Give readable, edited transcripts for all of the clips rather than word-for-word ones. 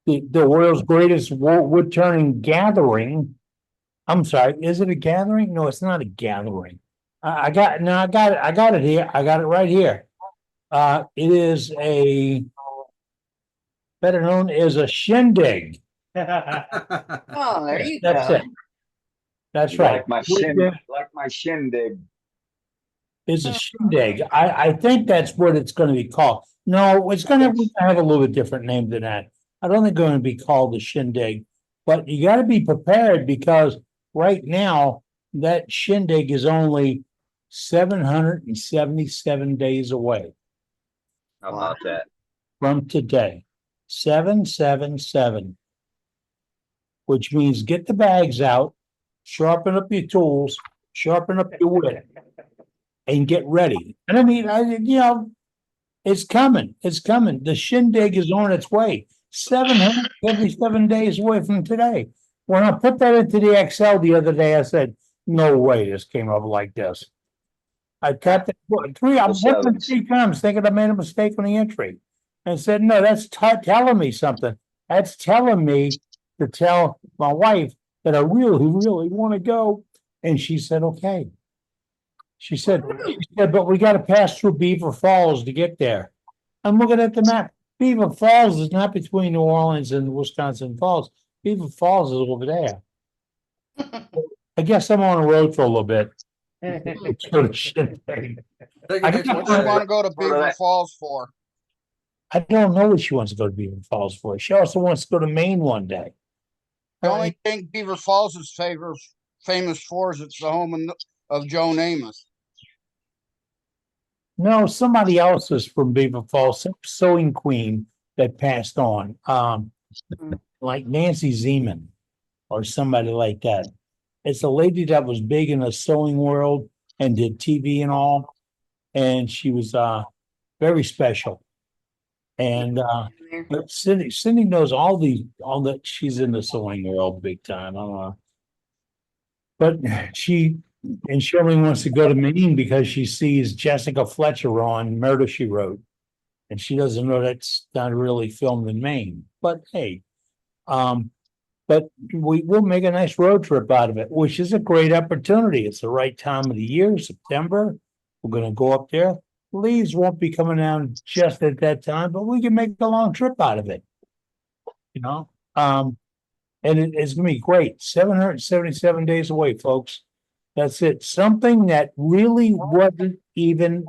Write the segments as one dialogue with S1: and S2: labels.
S1: the world's greatest wood turning gathering. I'm sorry, is it a gathering? No, it's not a gathering. I got no, I got it. I got it here. I got it right here. It is a better known as a shindig.
S2: Oh, there you
S1: That's
S2: go.
S1: it. That's right.
S3: Like my shindig.
S1: Is a shindig. I think that's what it's going to be called. No, it's going to have a little bit different name than that. I don't think it's going to be called the shindig, but you got to be prepared because right now that shindig is only 777 days away
S3: How about that?
S1: from today. 777, which means get the bags out, sharpen up your tools, sharpen up your wit, and get ready. And I mean, it's coming. It's coming. The shindig is on its way. 777 days away from today. When I put that into the Excel the other day, I said, no way this came up like this. I tapped it I'm looking 3 times thinking I made a mistake on the entry. And said, no, that's telling me something. That's telling me to tell my wife that I really, really want to go. And she said, okay. She said, but we got to pass through Beaver Falls to get there. I'm looking at the map. Beaver Falls is not between New Orleans and Wisconsin Falls. Beaver Falls is over there. I guess I'm on the road for a little bit.
S4: What do you want to go to Beaver Falls for?
S1: I don't know what she wants to go to Beaver Falls for. She also wants to go to Maine one day.
S4: The only thing Beaver Falls is famous for is it's the home of Joan Amos.
S1: No, somebody else is from Beaver Falls, some sewing queen that passed on, like Nancy Zeman or somebody like that. It's a lady that was big in the sewing world and did TV and all, and she was very special. And but Cindy knows all that. She's in the sewing world big time. I don't know, but she only wants to go to Maine because she sees Jessica Fletcher on Murder, She Wrote, and she doesn't know that's not really filmed in Maine. But hey, but we'll make a nice road trip out of it, which is a great opportunity. It's the right time of the year, September. We're going to go up there. Leaves won't be coming down just at that time, but we can make a long trip out of it. And it's going to be great. 777 days away, folks. That's it. Something that really wasn't even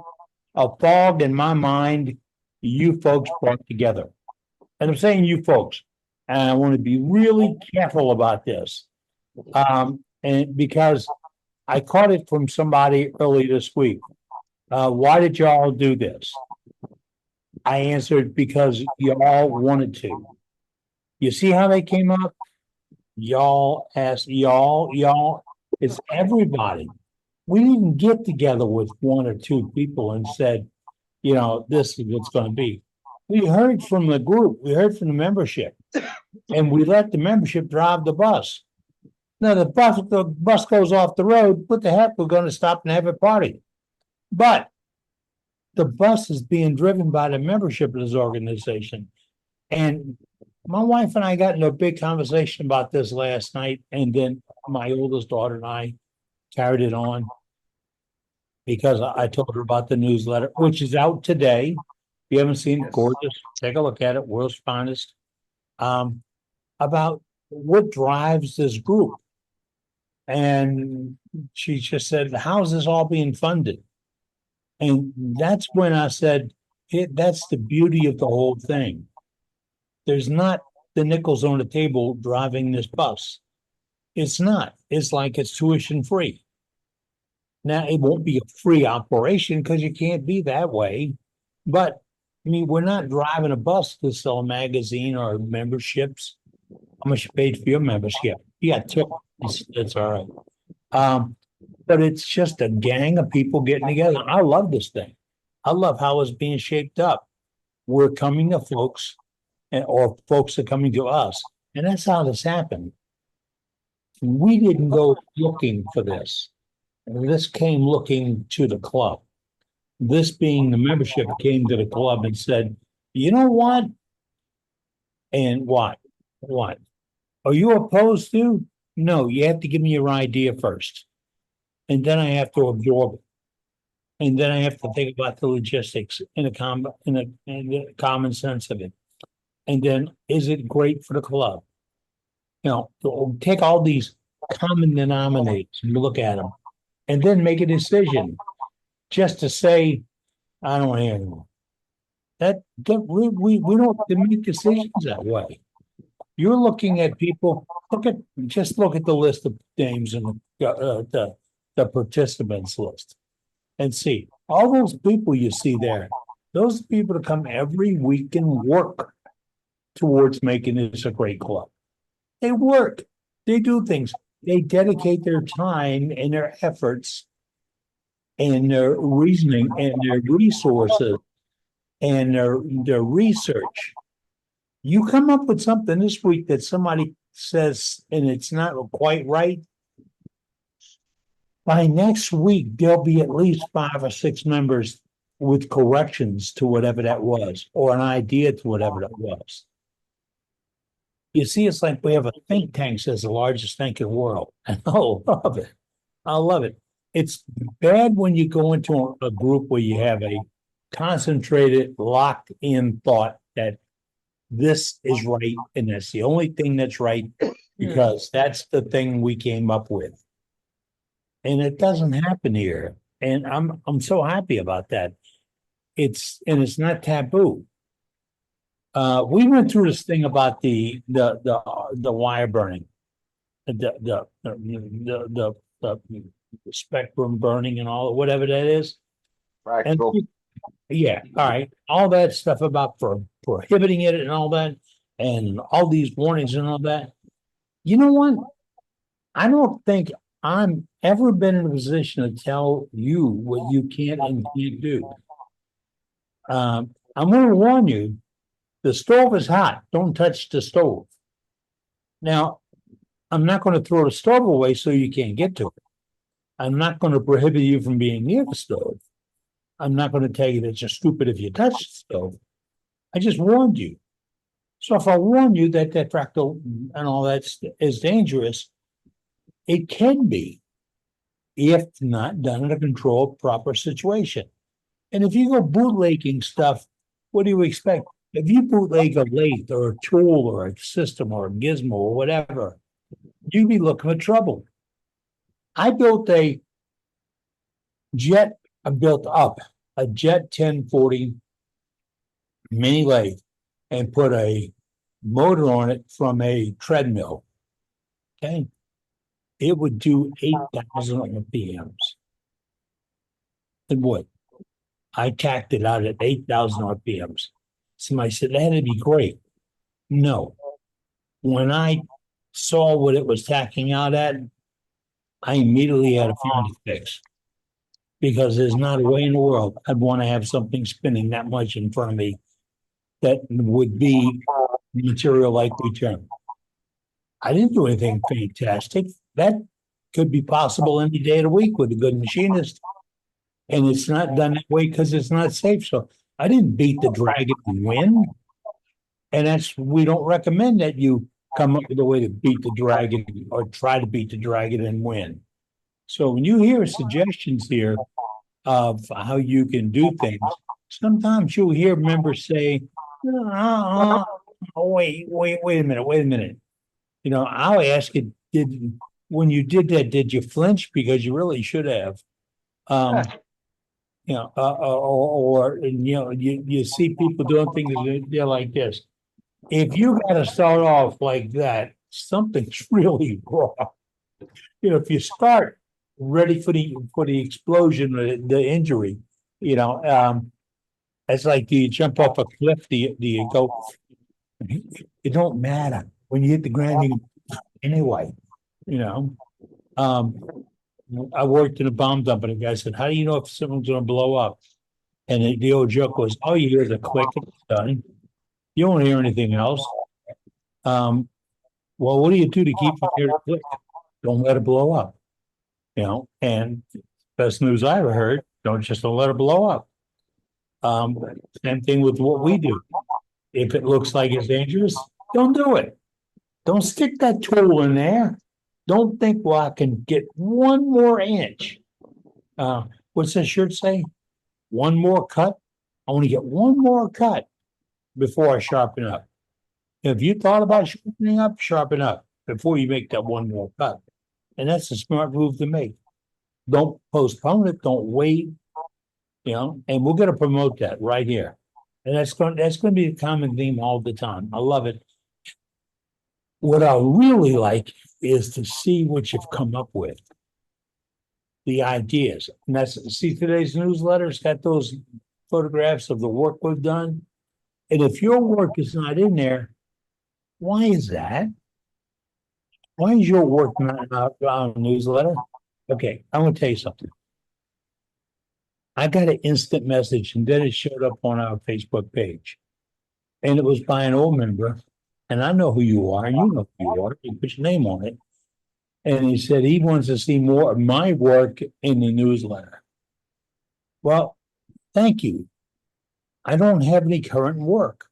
S1: a fog in my mind, you folks brought together. And I'm saying you folks, and I want to be really careful about this. And because I caught it from somebody early this week. Why did y'all do this? I answered because y'all wanted to. You see how they came up? Y'all asked y'all. It's everybody. We didn't get together with 1 or 2 people and said, this is what's going to be. We heard from the group. We heard from the membership. And we let the membership drive the bus. Now the bus goes off the road. What the heck? We're going to stop and have a party. But the bus is being driven by the membership of this organization. And my wife and I got into a big conversation about this last night. And then my oldest daughter and I carried it on because I told her about the newsletter, which is out today. If you haven't seen it, gorgeous. Take a look at it. World's Finest. About what drives this group. And she just said, how's this all being funded? And that's when I said, that's the beauty of the whole thing. There's not the nickels on the table driving this bus. It's not. It's like it's tuition free. Now, it won't be a free operation because you can't be that way. But, I mean, we're not driving a bus to sell a magazine or memberships. How much you paid for your membership? Yeah, it's all right. But it's just a gang of people getting together. I love this thing. I love how it's being shaped up. We're coming to folks, or folks are coming to us. And that's how this happened. We didn't go looking for this. This came looking to the club. This being the membership came to the club and said, you know what? And what? What? Are you opposed to? No, you have to give me your idea first. And then I have to absorb it. And then I have to think about the logistics in the common sense of it. And then, is it great for the club? Take all these common denominators and look at them, and then make a decision. Just to say, I don't hear anymore. We don't make decisions that way. You're looking at people. Look at the list of names and the participants list, and see all those people you see there. Those people that come every week and work towards making this a great club. They work, they do things, they dedicate their time and their efforts and their reasoning and their resources and their research. You come up with something this week that somebody says and it's not quite right. By next week, there'll be at least 5 or 6 members with corrections to whatever that was, or an idea to whatever that was. You see, it's like we have a think tank says the largest think in the world. And I love it. I love it. It's bad when you go into a group where you have a concentrated, locked in thought that this is right and that's the only thing that's right because that's the thing we came up with. And it doesn't happen here. And I'm so happy about that. It's not taboo. We went through this thing about the wire burning, the spectrum burning and all whatever that is. And
S3: Fractal.
S1: yeah, all right, all that stuff about prohibiting it and all that, and all these warnings and all that. You know what? I don't think I'm ever been in a position to tell you what you can and can't do. I'm going to warn you. The stove is hot. Don't touch the stove. Now, I'm not going to throw the stove away so you can't get to it. I'm not going to prohibit you from being near the stove. I'm not going to tell you that you're stupid if you touch the stove. I just warned you. So if I warn you that fractal and all that is dangerous, it can be if not done in a controlled, proper situation. And if you go bootlegging stuff, what do you expect? If you bootleg a lathe or a tool or a system or a gizmo or whatever, you'd be looking for trouble. I built a Jet 1040 mini lathe and put a motor on it from a treadmill. Okay. It would do 8,000 RPMs. It would. I tacked it out at 8,000 RPMs. Somebody said, that'd be great. No. When I saw what it was tacking out at, I immediately had to find a fix. Because there's not a way in the world I'd want to have something spinning that much in front of me that would be material like return. I didn't do anything fantastic. That could be possible any day of the week with a good machinist. And it's not done that way because it's not safe. So I didn't beat the dragon and win. And we don't recommend that you come up with a way to beat the dragon or try to beat the dragon and win. So when you hear suggestions here of how you can do things, sometimes you'll hear members say, wait a minute. I'll ask you, when you did that, did you flinch? Because you really should have. You see people doing things, they're like this. If you got to start off like that, something's really wrong. If you start ready for the explosion, the injury, it's like, do you jump off a cliff? Do you go? It don't matter when you hit the ground. Anyway, I worked in a bomb dumping. The guy said, "How do you know if someone's going to blow up?" And the old joke was, "All you hear is a click and it's done. You don't hear anything else." Well, what do you do to keep from hearing a click? Don't let it blow up. And best news I ever heard, don't let it blow up. Same thing with what we do. If it looks like it's dangerous, don't do it. Don't stick that tool in there. Don't think, well, I can get one more inch. What's that shirt say? One more cut? I want to get one more cut before I sharpen up. If you thought about sharpening up, sharpen up before you make that one more cut. And that's a smart move to make. Don't postpone it. Don't wait. And we're going to promote that right here. And that's going to be a common theme all the time. I love it. What I really like is to see what you've come up with. The ideas. And see today's newsletter's got those photographs of the work we've done. And if your work is not in there, why is that? Why is your work not on a newsletter? Okay, I'm going to tell you something. I got an instant message and then it showed up on our Facebook page. And it was by an old member. And I know who you are. You know who you are. You put your name on it. And he said he wants to see more of my work in the newsletter. Well, thank you. I don't have any current work.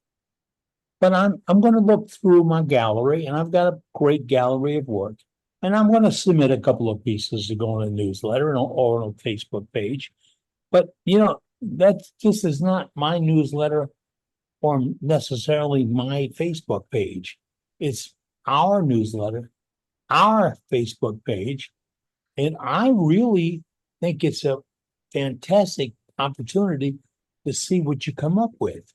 S1: But I'm going to look through my gallery, and I've got a great gallery of work. And I'm going to submit a couple of pieces to go in a newsletter or on a Facebook page. But, this is not my newsletter or necessarily my Facebook page. It's our newsletter, our Facebook page. And I really think it's a fantastic opportunity to see what you come up with.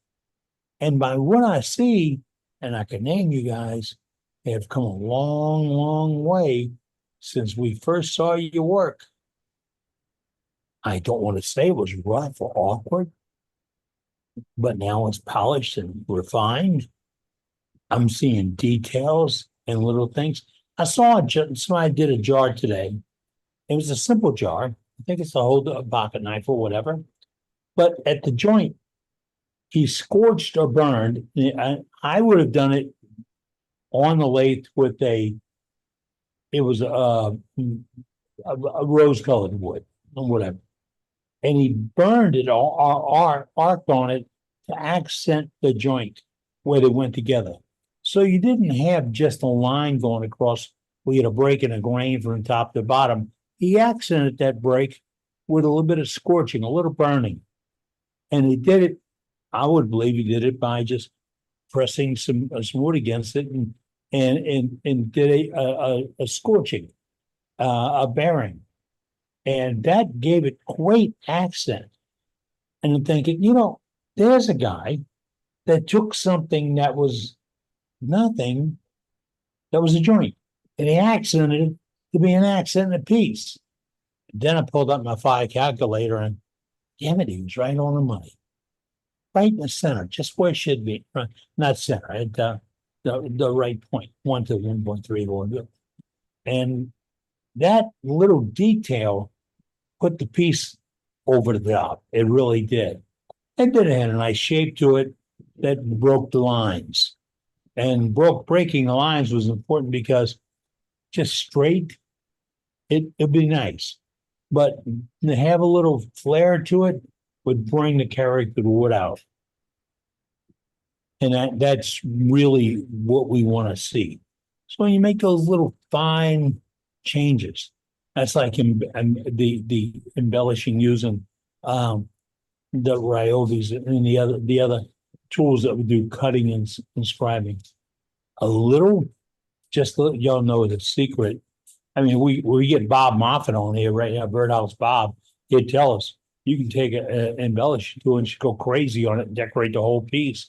S1: And by what I see, and I can name you guys, have come a long, long way since we first saw your work. I don't want to say it was rough or awkward, but now it's polished and refined. I'm seeing details and little things. I saw somebody did a jar today. It was a simple jar. I think it's a pocket knife or whatever. But at the joint, he scorched or burned. I would have done it on the lathe with it was a rose-colored wood or whatever. And he burned it or arced on it to accent the joint where they went together. So you didn't have just a line going across where you had a break and a grain from top to bottom. He accented that break with a little bit of scorching, a little burning. And he did it, I would believe he did it by just pressing some wood against it and did a scorching, a bearing. And that gave it great accent. And I'm thinking, there's a guy that took something that was nothing, that was a joint, and he accented it to be an accent in a piece. Then I pulled up my fire calculator and damn it, he was right on the money. Right in the center, just where it should be. Not center, at the right point, 1 to 1.3. And that little detail put the piece over the top. It really did. And then it had a nice shape to it that broke the lines. And breaking the lines was important because just straight, it'd be nice. But to have a little flair to it would bring the character of the wood out. And that's really what we want to see. So when you make those little fine changes, that's like the embellishing using the Ryobi's and the other tools that we do cutting and scribing. A little, just to let y'all know the secret. I mean, we get Bob Moffat on here right now, Birdhouse Bob. He'd tell us you can take an embellish tool and just go crazy on it and decorate the whole piece.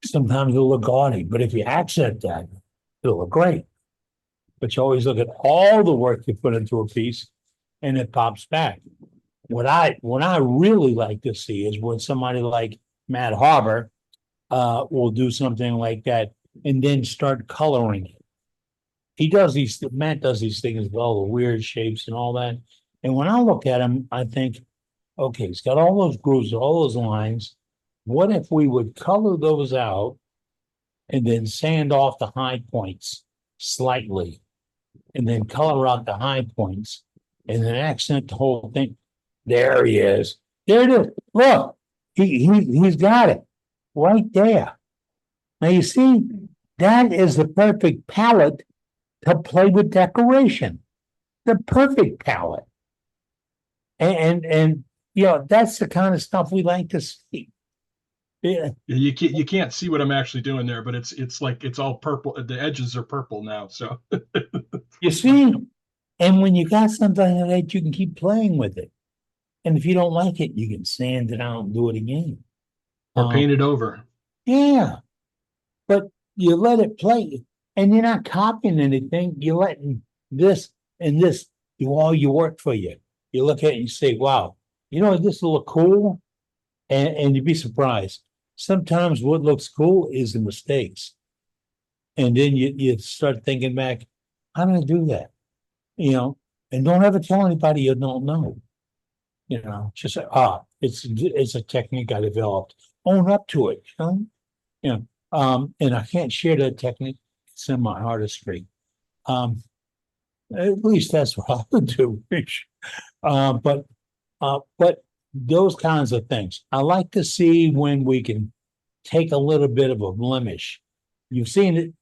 S1: Sometimes it'll look gaudy, but if you accent that, it'll look great. But you always look at all the work you put into a piece and it pops back. What I really like to see is when somebody like Matt Harbor will do something like that and then start coloring it. Matt does these things with all the weird shapes and all that. And when I look at him, I think, okay, he's got all those grooves, all those lines. What if we would color those out and then sand off the high points slightly and then color out the high points and then accent the whole thing? There he is. There it is. Look, he's got it right there. Now you see, that is the perfect palette to play with decoration. The perfect palette. And you know, that's the kind of stuff we like to see. Yeah,
S5: You can't see what I'm actually doing there, but it's like it's all purple. The edges are purple now. So
S1: you see, and when you got something like that, you can keep playing with it. And if you don't like it, you can sand it out and do it again.
S5: or paint it over.
S1: Yeah, but you let it play, and you're not copying anything. You're letting this and this do all your work for you. You look at it and you say, "Wow, you know this will look cool," and you'd be surprised. Sometimes what looks cool is the mistakes, and then you start thinking back, "How did I do that?" You know, and don't ever tell anybody you don't know. You know, just say, it's a technique I developed. Own up to it. You know, and I can't share that technique. It's in my artistry. At least that's what I would do. But those kinds of things. I like to see when we can take a little bit of a blemish. You've seen it.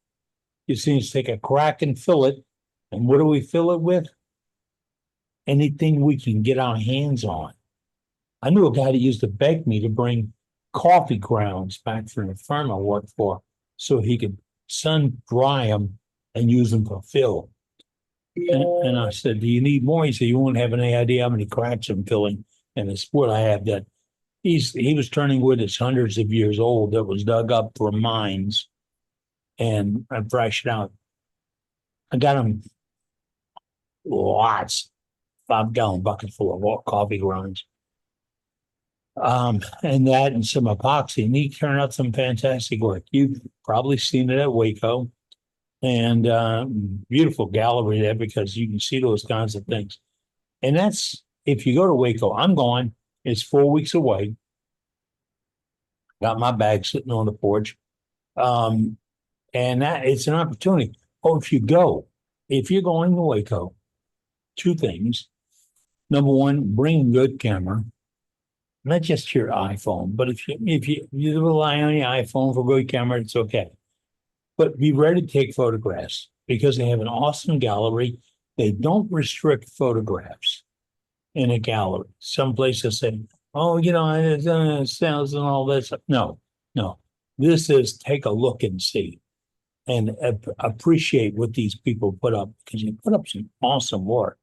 S1: You've seen us take a crack and fill it. And what do we fill it with? Anything we can get our hands on. I knew a guy that used to beg me to bring coffee grounds back from the firm I worked for so he could sun dry them and use them for fill. And I said, "Do you need more?" He said, "You won't have any idea how many cracks I'm filling." And the sport I have that he was turning wood that's hundreds of years old that was dug up from mines and I thrashed it out. I got him lots, 5-gallon bucket full of coffee grounds. And that and some epoxy, and he turned out some fantastic work. You've probably seen it at Waco, and beautiful gallery there because you can see those kinds of things. And that's if you go to Waco, I'm going. It's 4 weeks away. Got my bag sitting on the porch, and that it's an opportunity. Oh, if you're going to Waco, two things. Number one, bring a good camera. Not just your iPhone, but if you rely on your iPhone for good camera, it's okay. But be ready to take photographs because they have an awesome gallery. They don't restrict photographs in a gallery. Some places say, "Oh, you know, it sounds and all this." No. This is take a look and see, and appreciate what these people put up because you put up some awesome work.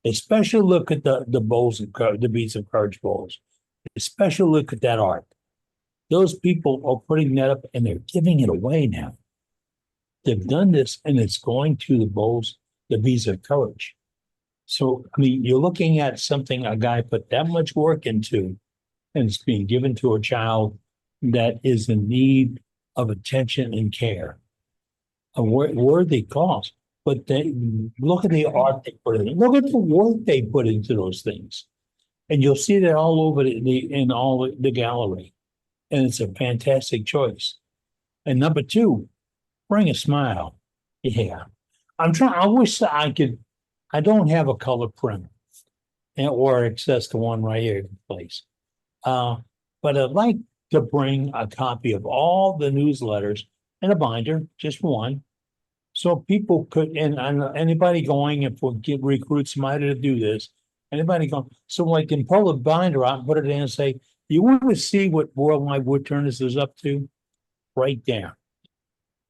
S1: Especially look at the bowls of the beads of courage bowls. Especially look at that art. Those people are putting that up and they're giving it away now. They've done this and it's going to the bowls, the beads of courage. So, I mean, you're looking at something a guy put that much work into and it's being given to a child that is in need of attention and care. A worthy cause. But they look at the art they put in. Look at the work they put into those things. And you'll see that all over in all the gallery. And it's a fantastic choice. And number two, bring a smile. Yeah. I wish I don't have a color printer or access to one right here in place. But I'd like to bring a copy of all the newsletters in a binder, just one. So people could, and anybody going, if we get recruit somebody to do this, anybody going, so I can pull the binder out and put it in and say, "You want to see what Worldwide Woodturners is up to?" Right there.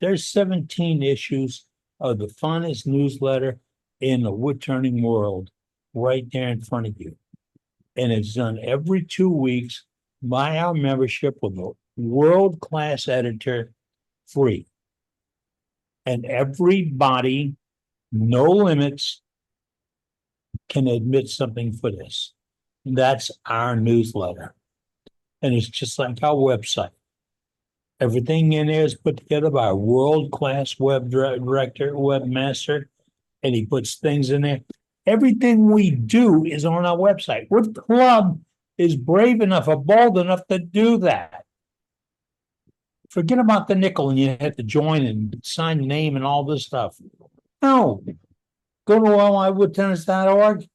S1: There's 17 issues of the finest newsletter in the woodturning world right there in front of you. And it's done every 2 weeks by our membership with a world-class editor free. And everybody, no limits, can admit something for this. That's our newsletter. And it's just like our website. Everything in there is put together by a world-class web director, webmaster, and he puts things in there. Everything we do is on our website. What club is brave enough or bold enough to do that? Forget about the nickel and you have to join and sign your name and all this stuff. No. Go to worldwidewoodtennis.org.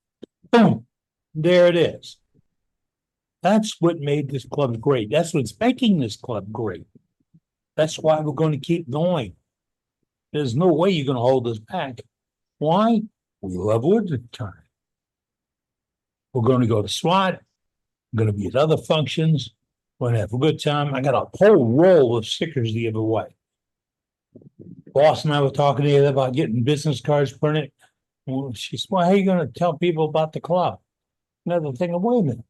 S1: Boom. There it is. That's what made this club great. That's what's making this club great. That's why we're going to keep going. There's no way you're gonna hold us back. Why? We love wood turning. We're gonna go to SWAT, we're gonna be at other functions, we're gonna have a good time. I got a whole roll of stickers to give away. Boss and I were talking to you about getting business cards printed. Well, she said, well, how are you gonna tell people about the club? Another thing, wait a minute.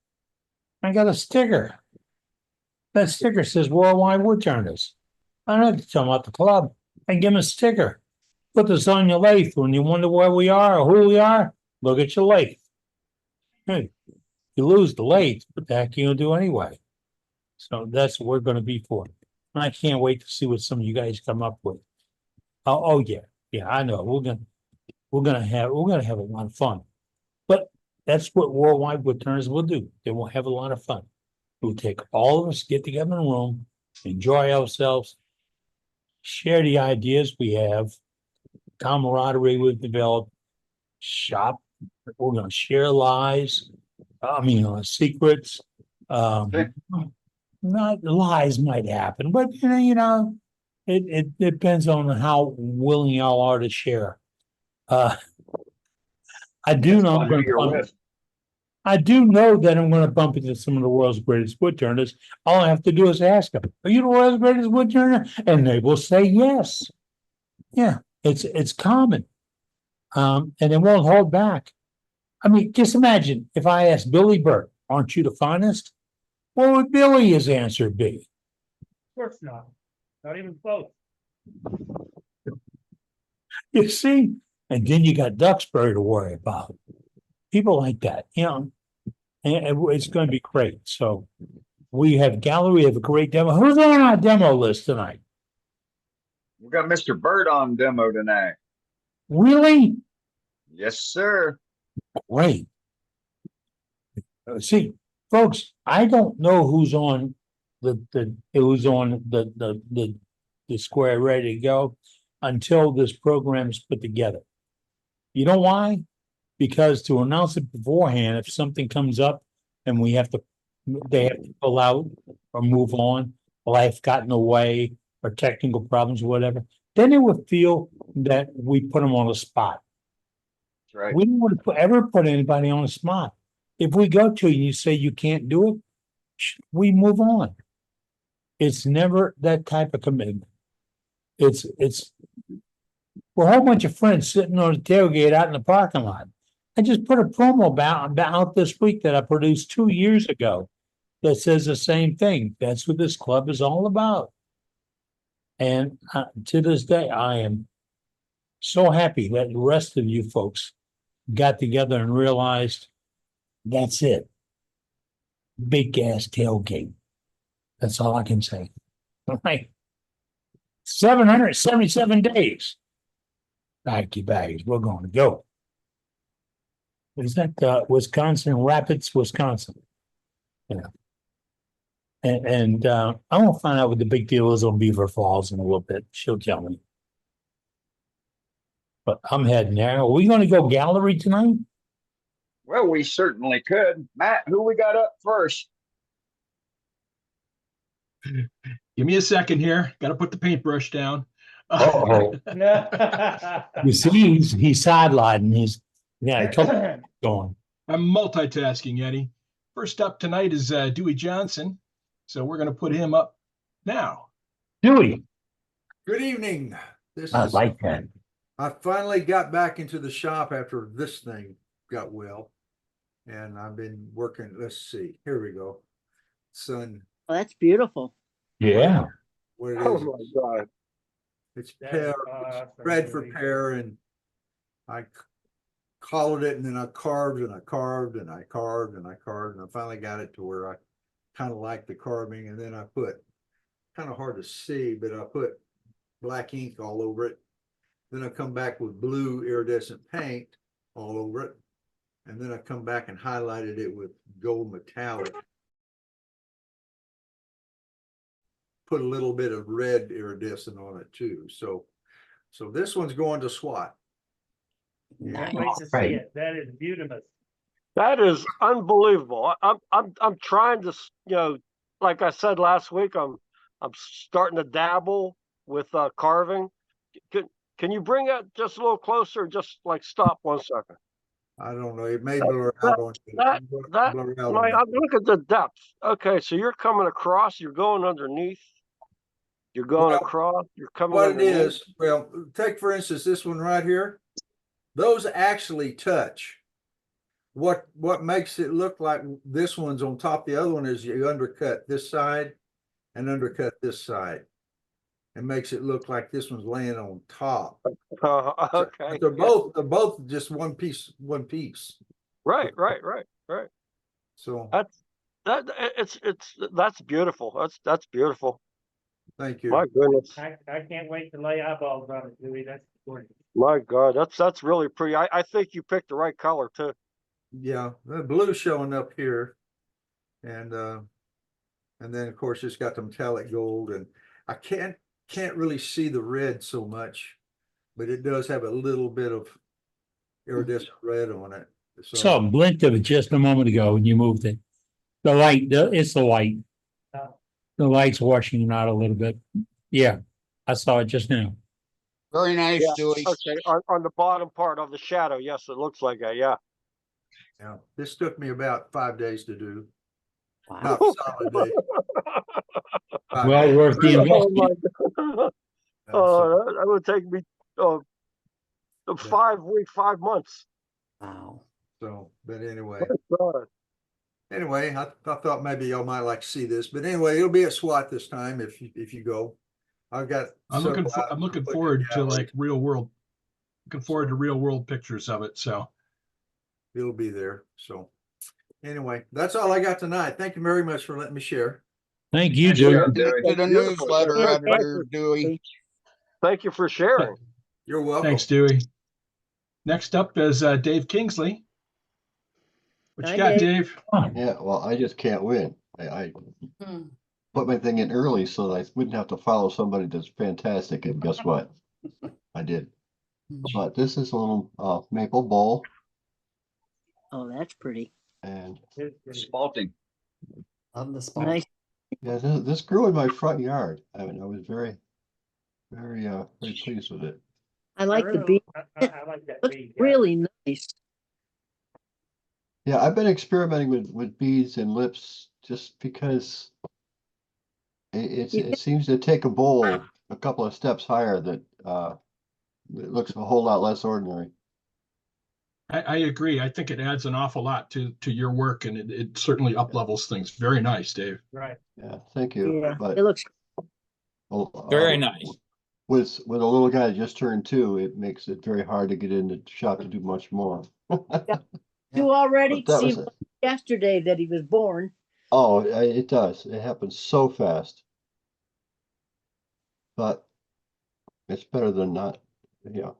S1: I got a sticker. That sticker says Worldwide Woodturners. I don't have to tell them about the club. I give them a sticker. Put this on your lathe. When you wonder where we are or who we are, look at your lathe. Hey, you lose the lathe, what the heck are you gonna do anyway? So that's what we're gonna be for. And I can't wait to see what some of you guys come up with. Oh yeah, yeah, I know. We're gonna have a lot of fun. But that's what Worldwide Woodturners will do. They will have a lot of fun. We'll take all of us, get together in a room, enjoy ourselves, share the ideas we have, camaraderie we've developed, shop. We're gonna share lies, secrets. Not lies might happen, but it depends on how willing y'all are to share. I do know I'm I do know that I'm gonna bump into some of the world's greatest woodturners. All I have to do is ask them, are you the world's greatest woodturner? And they will say yes. Yeah, it's common. And it won't hold back. I mean, just imagine if I asked Billy Burt, aren't you the finest? What would Billy's answer be?
S6: Of course not. Not even close.
S1: You see? And then you got Duxbury to worry about. People like that, and it's going to be great. So we have gallery, we have a great demo. Who's on our demo list tonight?
S3: We got Mr. Bird on demo tonight.
S1: Really?
S3: Yes, sir.
S1: Great. See, folks, I don't know who's on the square ready to go until this program is put together. You know why? Because to announce it beforehand, if something comes up and they have to pull out or move on, life got in the way or technical problems or whatever, then they would feel that we put them on the spot.
S3: That's right.
S1: We don't want to ever put anybody on the spot. If we go to you and you say you can't do it, we move on. It's never that type of commitment. We're a whole bunch of friends sitting on a tailgate out in the parking lot. I just put a promo out this week that I produced 2 years ago that says the same thing. That's what this club is all about. And to this day, I am so happy that the rest of you folks got together and realized that's it. Big ass tailgate. That's all I can say. All right. 777 days. Pack your bags. We're going to go. Is that Wisconsin, Rapids, Wisconsin? Yeah. And I'm going to find out what the big deal is on Beaver Falls in a little bit. She'll tell me. But I'm heading there. Are we going to go gallery tonight?
S3: Well, we certainly could. Matt, who we got up first?
S5: Give me a second here. Got to put the paintbrush down.
S1: Uh-oh. You see, he's sidelined. I told him going.
S5: I'm multitasking, Eddie. First up tonight is Dewey Johnson. So we're going to put him up now.
S1: Dewey.
S7: Good evening.
S1: I like that.
S7: I finally got back into the shop after this thing got well. And I've been working. Let's see. Here we go. Sun.
S2: Oh, that's beautiful.
S1: Yeah.
S7: What it is.
S4: Oh my God.
S7: It's pear, it's red for pear, and I collared it, and then I carved and I carved and I carved and I carved, and I finally got it to where I kind of like the carving. And then I put, kind of hard to see, but I put black ink all over it. Then I come back with blue iridescent paint all over it. And then I come back and highlighted it with gold metallic. Put a little bit of red iridescent on it too. So this one's going to SWAT.
S2: Nice.
S6: Wait to see it. That is beautiful.
S8: That is unbelievable. I'm trying to, like I said last week, I'm starting to dabble with carving. Can you bring that just a little closer? Just like stop 1 second.
S7: I don't know, it may blur out on you.
S8: That, that,
S7: Blur out on
S8: like,
S7: you.
S8: look at the depth. Okay, so you're coming across, you're going underneath. You're going
S7: Well,
S8: across, you're coming
S7: What it
S8: underneath.
S7: is, well, take for instance, this one right here. Those actually touch. What makes it look like this one's on top, the other one is you undercut this side and undercut this side. It makes it look like this one's laying on top.
S8: Okay.
S7: But they're both just one piece.
S8: Right.
S7: So
S8: That's beautiful. That's beautiful.
S7: thank you.
S8: My goodness.
S6: I can't wait to lay eyeballs on it, Dewey. That's gorgeous.
S8: My God, that's really pretty. I think you picked the right color too.
S7: Yeah, the blue showing up here. And then of course it's got the metallic gold, and I can't really see the red so much, but it does have a little bit of iridescent red on it.
S1: Saw a glint of it just a moment ago when you moved it. The light, it's the light. The light's washing it out a little bit. Yeah, I saw it just now.
S4: Very nice,
S8: Yeah,
S4: Dewey.
S8: okay, on the bottom part of the shadow, yes, it looks like that. Yeah.
S7: Yeah, this took me about 5 days to do.
S2: Wow.
S7: Not solid day. 5
S1: Well
S7: days.
S1: worth the
S8: Oh
S1: investment.
S8: my God.
S7: So,
S8: Oh, that would take me 5 weeks, 5 months.
S2: Wow.
S7: but anyway,
S8: God.
S7: I thought maybe y'all might like to see this, but anyway, it'll be at SWAT this time if you go. I've got.
S5: I'm looking forward to like real world. Looking forward to real world pictures of it. So
S7: It'll be there. So anyway, that's all I got tonight. Thank you very much for letting me share.
S1: Thank you,
S3: Nice
S1: Joe.
S3: job, Dewey.
S4: To the
S8: Beautiful.
S4: newsletter
S8: Yeah,
S4: editor, Dewey.
S8: Thank you for sharing.
S7: You're welcome.
S5: thanks, Dewey. Next up is Dave Kingsley. What
S2: Hi,
S5: you got,
S2: Dave.
S5: Dave?
S9: Yeah, well, I just can't win. I
S2: Hmm.
S9: put my thing in early so that I wouldn't have to follow somebody that's fantastic, and guess what? I did. But this is a little maple bowl,
S2: Oh, that's pretty.
S9: and
S3: Spalting.
S2: Love the spot. Nice.
S9: yeah, this grew in my front yard. I mean, I was very pleased with it.
S2: I like the bead.
S6: I like that
S2: Looks
S6: bead. Yeah.
S2: really nice.
S9: Yeah, I've been experimenting with beads and lips just because it seems to take a bowl a couple of steps higher that it looks a whole lot less ordinary.
S5: I agree. I think it adds an awful lot to your work, and it certainly up levels things. Very nice, Dave.
S6: Right.
S9: Yeah, thank you.
S2: Yeah,
S9: But
S2: it looks.
S10: Very nice.
S9: with a little guy that just turned 2, it makes it very hard to get in the shop to do much more.
S2: You already
S9: But that was
S2: seemed
S9: it.
S2: like yesterday that he was born.
S9: Oh, it does. It happens so fast. But it's better than not. Yeah.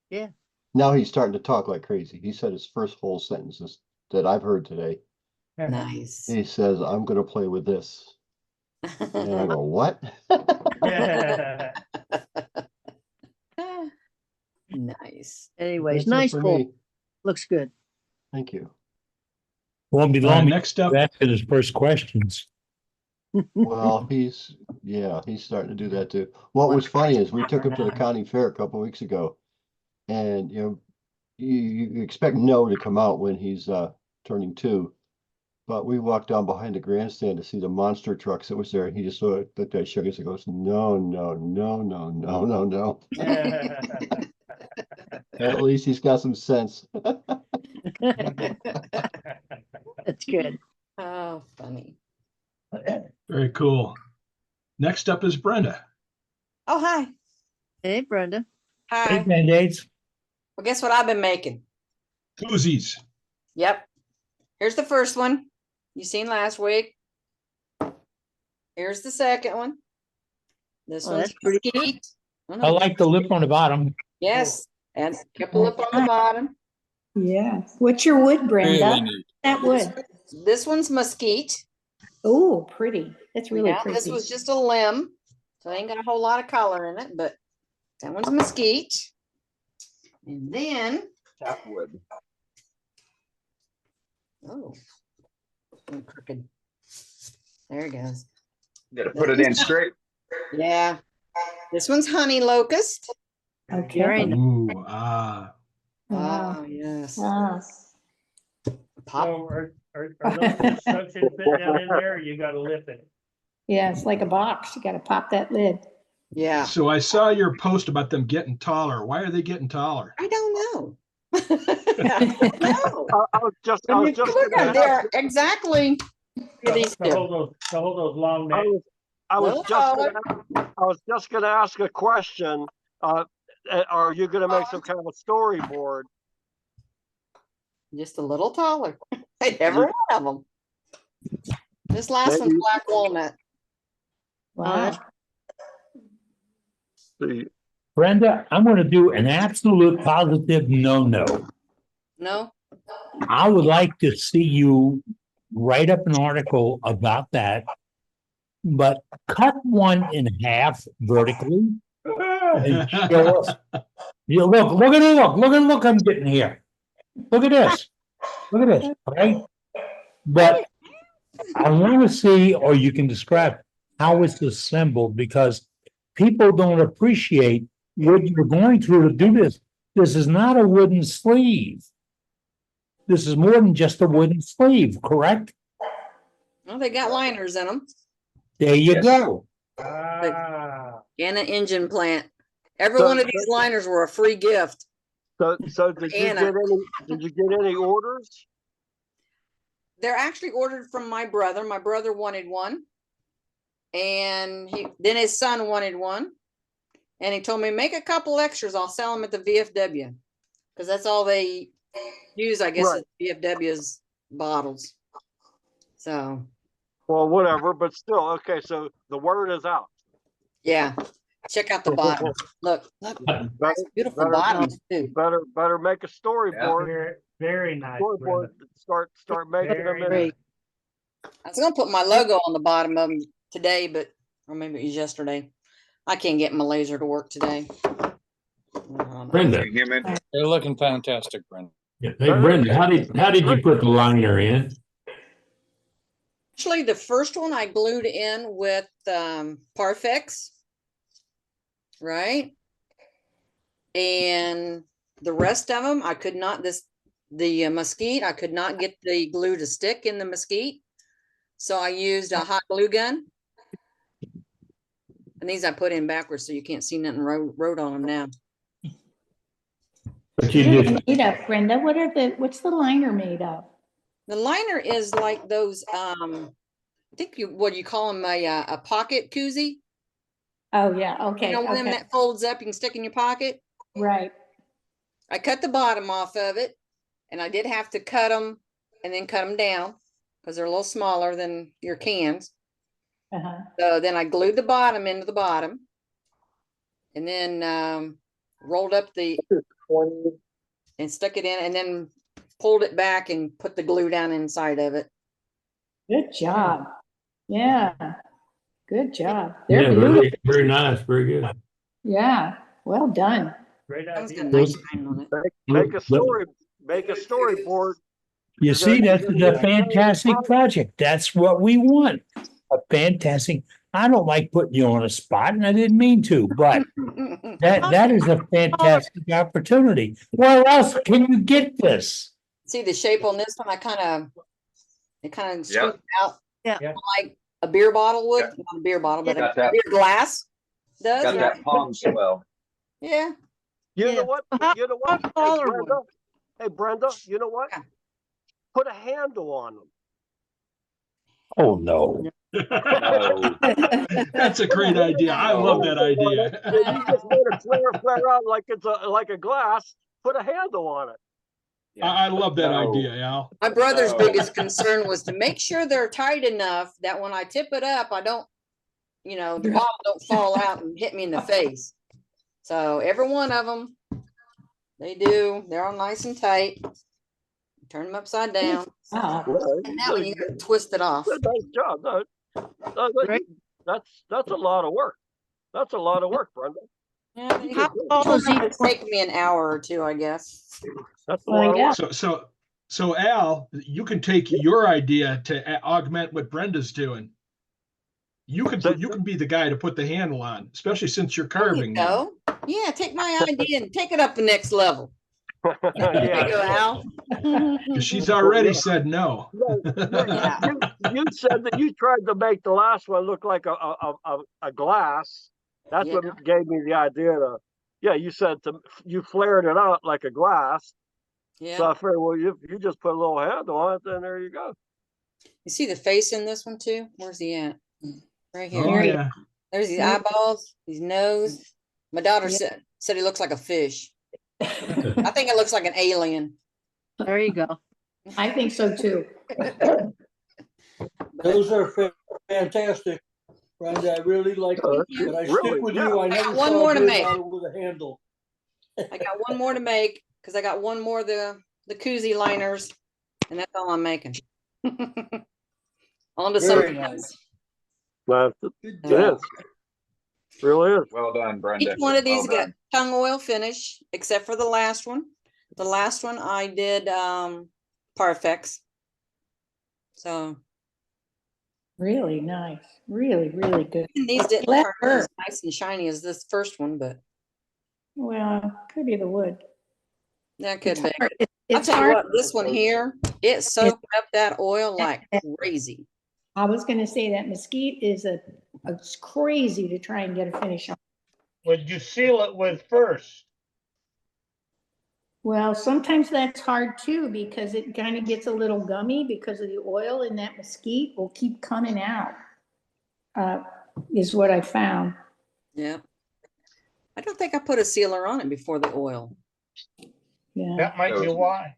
S2: Yeah.
S9: Now he's starting to talk like crazy. He said his first whole sentences that I've heard today.
S2: Nice.
S9: He says, "I'm going to play with this." And I go, "What?"
S2: Nice. Anyways,
S9: That's it
S2: nice
S9: for
S2: bowl.
S9: me.
S2: Looks good.
S9: Thank you.
S1: Won't be long.
S5: Next up,
S1: After his first questions.
S9: Well, he's starting to do that too. What was funny is we took him to the county fair a couple of weeks ago, and you expect no to come out when he's turning 2, but we walked down behind the grandstand to see the monster trucks that was there, and he just sort of looked at Sugar and goes, "No, no, no, no, no, no, no." At least he's got some sense.
S2: That's good.
S11: Oh, funny.
S5: very cool. Next up is Brenda.
S11: Oh, hi.
S2: Hey, Brenda.
S1: Hey,
S11: Hi.
S1: Band-Aids.
S11: Well, guess what I've been making?
S5: Koozies.
S11: Yep. Here's the first one you seen last week. Here's the second one. This
S2: Oh,
S11: one's
S2: that's pretty.
S11: mesquite.
S1: I like the lip on the bottom.
S11: Yes, and kept the lip on the bottom.
S12: Yeah. What's your wood, Brenda?
S10: Really neat.
S12: That wood.
S11: This one's mesquite.
S12: Oh, pretty. That's really
S11: Yeah,
S12: pretty.
S11: this was just a limb, so it ain't got a whole lot of color in it, but that one's mesquite. And then,
S3: Tapwood.
S11: oh, I'm crooked. There it goes.
S3: Gotta put it in straight.
S11: Yeah. This one's honey locust.
S12: Okay.
S2: Very nice.
S5: Ooh,
S12: Wow.
S11: Oh, yes.
S12: Ah.
S11: Pop.
S6: So are those instructions fitting down in there, or you gotta lift it?
S12: Yeah, it's like a box. You gotta pop that lid.
S11: Yeah.
S5: so I saw your post about them getting taller. Why are they getting taller?
S11: I don't know. I don't know.
S8: I was just
S11: Look
S8: gonna
S11: at there, exactly. Look at these
S6: To
S11: two.
S6: hold those long
S8: I
S6: necks.
S8: was, I was
S11: Little
S8: just
S11: taller.
S8: I was just gonna ask a question. Are you gonna make some kind of a storyboard?
S11: Just a little taller. Every one of them. This last one's
S8: Maybe-
S11: black walnut.
S12: Wow.
S8: The-
S1: Brenda, I'm gonna do an absolute positive no.
S11: No?
S1: I would like to see you write up an article about that, but cut one in half vertically and show us. You look at it, look, I'm getting here. Look at this. Look at this, right? But I want to see, or you can describe how it's assembled, because people don't appreciate what you're going through to do this. This is not a wooden sleeve. This is more than just a wooden sleeve, correct?
S11: Well, they got liners in them
S1: There you
S3: Yes.
S1: go.
S6: Ah,
S11: and an engine plant. Every
S8: So-
S11: one of these liners were a free gift.
S8: So did you
S11: Anna.
S8: get any orders?
S11: They're actually ordered from my brother. My brother wanted one. And then his son wanted one. And he told me, make a couple extras. I'll sell them at the VFW. Because that's all they use, I guess,
S8: Right.
S11: is VFW's bottles. So,
S8: Well, whatever, but still, okay, so the word is out.
S11: yeah. Check out the bottom. Look,
S8: Better,
S11: beautiful
S8: better-
S11: bottoms too.
S8: better make a storyboard.
S6: very nice,
S8: Storyboard,
S6: Brenda.
S8: start making them
S6: Very
S8: in.
S6: nice.
S11: I was gonna put my logo on the bottom of them today, or maybe it was yesterday. I can't get my laser to work today.
S10: Brenda,
S3: Human.
S10: they're looking fantastic, Brenda.
S8: Hey,
S10: Brenda, how did you put the liner in?
S11: Actually, the first one I glued in with Parfex, right? And the rest of them, I could not, the mesquite, I could not get the glue to stick in the mesquite. So I used a hot glue gun. And these I put in backwards so you can't see nothing wrote on them now.
S10: But
S12: What
S10: you
S12: are
S10: just,
S12: they made of, Brenda? What's the liner made of?
S11: The liner is like those, I think what do you call them, a pocket koozie?
S12: Oh, yeah, okay,
S11: You know, one of them
S12: okay,
S11: that folds up, you can stick in your pocket.
S12: right.
S11: I cut the bottom off of it, and I did have to cut them and then cut them down because they're a little smaller than your cans.
S12: Uh-huh.
S11: So then I glued the bottom into the bottom, and then rolled up and stuck it in, and then pulled it back and put the glue down inside of it.
S12: Good job. Yeah, good job. They're
S10: yeah,
S12: beautiful.
S10: very nice, very good.
S12: Yeah, well done.
S6: Great
S11: That one's got a
S6: idea.
S11: nice shine on it.
S8: Make a storyboard.
S1: You see, that's a fantastic project. That's what we want. A fantastic, I don't like putting you on a spot, and I didn't mean to, but that is a fantastic opportunity. Where else can you get this?
S11: See the shape on this one? It kind of
S3: Yep.
S11: scoops out.
S2: Yeah.
S11: Like a beer bottle would.
S3: Got-
S11: Not a beer bottle, but
S3: Got
S11: a
S3: that.
S11: beer glass does.
S3: Got
S11: right?
S3: that palm swell.
S11: Yeah.
S8: You
S2: Yeah.
S8: know what? You know what? Hey,
S2: Taller one.
S8: Brenda. Hey, Brenda, you know what?
S11: Yeah.
S8: Put a handle on them.
S1: Oh, no.
S3: No.
S5: That's a great idea. I love that idea.
S8: You just made it flare out like it's like a glass. Put a handle on it.
S5: I love that
S3: No.
S5: idea, Al.
S11: My brother's
S3: Oh.
S11: biggest concern was to make sure they're tight enough that when I tip it up, I don't, the bottle don't fall out and hit me in the face. So every one of them, they're all nice and tight. Turn them upside down.
S12: Wow.
S11: And that one you gotta twist it off.
S8: Nice job. That's a lot of work. That's a lot of work, Brenda.
S11: Yeah,
S2: How tall is
S11: it's taken me an hour or two, I guess.
S8: That's a
S12: Well,
S8: lot of
S12: yeah.
S8: work.
S5: So Al, you can take your idea to augment what Brenda's doing. You could be the guy to put the handle on, especially since you're
S11: There you
S5: carving now.
S11: go. Yeah, take my idea and take it up the next level. There you
S8: Yeah.
S11: go, Al.
S5: 'Cause she's already said no.
S11: Yeah.
S8: You said that you tried to make the last one look like a glass. That's
S11: Yeah.
S8: what gave me the idea to, yeah, you said you flared it out like a glass. So
S11: Yeah.
S8: I figured, well, you just put a little handle on it, then there you go.
S11: You see the face in this one too? Where's he at? Right here.
S5: Oh, yeah.
S11: There's his
S12: Yeah.
S11: eyeballs, his nose. My daughter
S12: Yeah.
S11: said he looks like a fish. I think it looks like an alien.
S2: There you go.
S12: I think so too.
S13: Those are fantastic, Brenda. I really like them, but I stick with you. I never
S11: one
S13: saw
S11: more to
S13: a
S11: make.
S13: bottle with a handle.
S11: I got one more to make because I got one more of the koozie liners, and that's all I'm making. On to
S13: Very
S11: something
S13: nice.
S11: else.
S8: But
S13: Good
S8: it
S13: job.
S8: is. Really is.
S3: Well done, Brenda.
S11: Each one of these
S3: Well
S11: got
S3: done.
S11: tongue oil finish, except for the last one. The last one I did Parfex. So
S12: Really nice. Really, really good.
S11: these didn't
S12: Let
S11: turn
S12: her.
S11: as nice and shiny as this first one, but
S12: Well, could be the wood.
S11: that could
S12: It's
S11: be.
S12: hard.
S11: I'll
S12: It's
S11: tell you
S12: hard.
S11: what, this one here, it soaked up that oil like crazy.
S12: I was gonna say that mesquite is it's crazy to try and get a finish on.
S6: What did you seal it with first?
S12: Well, sometimes that's hard too, because it kind of gets a little gummy because of the oil, and that mesquite will keep coming out, is what I found.
S11: Yeah. I don't think I put a sealer on it before the oil.
S12: Yeah.
S6: That might be why.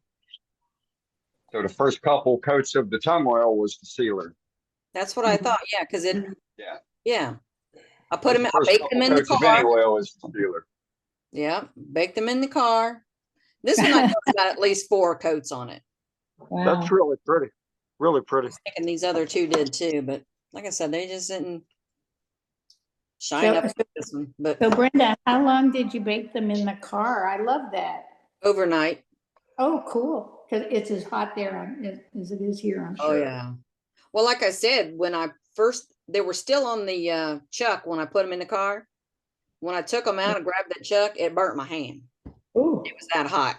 S3: So the first couple coats of the tongue oil was the sealer.
S11: That's what I thought. Yeah, because it.
S3: Yeah.
S11: Yeah. I put them. I
S3: First
S11: baked
S3: couple
S11: them in the
S3: coats of any
S11: car.
S3: oil is the sealer.
S11: Yeah, baked them in the car. This one I got at least 4 coats on it.
S12: Wow.
S8: That's really pretty. Really pretty.
S11: And these other 2 did too, but like I said, they just didn't shine up with this one. But
S12: So Brenda, how long did you bake them in the car? I love that.
S11: overnight.
S12: Oh, cool. Because it's as hot there as it is here, I'm sure.
S11: Oh yeah. Well, like I said, when I first, they were still on the chuck when I put them in the car. When I took them out and grabbed that chuck, it burnt my hand.
S12: Ooh,
S11: It was that hot.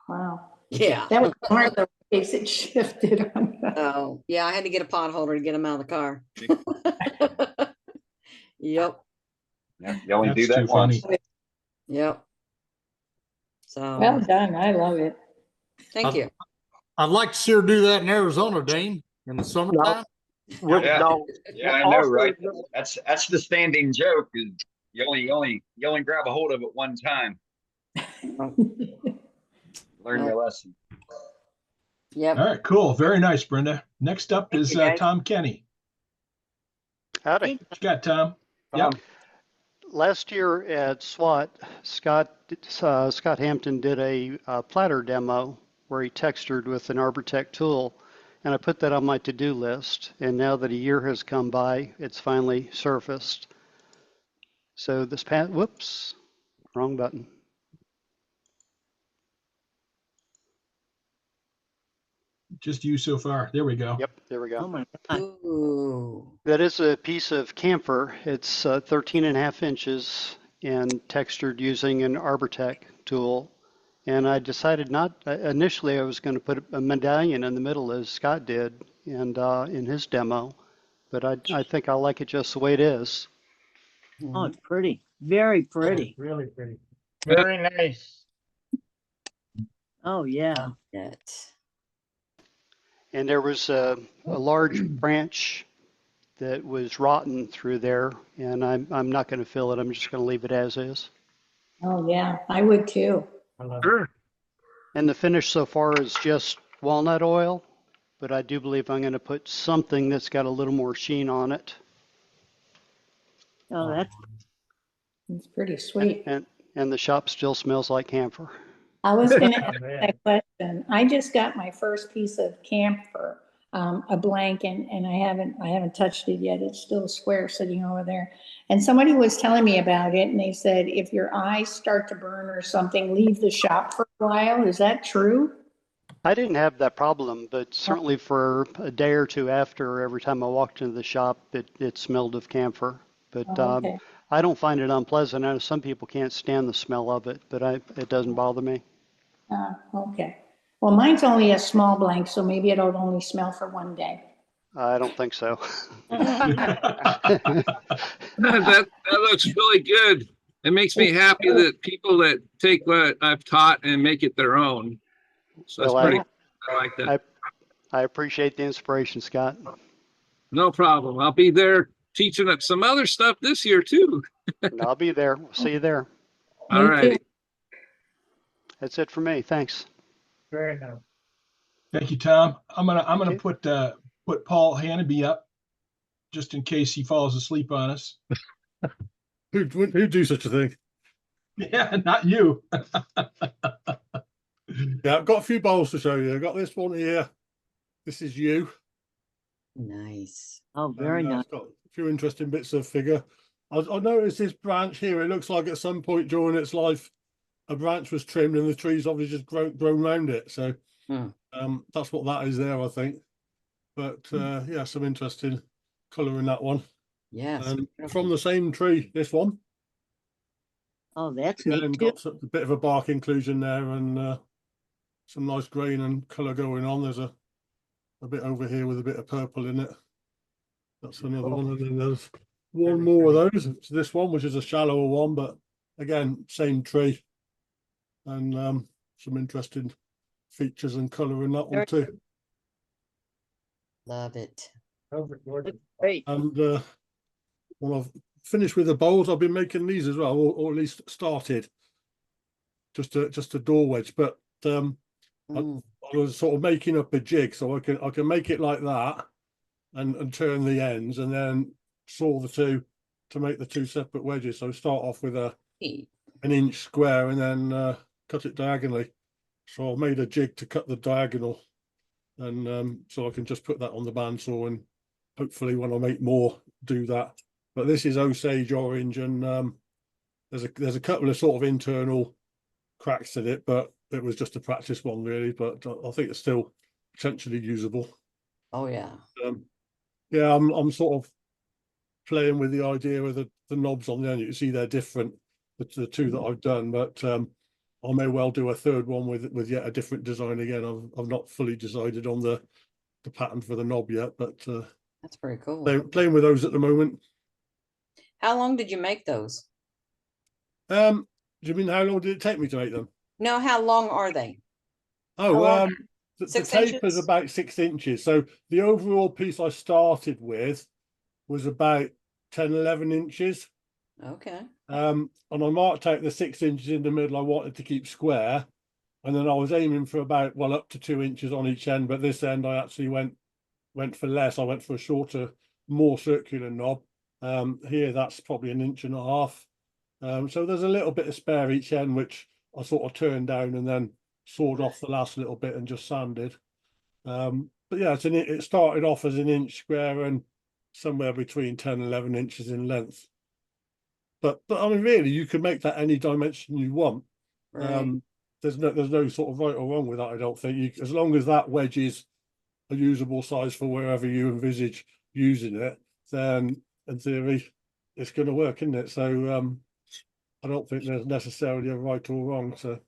S12: wow.
S11: Yeah.
S12: That was smart though, in case it shifted on that.
S11: Oh, yeah, I had to get a pot holder to get them out of the car. Yep.
S3: Yeah, you only do
S5: That's
S3: that
S5: too
S3: once.
S5: funny.
S11: Yep. So
S12: Well done. I love it.
S11: thank you.
S7: I'd like to see her do that in Arizona, Dane, in the summertime.
S3: Yeah.
S8: No,
S3: Yeah, I know,
S8: also,
S3: right? That's the standing joke. Is you only grab a hold of it one time. Learn your lesson.
S11: Yep.
S5: All right, cool. Very nice, Brenda. Next up
S11: Thank
S5: is
S11: you, guys.
S5: Tom Kenny.
S8: howdy.
S5: What you got, Tom? Yep.
S14: Last year at SWAT, Scott Hampton did a platter demo where he textured with an Arbortech tool, and I put that on my to-do list. And now that a year has come by, it's finally surfaced. So this past, whoops, wrong button.
S5: Just you so far. There we go.
S14: Yep, there we go.
S2: Oh my God.
S11: Ooh.
S14: That is a piece of camphor. It's 13.5 inches and textured using an Arbortech tool. And I decided not, initially I was going to put a medallion in the middle as Scott did and in his demo, but I think I like it just the way it is.
S2: Oh, it's pretty. Very pretty.
S6: Really pretty. Very nice.
S2: Oh, yeah.
S11: That.
S14: And there was a large branch that was rotten through there, and I'm not going to fill it. I'm just going to leave it as is.
S12: Oh, yeah, I would too.
S6: I love it.
S14: And the finish so far is just walnut oil, but I do believe I'm going to put something that's got a little more sheen on it.
S2: Oh, that's
S12: It's pretty sweet.
S14: And the shop still smells like camphor.
S12: I was going to
S6: Oh,
S12: ask
S6: man.
S12: that question. I just got my first piece of camphor, a blank, and I haven't touched it yet. It's still a square sitting over there. And somebody was telling me about it, and they said if your eyes start to burn or something, leave the shop for a while. Is that true?
S14: I didn't have that problem, but certainly for a day or two after, every time I walked into the shop, it smelled of camphor. But
S12: Oh, okay.
S14: I don't find it unpleasant. I know some people can't stand the smell of it, but it doesn't bother me.
S12: Okay. Well, mine's only a small blank, so maybe it'll only smell for one day.
S14: I don't think so.
S15: That looks really good. It makes me happy that people that take what I've taught and make it their own. So that's
S14: Well,
S15: pretty. I like that.
S14: I appreciate the inspiration, Scott.
S15: No problem. I'll be there teaching up some other stuff this year too.
S14: And I'll be there. We'll see you there.
S15: All right.
S14: That's it for me. Thanks.
S6: Very nice.
S5: Thank you, Tom. I'm gonna put Paul Hannaby up just in case he falls asleep on us.
S16: Who'd do such a thing?
S5: Yeah, not you.
S16: Yeah, I've got a few bowls to show you. I've got this one here. This is you.
S2: Nice. Oh, very nice.
S16: It's got a few interesting bits of figure. I noticed this branch here. It looks like at some point during its life, a branch was trimmed and the tree's obviously just grown around it. So that's what that is there, I think. But yeah, some interesting colour in that one.
S2: Yes.
S16: And from the same tree, this one.
S2: Oh, that's
S16: Yeah,
S2: neat
S16: and
S2: too.
S16: got a bit of a bark inclusion there and some nice grain and colour going on. There's a bit over here with a bit of purple in it. That's another one. And then there's one more of those. It's this one, which is a shallower one, but again, same tree. And some interesting features and colour in that one too.
S11: Love it.
S2: Great.
S16: And when I've finished with the bowls, I've been making these as well, or at least started. Just a door wedge, but I was sort of making up a jig, so I can make it like that, and turn the ends, and then saw the two to make the two separate wedges. So start off with an inch square, and then cut it diagonally. So I made a jig to cut the diagonal, and so I can just put that on the bandsaw, and hopefully when I make more, do that. But this is Osage orange, and there's a couple of sort of internal cracks in it, but it was just a practice one really. But I think it's still potentially usable.
S11: Oh yeah.
S16: Yeah, I'm sort of playing with the idea of the knobs on the end. You can see they're different, the two that I've done, but I may well do a third one with yet a different design again. I've not fully decided on the pattern for the knob yet, but
S11: that's pretty cool.
S16: Playing with those at the moment.
S11: How long did you make those?
S16: Do you mean how long did it take me to make them?
S11: No, how long are they?
S16: Oh, the
S11: 6
S16: tape
S11: inches?
S16: is about 6 inches. So the overall piece I started with was about 10, 11 inches.
S11: Okay.
S16: And I marked out the 6 inches in the middle I wanted to keep square. And then I was aiming for about, well, up to 2 inches on each end. But this end, I actually went for less. I went for a shorter, more circular knob. Here, that's probably 1.5 inches. So there's a little bit of spare each end, which I sort of turned down and then sawed off the last little bit and just sanded. But yeah, it started off as 1 inch square and somewhere between 10 and 11 inches in length. But I mean, really, you can make that any dimension you want.
S11: Right.
S16: There's no sort of right or wrong with that. I don't think as long as that wedge is a usable size for wherever you envisage using it, then in theory it's going to work, isn't it? So I don't think there's necessarily a right or wrong. So,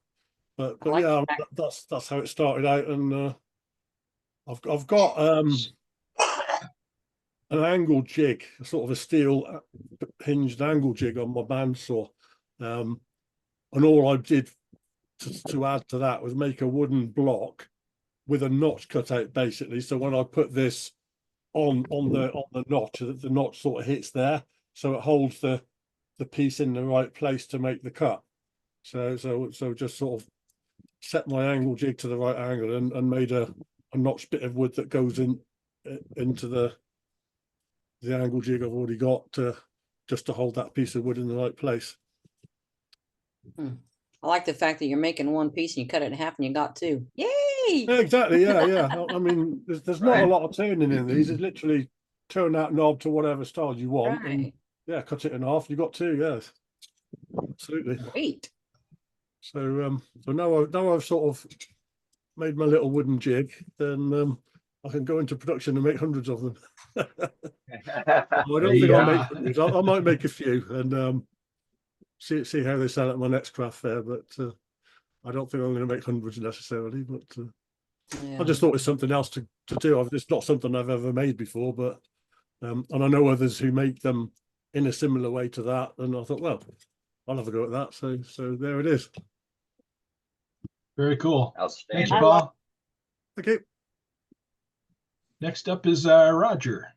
S16: but yeah, that's how it started out, and I've got an angle jig, sort of a steel hinged angle jig on my bandsaw, and all I did to add to that was make a wooden block with a notch cut out, basically. So when I put this on the notch, the notch sort of hits there, so it holds the piece in the right place to make the cut. So just sort of set my angle jig to the right angle and made a notched bit of wood that goes into the angle jig I've already got just to hold that piece of wood in the right place.
S11: I like the fact that you're making one piece and you cut it in half and you got two. Yay!
S16: Yeah, exactly. Yeah. I mean, there's not a lot of turning in these. It's literally turn that knob to whatever style you want, and yeah, cut it in half. You got two. Yes, absolutely.
S11: Great.
S16: So now I've sort of made my little wooden jig, then I can go into production and make hundreds of them. I don't think I'll make hundreds. I might make a few and see how they sell at my next craft fair, but I don't think I'm going to make hundreds necessarily. But I just thought it's something else to do. It's not something I've ever made before, but and I know others who make them in a similar way to that, and I thought, well, I'll have a go at that. So there it is.
S5: Very cool.
S3: Outstanding.
S5: Thank you, Paul.
S16: Okay.
S5: Next up is Roger.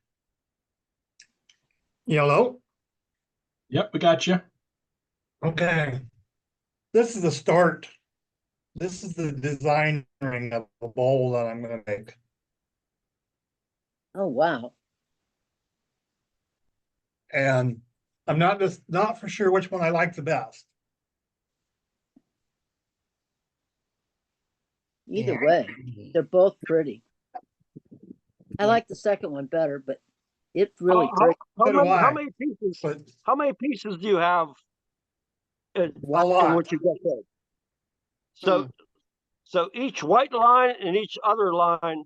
S6: Yellow.
S5: Yep, we got you.
S6: Okay. This is the start. This is the design ring of the bowl that I'm gonna make.
S2: Oh, wow.
S6: And I'm not for sure which one I like the best.
S2: Either way, they're both pretty. I like the second one better, but it's really pretty.
S8: How many pieces? How many pieces do you have in what you got there? So, so each white line and each other line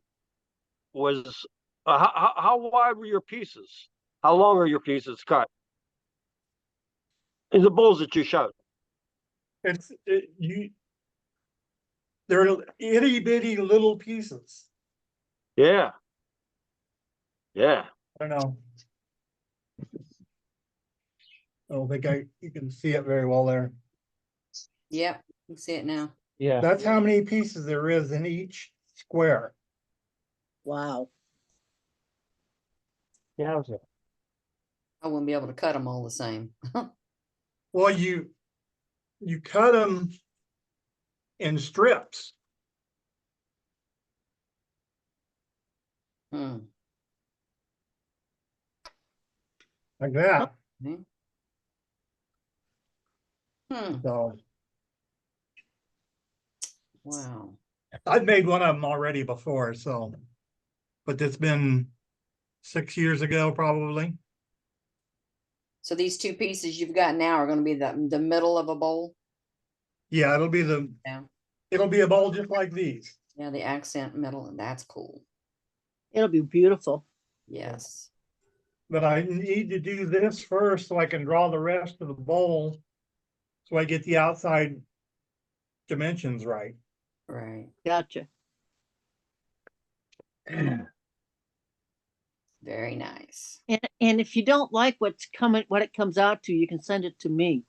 S8: was how wide were your pieces? How long are your pieces cut? In the bowls that you showed.
S6: They're itty bitty little pieces.
S8: Yeah. Yeah.
S6: I don't know. I don't think you can see it very well there.
S11: Yep, you can see it now.
S6: Yeah. That's how many pieces there is in each square.
S2: Wow.
S6: Yeah.
S11: I wouldn't be able to cut them all the same.
S6: Well, you cut them in strips.
S11: Hmm.
S6: Like that.
S11: Hmm.
S6: So
S11: Wow.
S6: I've made one of them already before, so, but it's been 6 years ago, probably.
S11: So these two pieces you've got now are going to be the middle of a bowl?
S6: Yeah, it'll be a bowl just like these.
S11: Yeah, the accent middle, and that's cool.
S2: It'll be beautiful.
S11: Yes.
S6: But I need to do this first so I can draw the rest of the bowl. So I get the outside dimensions right.
S11: Right.
S2: Gotcha.
S11: Very nice.
S2: And if you don't like what it comes out to, you can send it to me.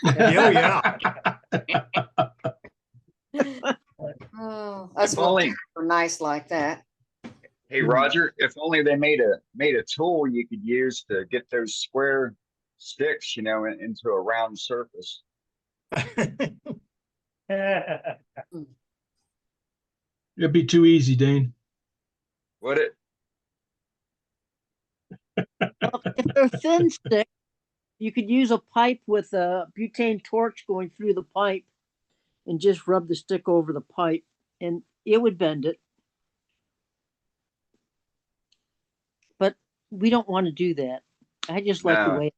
S6: Yeah.
S11: Oh, that's
S3: If
S11: what
S3: only-
S11: are nice like that.
S3: Hey, Roger, if only they made a tool you could use to get those square sticks, into a round surface.
S5: It'd be too easy, Dane.
S3: Would it?
S2: Well, if they're thin sticks, you could use a pipe with a butane torch going through the pipe and just rub the stick over the pipe and it would bend it. But we don't want to do that. I just like the way.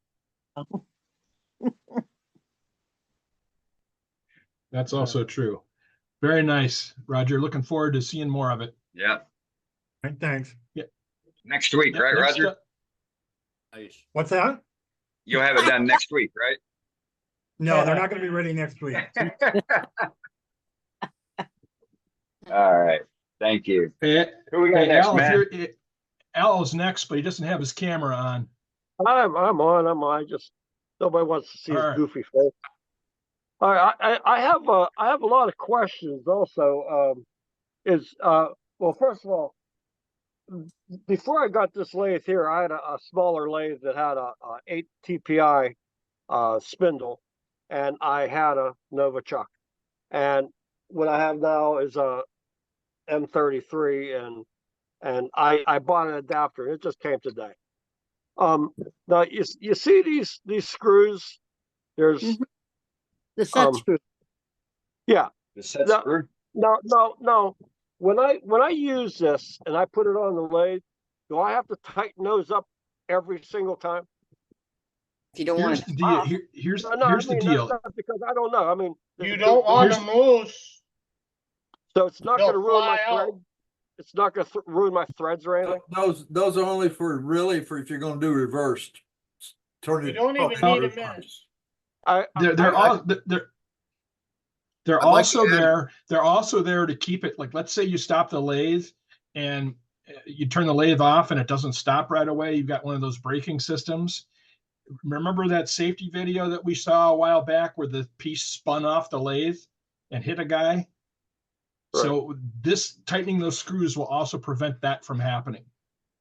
S5: That's also true. Very nice, Roger. Looking forward to seeing more of it.
S3: Yeah.
S6: Thanks.
S5: Yeah.
S3: Next week, right,
S5: next
S3: Roger?
S6: What's that?
S3: You'll have it done next week, right?
S6: No, they're not going to be ready next week.
S3: All right. Thank you.
S5: Hey,
S3: Who we got next,
S5: Al,
S3: man?
S5: Al's next, but he doesn't have his camera on.
S8: I'm on. I just nobody wants to see his goofy face. All right, I have a lot of questions also. Well, first of all, before I got this lathe here, I had a smaller lathe that had a 8 TPI spindle, and I had a Novichok. And what I have now is a M33, and I bought an adapter. It just came today. Now you see these screws. There's
S2: the set screw.
S8: Yeah.
S3: The set screw.
S8: No. When I use this and I put it on the lathe, do I have to tighten those up every single time?
S11: If you don't
S5: Here's
S11: want
S5: the deal. Here's the deal.
S8: That's because I don't know. I mean,
S4: You don't want to move.
S8: So it's not going to
S4: They'll
S8: ruin my
S4: fly out.
S8: thread. It's not going to ruin my threads or anything.
S7: Those are only for if you're gonna do reversed. Turn
S6: You
S7: it.
S6: don't even need a minute.
S5: They're
S4: I'd like
S5: also
S4: to add-
S5: there. They're also there to keep it, like, let's say you stop the lathe and you turn the lathe off and it doesn't stop right away. You've got one of those braking systems. Remember that safety video that we saw a while back where the piece spun off the lathe and hit a guy?
S8: Right.
S5: So this tightening those screws will also prevent that from happening.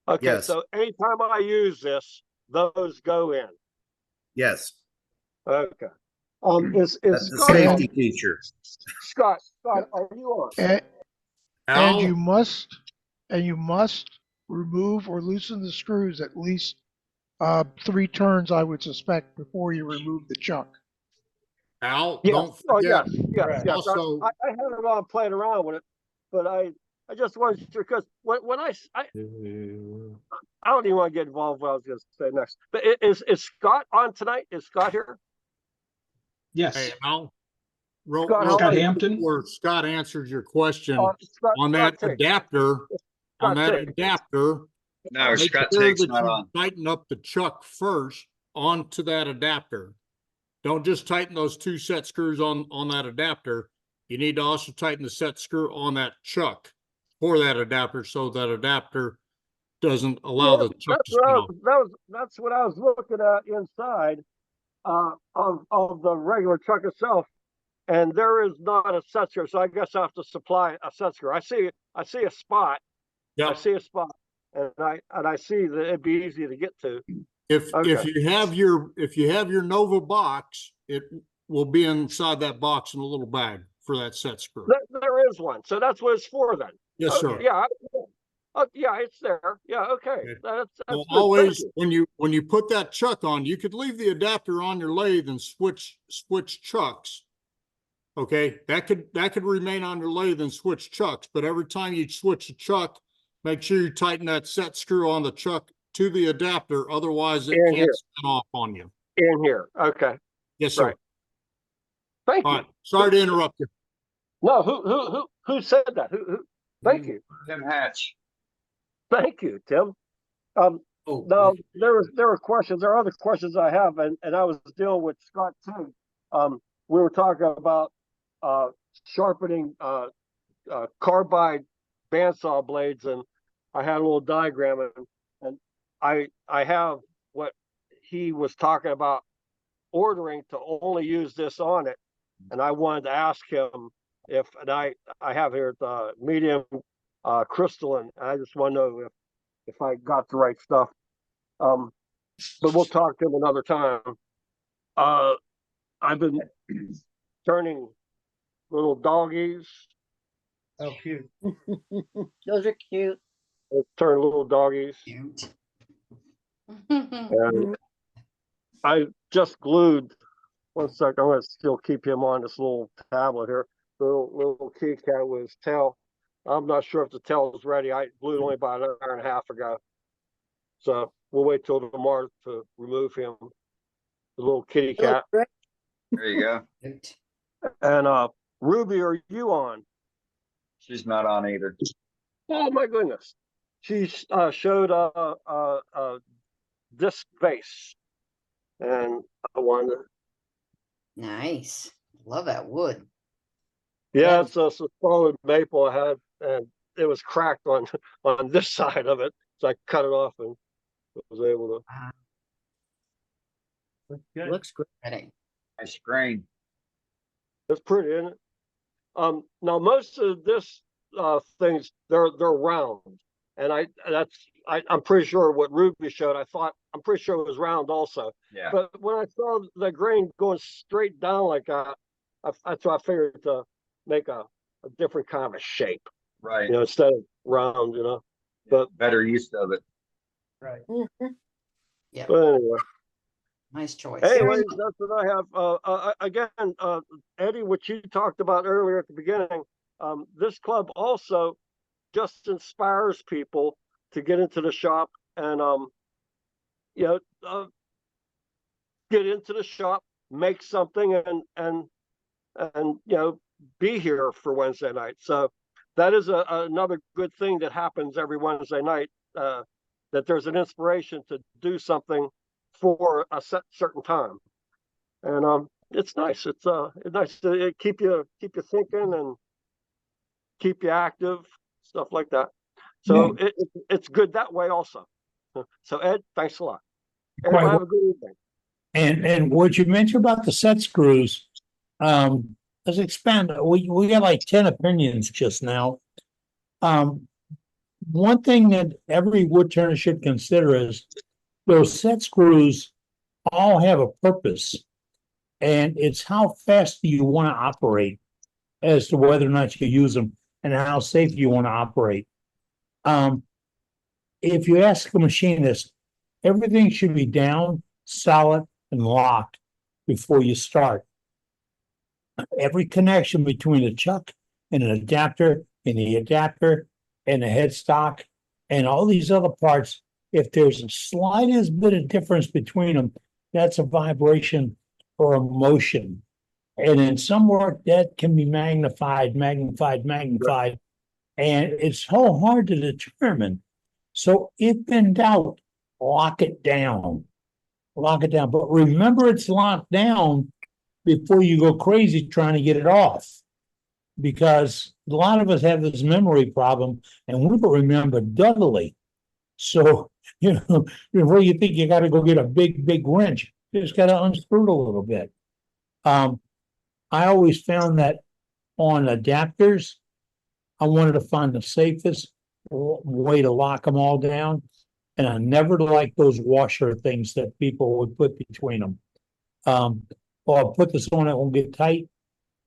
S8: Okay,
S7: Yes.
S8: so anytime I use this, those go in.
S7: Yes,
S8: Okay. Is
S7: that's the
S8: Scott
S7: safety feature.
S8: Scott, are you on?
S17: And you must remove or loosen the screws at least 3 turns, I would suspect, before you remove the chuck.
S18: Al,
S8: Yes.
S18: don't
S8: Oh,
S18: forget.
S8: yes.
S18: Also,
S8: I had it on playing around with it, but I just wasn't sure because when I don't even want to get involved with what I was going to say next. But is Scott on tonight? Is Scott here?
S5: Yes.
S18: hey, Al,
S5: Scott Hampton.
S18: Where Scott answers your question
S8: Scott,
S18: on that
S8: Scott
S18: adapter,
S8: Scott
S3: No,
S18: make
S3: Scott
S18: sure
S3: Take's
S18: that
S3: not
S18: you
S3: on.
S18: tighten up the chuck first onto that adapter. Don't just tighten those 2 set screws on that adapter. You need to also tighten the set screw on that chuck for that adapter, so that adapter doesn't allow the chuck to spin off.
S8: That's what I was looking at inside of the regular truck itself, and there is not a set screw. So I guess I have to supply a set screw. I see a spot.
S18: Yep.
S8: I see a spot, and I see that it'd be easy to get to.
S18: If you have your Nova box, it will be inside that box in a little bag for that set screw.
S8: There is one, so that's what it's for then.
S18: Yes, sir.
S8: Yeah. Yeah, it's there. Yeah, okay. That's
S18: Well,
S8: good.
S18: always when you put that chuck on, you could leave the adapter on your lathe and switch chucks. Okay, that could remain on your lathe and switch chucks, but every time you switch a chuck, make sure you tighten that set screw on the chuck to the adapter. Otherwise, it can't spin off on you.
S8: In here, okay.
S18: Yes, sir.
S8: Right. Thank you.
S18: All right. Sorry to interrupt you.
S8: No, who said that? Who? Thank you,
S3: Tim Hatch.
S8: Thank you, Tim. Now there were questions. There are other questions I have, and I was dealing with Scott too. We were talking about sharpening carbide bandsaw blades, and I had a little diagram, and I have what he was talking about ordering to only use this on it, and I wanted to ask him if, and I have here the medium crystalline. I just want to know if I got the right stuff. But we'll talk to him another time. I've been turning little doggies.
S6: Oh, cute.
S2: Those are cute.
S8: Let's turn little doggies. And I just glued. One sec, I'm gonna still keep him on this little tablet here. Little kitty cat with his tail. I'm not sure if the tail is ready. I glued only about an hour and a half ago. So we'll wait till tomorrow to remove him. The little kitty cat.
S3: There you go.
S8: And Ruby, are you on?
S3: She's not on either.
S8: Oh my goodness. She showed a disc vase. And I wanted to.
S11: Nice. Love that wood.
S8: Yeah, it's a solid maple I had, and it was cracked on this side of it. So I cut it off and was able to.
S2: Looks great.
S3: Nice grain.
S8: It's pretty, isn't it? Now most of this things they're round, and I'm pretty sure what Ruby showed. I'm pretty sure it was round also.
S3: Yeah.
S8: But when I saw the grain going straight down like that, that's why I figured to make a different kind of a shape.
S3: Right.
S8: You know, instead of round. You know, but
S3: better use of it.
S6: Right.
S11: Yeah.
S8: But anyway.
S11: Nice choice.
S8: Anyways, that's what I have. Again, Eddie, what you talked about earlier at the beginning, this club also just inspires people to get into the shop and, get into the shop, make something, and be here for Wednesday night. So that is another good thing that happens every Wednesday night, that there's an inspiration to do something for a certain time. And it's nice. It's nice to keep you thinking and keep you active, stuff like that. So it's good that way also. So Ed, thanks a lot. Everybody have a good evening.
S1: And what you mentioned about the set screws, let's expand. We got like 10 opinions just now. One thing that every wood turner should consider is those set screws all have a purpose, and it's how fast do you want to operate as to whether or not you use them and how safe you want to operate. If you ask a machinist, everything should be down, solid, and locked before you start. Every connection between a chuck and an adapter and the adapter and the headstock and all these other parts, if there's the slightest bit of difference between them, that's a vibration or a motion. And in some work that can be magnified, and it's so hard to determine. So if in doubt, lock it down. Lock it down. But remember it's locked down before you go crazy trying to get it off. Because a lot of us have this memory problem and we don't remember doubly. So, before you think you got to go get a big wrench, you just got to unscrew it a little bit. I always found that on adapters, I wanted to find the safest way to lock them all down. And I never liked those washer things that people would put between them. I'll put this on, it won't get tight.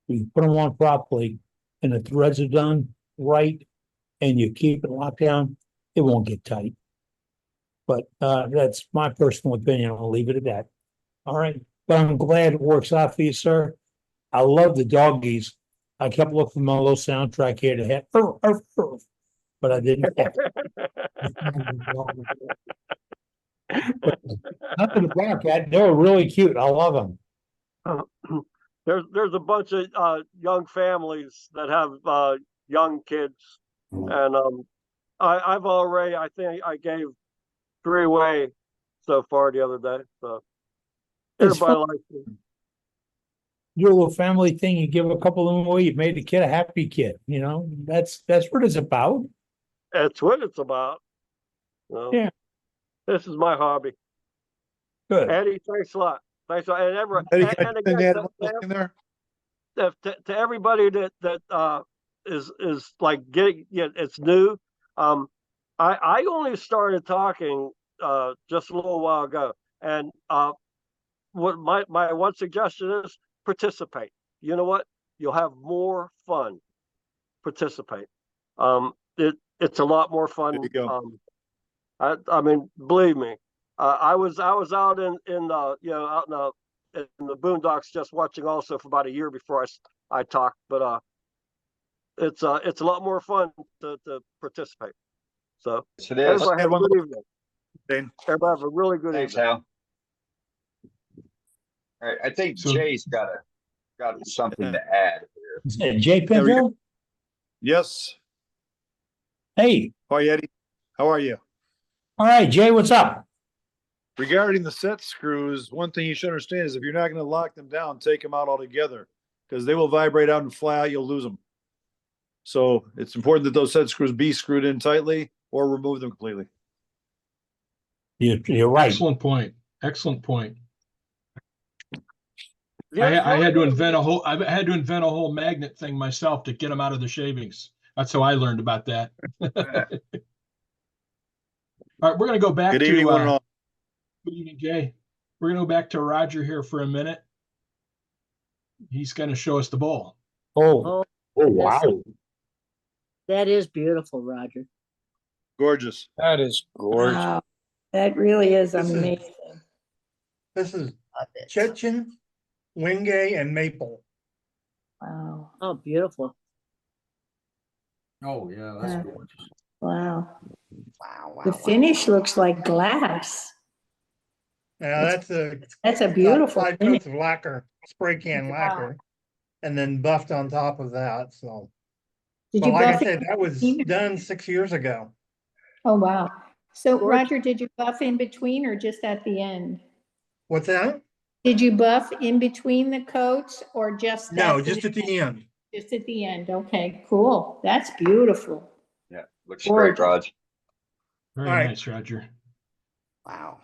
S1: You put them on properly and the threads are done right and you keep it locked down, it won't get tight. But that's my personal opinion. I'll leave it at that. All right. But I'm glad it works out for you, sir. I love the doggies. I kept looking for my little soundtrack here to hit, but I didn't. Nothing to bark at. They're really cute. I love them.
S8: There's a bunch of young families that have young kids, and I've already, I think I gave 3 away so far the other day. So everybody likes it.
S1: Your little family thing, you give a couple of them away, you made the kid a happy kid. That's what it's about.
S8: That's what it's about.
S1: Yeah.
S8: This is my hobby.
S1: Good.
S8: Eddie, thanks a lot. Thanks a lot. And everyone,
S7: Eddie,
S8: and again, to everybody that is like getting, it's new. I only started talking just a little while ago, and what my one suggestion is, participate. You know what? You'll have more fun. Participate. It's a lot more fun.
S7: There you go.
S8: I mean, believe me, I was out in the boondocks just watching also for about a year before I talked, but it's a lot more fun to participate. So everybody have a good evening.
S7: Dane.
S8: Everybody have a really good
S3: Thanks,
S8: evening.
S3: Hal. All right, I think Jay's got something to add here.
S1: Jay Pinto?
S19: Yes.
S1: Hey.
S19: Hi, Eddie. How are you?
S1: All right, Jay, what's up?
S19: Regarding the set screws, one thing you should understand is if you're not going to lock them down, take them out altogether because they will vibrate out and fly out. You'll lose them. So it's important that those set screws be screwed in tightly or remove them completely.
S1: You're right.
S5: Excellent point. Excellent point. I had to invent a whole magnet thing myself to get them out of the shavings. That's how I learned about that. All right, we're going to go back
S19: Good
S5: to
S19: evening, one and all.
S5: Good evening, Jay. We're going to go back to Roger here for a minute. He's going to show us the bowl.
S1: Oh, wow.
S2: That is beautiful, Roger.
S19: Gorgeous.
S15: That is gorgeous.
S12: Wow, that really is amazing.
S6: This is Chechen, Wingay, and Maple.
S12: Wow.
S2: Oh, beautiful.
S7: Oh yeah, that's gorgeous.
S12: Wow.
S11: Wow.
S12: The finish looks like glass.
S6: Yeah,
S12: That's a beautiful
S6: 5
S12: finish.
S6: coats of lacquer, spray can lacquer, and then buffed on top of that. So
S12: Did you
S6: Well, like I
S12: buff
S6: said,
S12: in
S6: that was
S12: between?
S6: done 6 years ago.
S12: Oh, wow. So
S2: George?
S12: Roger, did you buff in between or just at the end?
S6: What's that?
S12: Did you buff in between the coats or just
S6: No,
S12: at the
S6: just at the end.
S12: Just at the end. Okay, cool. That's beautiful.
S3: Yeah, looks great, Raj.
S5: Very
S6: All right.
S5: nice, Roger.
S11: Wow.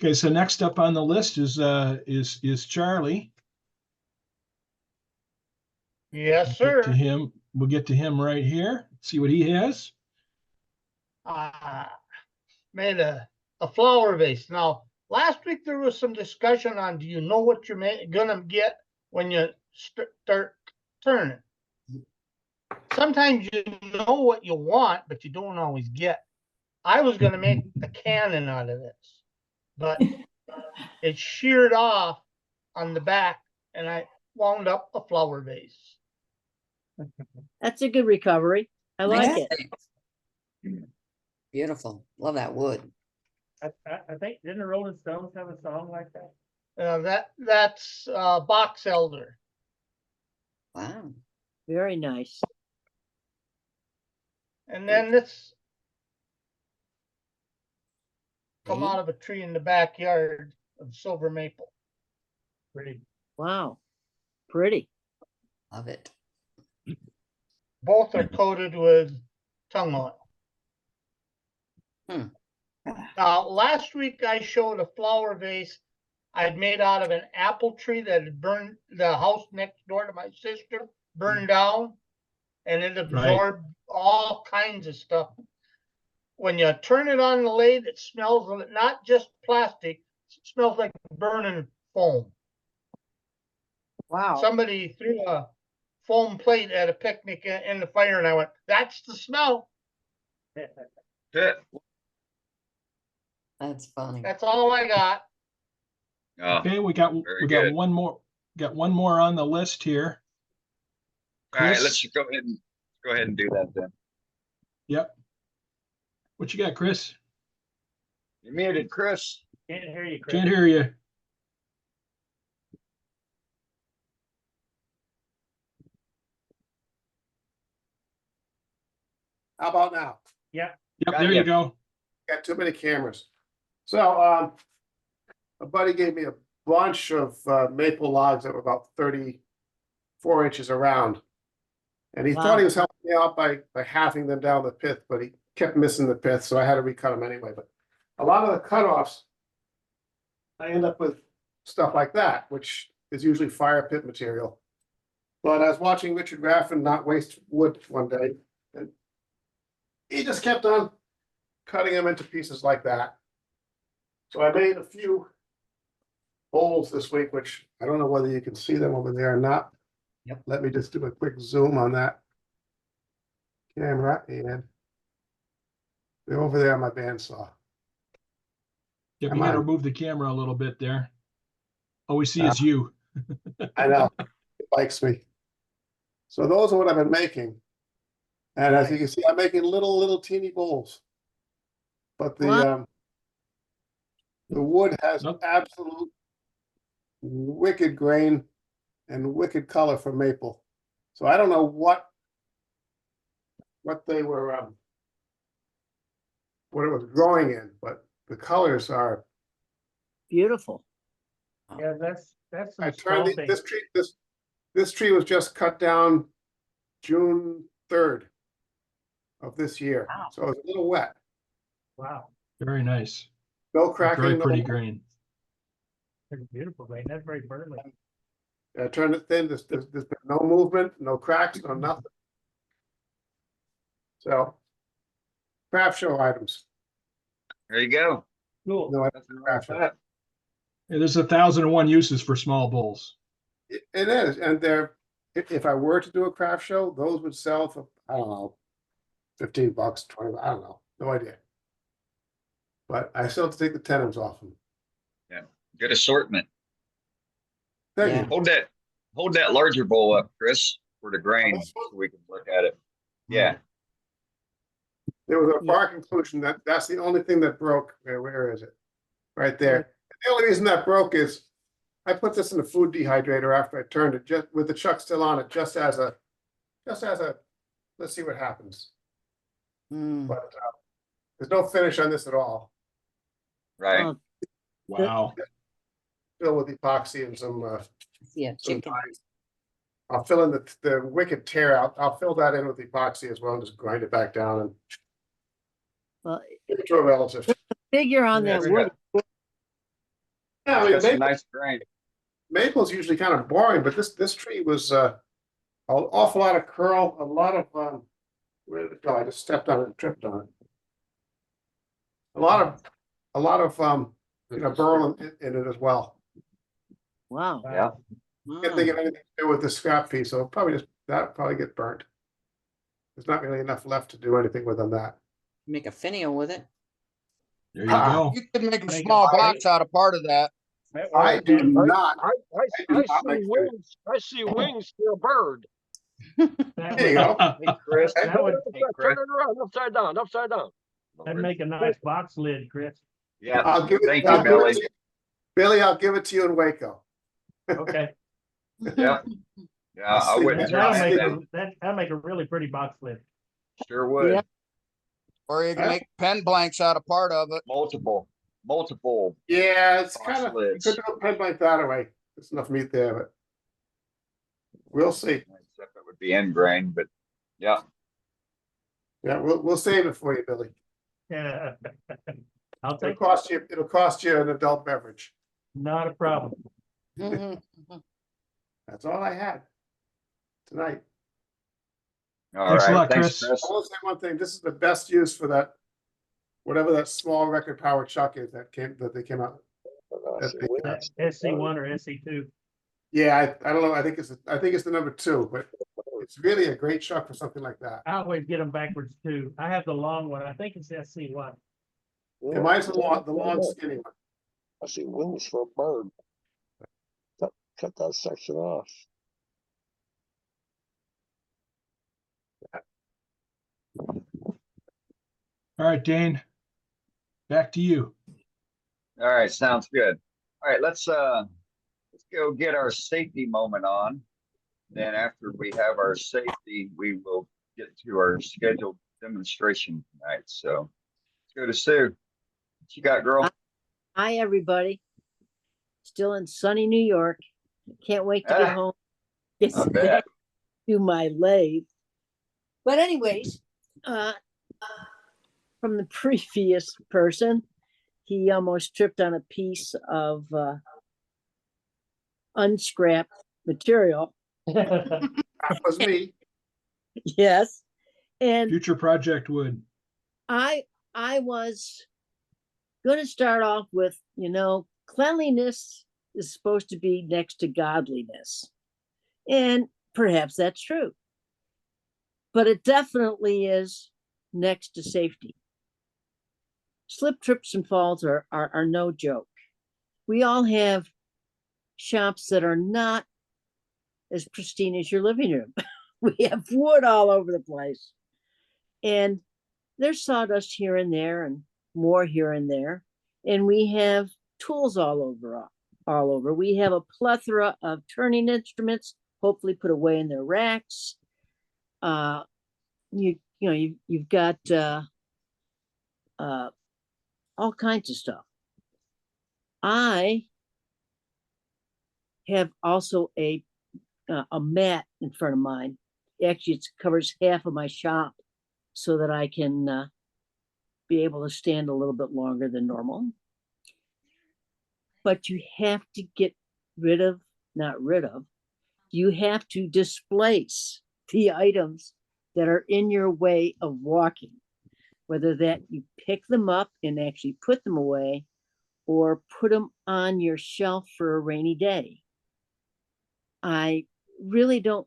S5: Okay, so next up on the list is Charlie.
S20: Yes,
S5: We'll get to
S20: sir.
S5: him. We'll get to him right here. See what he has.
S20: Made a flower vase. Now, last week there was some discussion on, do you know what you're gonna get when you start turning? Sometimes you know what you want, but you don't always get. I was gonna make a cannon out of this, but it sheared off on the back and I wound up a flower vase.
S2: That's a good recovery. I like
S11: Nice.
S2: it.
S11: Beautiful. Love that wood.
S6: I think, didn't the Rolling Stones have a song like that?
S20: That's box elder.
S11: Wow.
S2: Very nice.
S20: And then this come out of a tree in the backyard of silver maple.
S6: Pretty.
S2: Wow. Pretty.
S11: Love it.
S20: Both are coated with tung oil. Now, last week I showed a flower vase I'd made out of an apple tree that had burned, the house next door to my sister burned down, and it absorbed all kinds of stuff. When you turn it on the lathe, it smells not just plastic, it smells like burning foam.
S2: Wow.
S20: Somebody threw a foam plate at a picnic in the fire, and I went, "That's the smell."
S11: That's funny.
S20: That's all I got.
S5: Okay, we got
S3: good.
S5: one more. Got one more on the list here.
S3: All right,
S5: Chris?
S3: let's go ahead and do that then.
S5: Yep. What you got, Chris?
S3: You're muted, Chris.
S6: Can't hear you, Chris.
S5: Can't hear you.
S21: How about now?
S6: Yeah.
S5: Yep, there you go.
S21: Got too many cameras. So, a buddy gave me a bunch of maple logs that were about 34 inches around. And he thought he was helping me out by halving them down the pith, but he kept missing the pith, so I had to recut them anyway. But a lot of the cutoffs, I end up with stuff like that, which is usually fire pit material. But I was watching Richard Graffin not waste wood one day, and he just kept on cutting them into pieces like that. So I made a few bowls this week, which I don't know whether you can see them over there or not.
S11: Yep.
S21: Let me just do a quick zoom on that camera, and they're over there on my bandsaw.
S5: Yep,
S21: Come
S5: you got to
S21: on.
S5: move the camera a little bit there. All we see is you.
S21: I know, it likes me. So those are what I've been making. And as you can see, I'm making little teeny bowls. But the wood has absolute wicked grain and wicked color for maple. So I don't know what they were what it was growing in, but the colors are
S2: beautiful.
S6: Yeah, that's
S21: I turned this tree was just cut down June 3rd of this year.
S2: Wow.
S21: So it was a little wet.
S6: Wow.
S5: Very nice.
S21: No cracking.
S5: Very
S21: no-
S5: pretty grain.
S6: Pretty beautiful, right? That's very burly.
S21: I turned it thin. There's been no movement, no cracks, no nothing. So, craft show items.
S3: There you go.
S6: Cool.
S21: No, craft show.
S5: Yeah, there's 1,001 uses for small bowls.
S21: It is, and they're. If I were to do a craft show, those would sell for I don't know, $15, $20. I don't know, no idea. But I still have to take the tenons off them.
S3: Yeah, good assortment.
S21: Thank you.
S3: Hold that larger bowl up, Chris, for the grain, so we can look at it. Yeah.
S21: There was a bar conclusion that's the only thing that broke. Where is it? Right there. The only reason that broke is I put this in the food dehydrator after I turned it, just with the chuck still on it, just as a just as a, let's see what happens.
S2: Mm.
S21: But there's no finish on this at all.
S3: Right.
S2: Oh,
S5: Wow.
S21: Fill with epoxy and some
S11: Yeah,
S21: some
S11: chicken.
S21: dyes. I'll fill in the wicked tear out. I'll fill that in with epoxy as well and just grind it back down and
S2: well,
S21: give it to a relative.
S2: figure on
S21: Yeah,
S2: that
S21: it's
S2: wood.
S21: Yeah, I mean,
S3: That's a nice grain.
S21: maple's usually kind of boring, but this tree was an awful lot of curl, a lot of where did it go? I just stepped on it and tripped on it. A lot of burl in it as well.
S2: Wow.
S3: Yeah.
S21: Can't think of anything to do with the scrap piece, so that'll probably get burnt. There's not really enough left to do anything with on that.
S11: Make a finial with it.
S5: There you go.
S4: You could make a small box out of part of that.
S21: I do not.
S8: I see wings. I see wings for a bird.
S21: There you go.
S3: Hey, Chris.
S8: Turn
S21: That would-
S8: it around, upside down, upside down.
S6: That'd make a nice box lid, Chris.
S3: Yeah.
S21: I'll give it.
S3: Thank
S21: I'll
S3: you,
S21: give it
S3: Billy.
S21: to you. Billy, I'll give it to you in Waco.
S6: Okay.
S3: Yeah. Yeah, I wouldn't turn that down.
S6: That'll make a really pretty box lid.
S3: Sure would.
S2: Yeah.
S4: Or you can make pen blanks out of part of it.
S3: Multiple.
S21: Yeah, it's
S3: Box
S21: kind of, you
S3: lids.
S21: could do a pen like that away. There's enough meat there, but we'll see.
S3: Except it would be end grain, but yeah.
S21: Yeah, we'll save it for you, Billy.
S6: Yeah. I'll
S21: It'll
S6: take,
S21: cost you an adult beverage.
S6: not a problem.
S21: That's all I had tonight.
S3: All
S5: Thanks a
S3: right.
S5: lot,
S3: Thanks,
S5: Chris.
S3: Chris.
S21: I will say one thing, this is the best use for that, whatever that small record power chuck is that they came out.
S6: SC1 or SC2.
S21: Yeah, I don't know, I think it's the number 2, but it's really a great chuck for something like that.
S6: I always get them backwards too. I have the long one. I think it's SC1.
S21: Yeah, mine's the long skinny one.
S8: I see wings for a bird. Cut that section off.
S5: All right, Dane. Back to you.
S3: All right, sounds good. All right, let's go get our safety moment on. Then after we have our safety, we will get to our scheduled demonstration tonight. So let's go to Sue. What you got, girl?
S2: Hi, everybody. Still in sunny New York. Can't wait to get home. Get
S3: I
S2: back
S3: bet.
S2: to my lathe. But anyways, from the previous person, he almost tripped on a piece of unscrapped material.
S21: That was me.
S2: Yes. And
S5: Future project would.
S2: I was going to start off with, cleanliness is supposed to be next to godliness. And perhaps that's true. But it definitely is next to safety. Slip, trips, and falls are no joke. We all have shops that are not as pristine as your living room. We have wood all over the place. And there's sawdust here and there and more here and there. And we have tools all over. We have a plethora of turning instruments, hopefully put away in their racks. You've got all kinds of stuff. I have also a mat in front of mine. Actually, it covers half of my shop so that I can be able to stand a little bit longer than normal. But you have to get you have to displace the items that are in your way of walking, whether that you pick them up and actually put them away or put them on your shelf for a rainy day. I really don't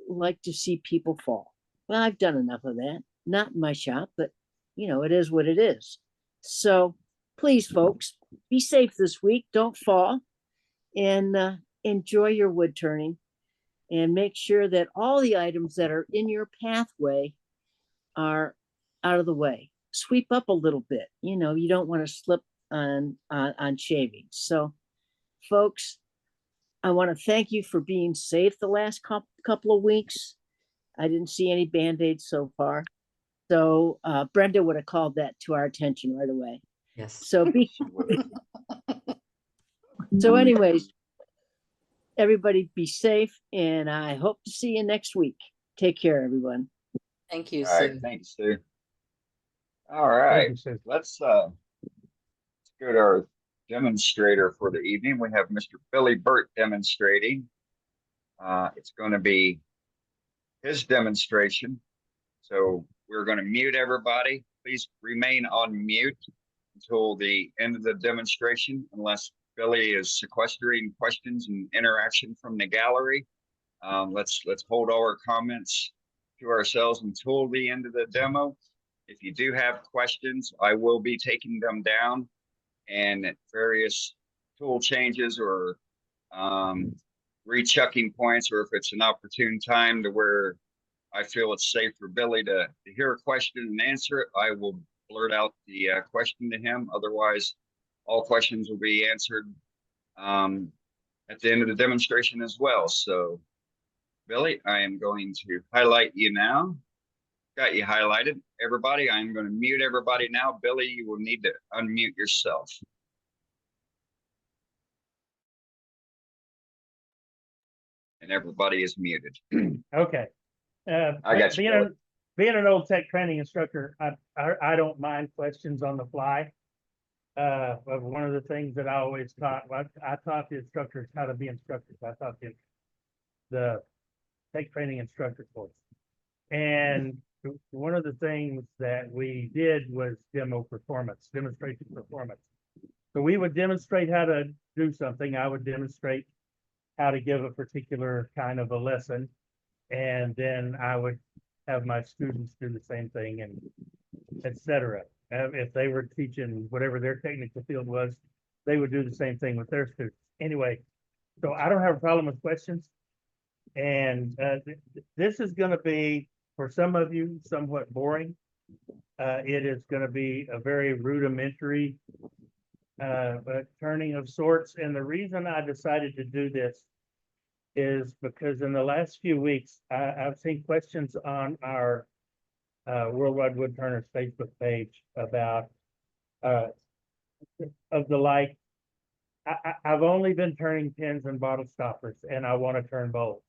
S2: like to see people fall. Well, I've done enough of that, not in my shop, but it is what it is. So please, folks, be safe this week. Don't fall, and enjoy your wood turning, and make sure that all the items that are in your pathway are out of the way. Sweep up a little bit. You don't want to slip on shavings. So, folks, I want to thank you for being safe the last couple of weeks. I didn't see any Band-Aids so far. So Brenda would have called that to our attention right away.
S11: Yes.
S2: So so anyways, everybody be safe, and I hope to see you next week. Take care, everyone.
S11: Thank you,
S3: All right,
S11: Sue.
S3: thanks, Sue. All right, let's go to our demonstrator for the evening. We have Mr. Billy Burt demonstrating. It's going to be his demonstration. So we're going to mute everybody. Please remain on mute until the end of the demonstration, unless Billy is sequestering questions and interaction from the gallery. Let's hold all our comments to ourselves until the end of the demo. If you do have questions, I will be taking them down, and various tool changes or rechucking points, or if it's an opportune time to where I feel it's safe for Billy to hear a question and answer it, I will blurt out the question to him. Otherwise, all questions will be answered at the end of the demonstration as well. So, Billy, I am going to highlight you now. Got you highlighted. Everybody, I'm going to mute everybody now. Billy, you will need to unmute yourself. And everybody is muted.
S6: Okay.
S3: I got you, Billy.
S6: Being an old tech training instructor, I don't mind questions on the fly. But one of the things that I always taught, I taught the instructors how to be instructors. I taught the tech training instructor course. And one of the things that we did was demonstration performance. So we would demonstrate how to do something. I would demonstrate how to give a particular kind of a lesson. And then I would have my students do the same thing, and etc. If they were teaching whatever their technical field was, they would do the same thing with their students. Anyway, so I don't have a problem with questions. And this is going to be, for some of you, somewhat boring. It is going to be a very rudimentary turning of sorts. And the reason I decided to do this is because in the last few weeks, I've seen questions on our Worldwide Woodturners Facebook page about of the like. I've only been turning pins and bottle stoppers, and I want to turn bowls.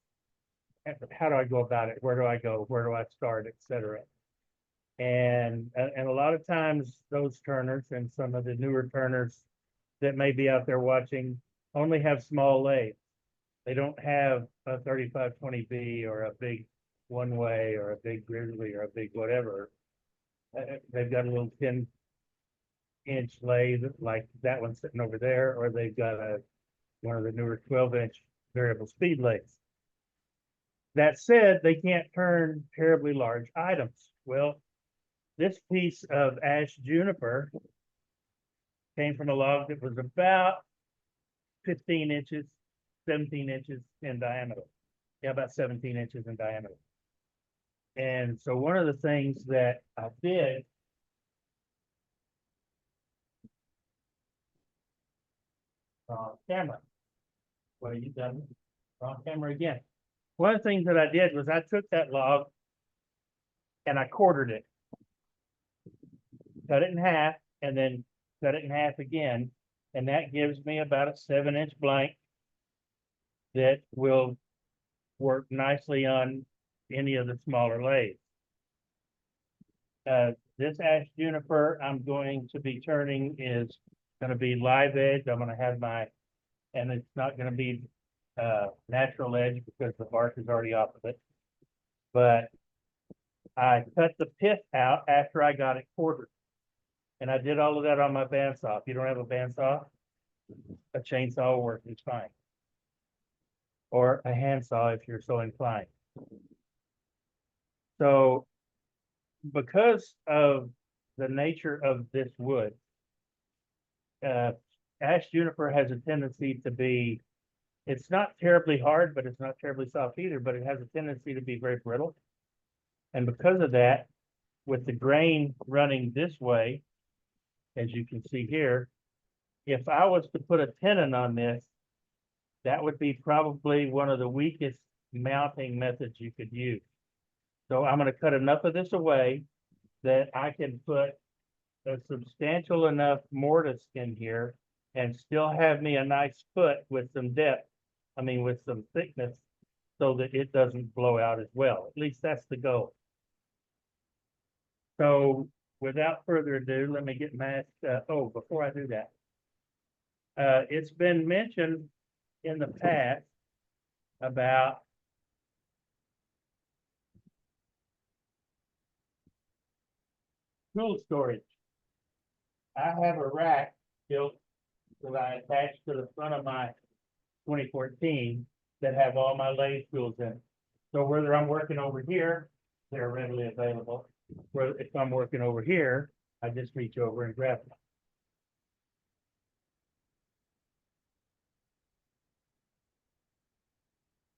S6: How do I go about it? Where do I go? Where do I start, etc. And a lot of times those turners and some of the newer turners that may be out there watching only have small lathes. They don't have a 3520B or a big one-way or a big grizzly or a big whatever. They've got a little 10-inch lathe like that one sitting over there, or they've got one of the newer 12-inch variable speed lathes. That said, they can't turn terribly large items. Well, this piece of ash juniper came from a log that was about 15 inches, 17 inches in diameter. Yeah, about 17 inches in diameter. And so one of the things that I did camera. Well, you done wrong camera again. One of the things that I did was I took that log and I quartered it, cut it in half, and then cut it in half again. And that gives me about a 7-inch blank that will work nicely on any of the smaller lathes. This ash juniper I'm going to be turning is going to be live edge. I'm going to have and it's not going to be natural edge because the bark is already off of it. But I cut the pith out after I got it quartered. And I did all of that on my bandsaw. If you don't have a bandsaw, a chainsaw will work just fine. Or a handsaw if you're so inclined. So because of the nature of this wood, ash juniper has a tendency to be, it's not terribly hard, but it's not terribly soft either, but it has a tendency to be very brittle. And because of that, with the grain running this way, as you can see here, if I was to put a tenon on this, that would be probably one of the weakest mounting methods you could use. So I'm gonna cut enough of this away that I can put a substantial enough mortise in here and still have me a nice foot with some depth. I mean, with some thickness, so that it doesn't blow out as well. At least that's the goal. So without further ado, let me get masked. Oh, before I do that, it's been mentioned in the past about tool storage. I have a rack built that I attached to the front of my 2014 that have all my lathe tools in it. So whether I'm working over here, they're readily available. Whether if I'm working over here, I just reach over and grab them.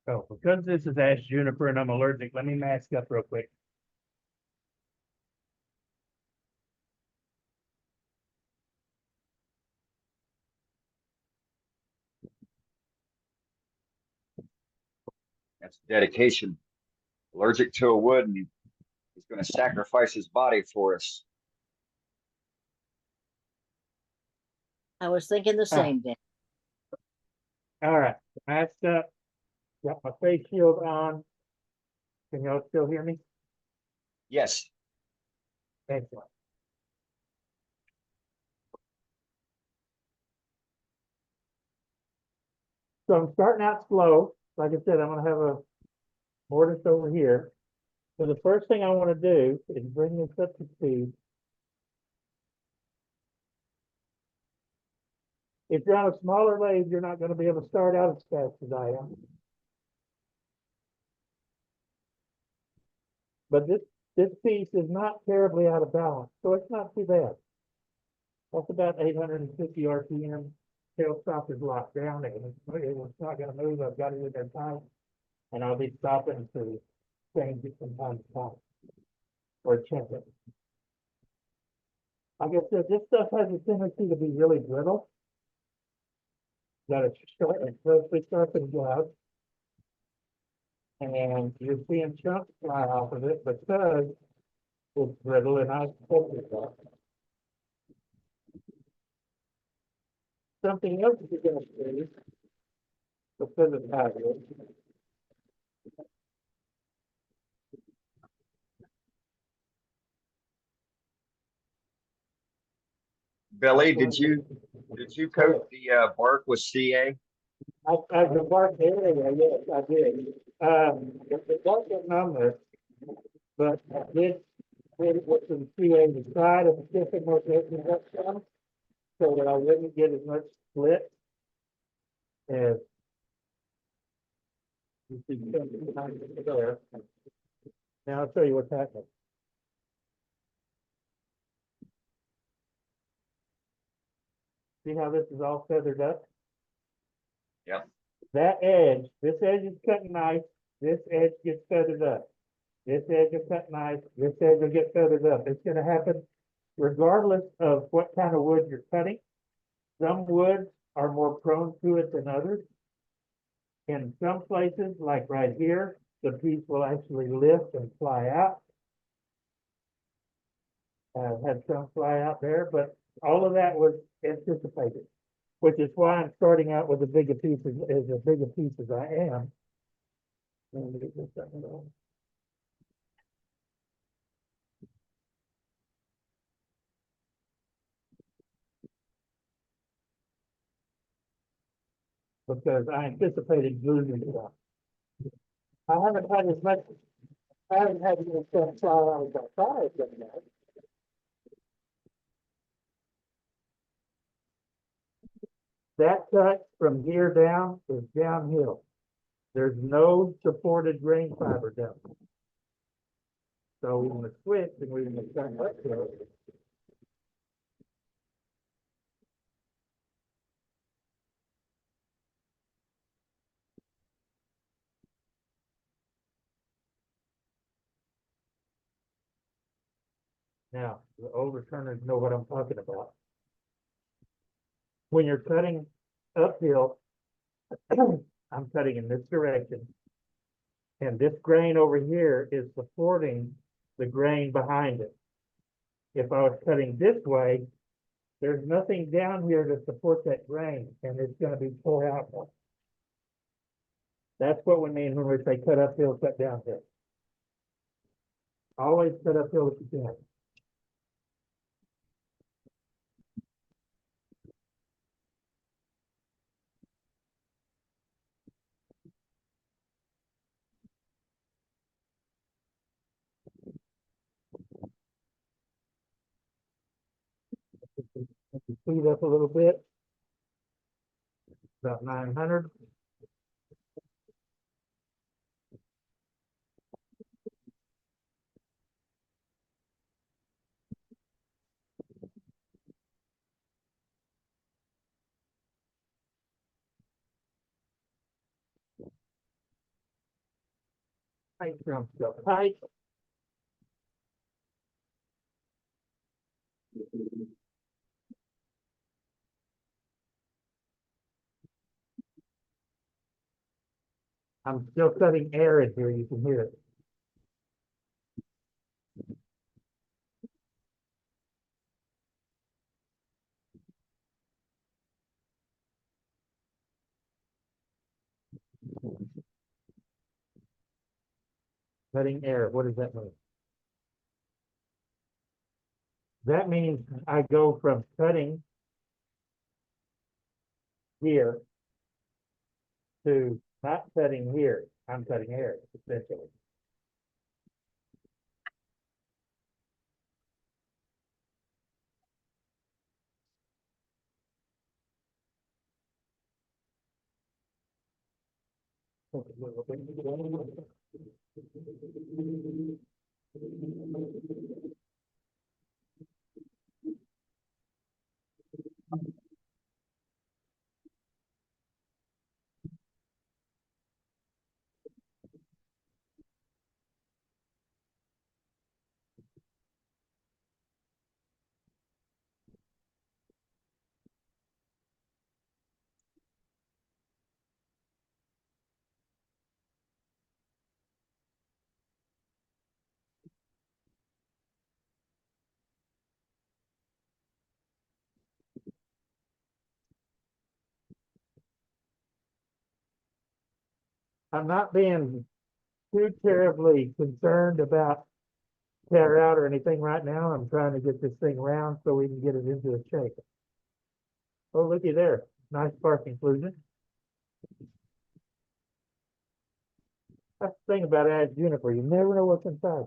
S6: So because this is ash juniper and I'm allergic, let me mask up real quick.
S3: That's dedication. Allergic to a wood, and he's going to sacrifice his body for us.
S2: I was thinking the same, Dan.
S6: All right, masked up, got my face shield on. Can y'all still hear me?
S3: Yes.
S6: Excellent. So I'm starting out slow. Like I said, I'm gonna have a mortise over here. So the first thing I want to do is bring this up to speed. If you're on a smaller lathe, you're not going to be able to start out as fast as I am. But this piece is not terribly out of balance, so it's not too bad. That's about 850 RPM. Tail stop is locked down, and it's not going to move. I've got it in there tight, and I'll be stopping to change it from time to time or check it. Like I said, this stuff has a tendency to be really brittle. Got a short and closely sharpened glove, and you're seeing chunks fly off of it because it's brittle, and I spoke it up. Something else you're going to see because of how it is.
S3: Billy, did you coat the bark with CA?
S6: The bark area, yes, I did. It wasn't number, but I did it with some CA to try to stiffen what making up some, so that I wouldn't get as much split as you see sometimes there. Now I'll show you what's happening. See how this is all feathered up?
S3: Yep.
S6: That edge, this edge is cut nice, this edge gets feathered up. This edge will cut nice, this edge will get feathered up. It's gonna happen regardless of what kind of wood you're cutting. Some woods are more prone to it than others. In some places, like right here, the piece will actually lift and fly out. Had some fly out there, but all of that was anticipated, which is why I'm starting out with as big a piece as I am. Let me get this second on. Because I anticipated losing stuff. I haven't had as much, I haven't had as much stuff fly out as I thought I was gonna have. That cut from here down is downhill. There's no supported grain fiber down there. So we want to switch and we're going to start uphill. Now, the overturners know what I'm talking about. When you're cutting uphill, I'm cutting in this direction. And this grain over here is supporting the grain behind it. If I was cutting this way, there's nothing down here to support that grain, and it's gonna be tore out more. That's what we mean when we say cut uphill, cut downhill. Always cut uphill if you can. Speed up a little bit. About 900. Tight drum still tight. I'm still cutting air in here, you can hear it. Cutting air, what does that mean? That means I go from cutting here to not cutting here. I'm cutting air, essentially. I'm not being too terribly concerned about tear out or anything right now. I'm trying to get this thing round so we can get it into a shape. Oh, looky there. Nice spark inclusion. That's the thing about ash juniper. You never know what's inside.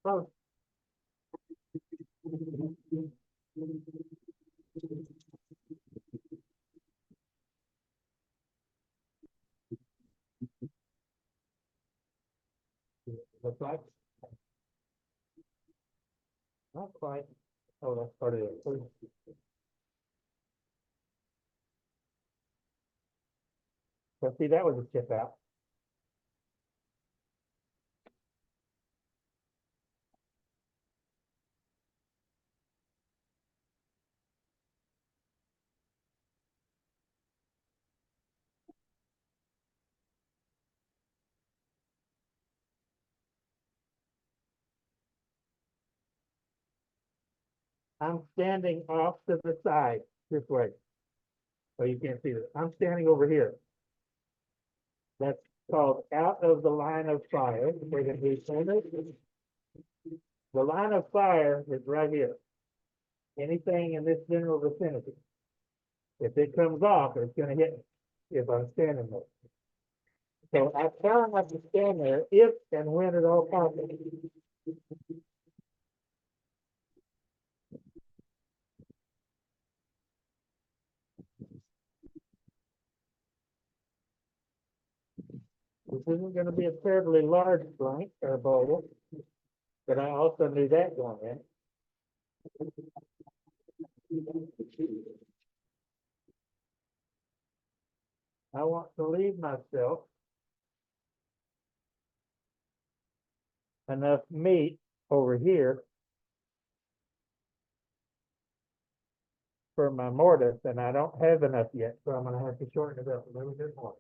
S6: Oh. Looks like. Not quite. Oh, that's part of it. So see, that was a chip out. I'm standing off to the side this way. So you can't see this. I'm standing over here. That's called out of the line of fire. We're going to do the line of fire is right here. Anything in this general vicinity. If it comes off, it's gonna hit me if I'm standing there. So I try not to stand there if and when at all possible. This isn't gonna be a terribly large blank or bowl, but I also knew that going in. I want to leave myself enough meat over here for my mortise, and I don't have enough yet, so I'm gonna have to shorten it up a little bit more.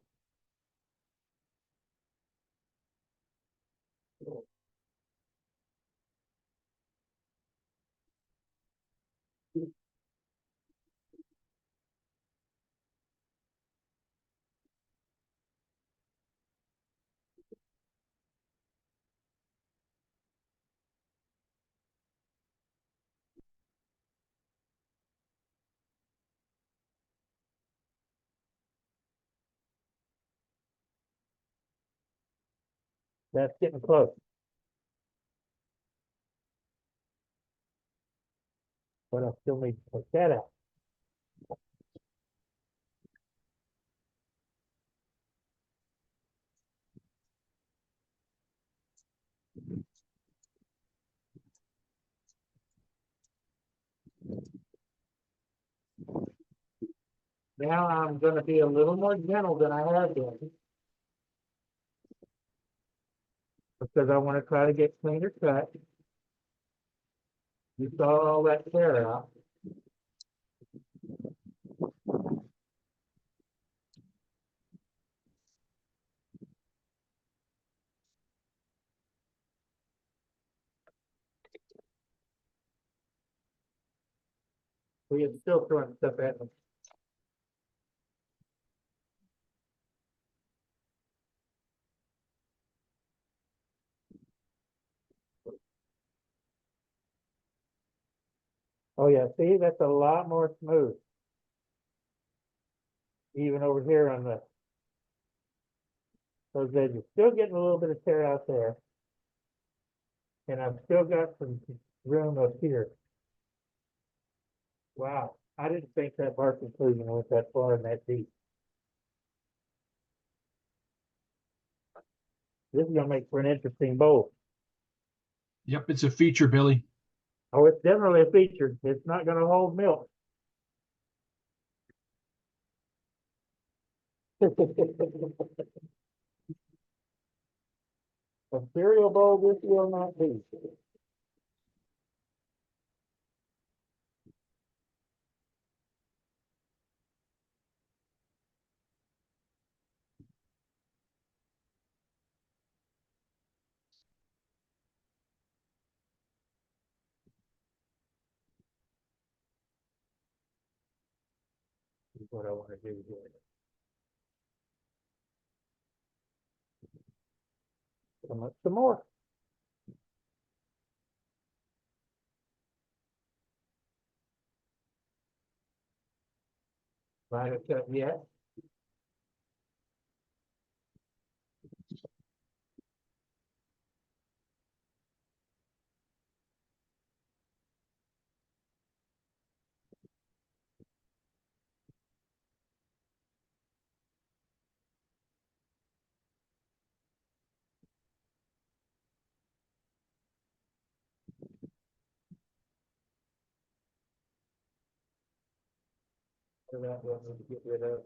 S6: That's getting close. But I still need to put that out. Now I'm gonna be a little more gentle than I have been. Because I want to try to get cleaner cut. You saw all that tear out. We are still throwing stuff at me. Oh yeah, see, that's a lot more smooth. Even over here on those edges. Still getting a little bit of tear out there. And I've still got some room up here. Wow, I didn't think that bark inclusion went that far and that deep. This is gonna make for an interesting bowl.
S5: Yep, it's a feature, Billy.
S6: Oh, it's definitely a feature. It's not gonna hold milk. A cereal bowl this will not be. Is what I want to do here. Come up some more. Line it up yet. So that one we get rid of.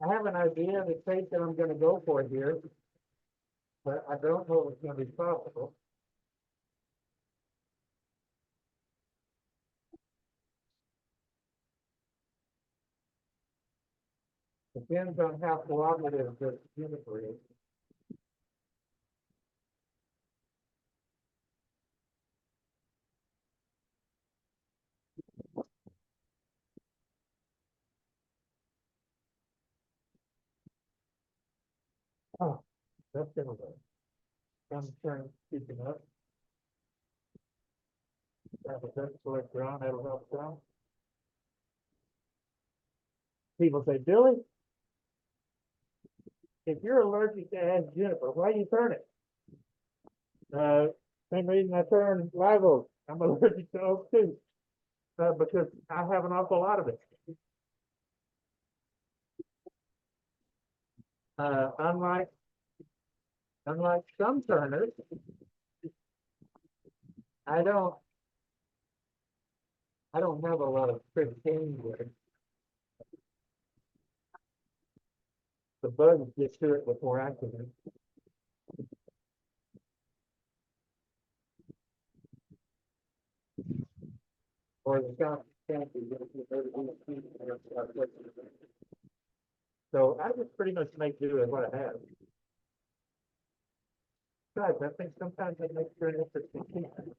S6: I have an idea of the shape that I'm gonna go for here. but I don't know if it's gonna be possible. Depends on how cooperative the Juniper is. Oh, that's gonna work. I'm trying, keeping up. Have a debt collector on, that'll help some. People say, Billy, if you're allergic to ash juniper, why do you turn it? Same reason I turn live oak. I'm allergic to oak too. Because I have an awful lot of it. Unlike some turners, I don't have a lot of trick cane wood. The bugs get to it before I can. Or the can't. So I just pretty much make do with what I have. Besides, I think sometimes it makes for an interesting teaching.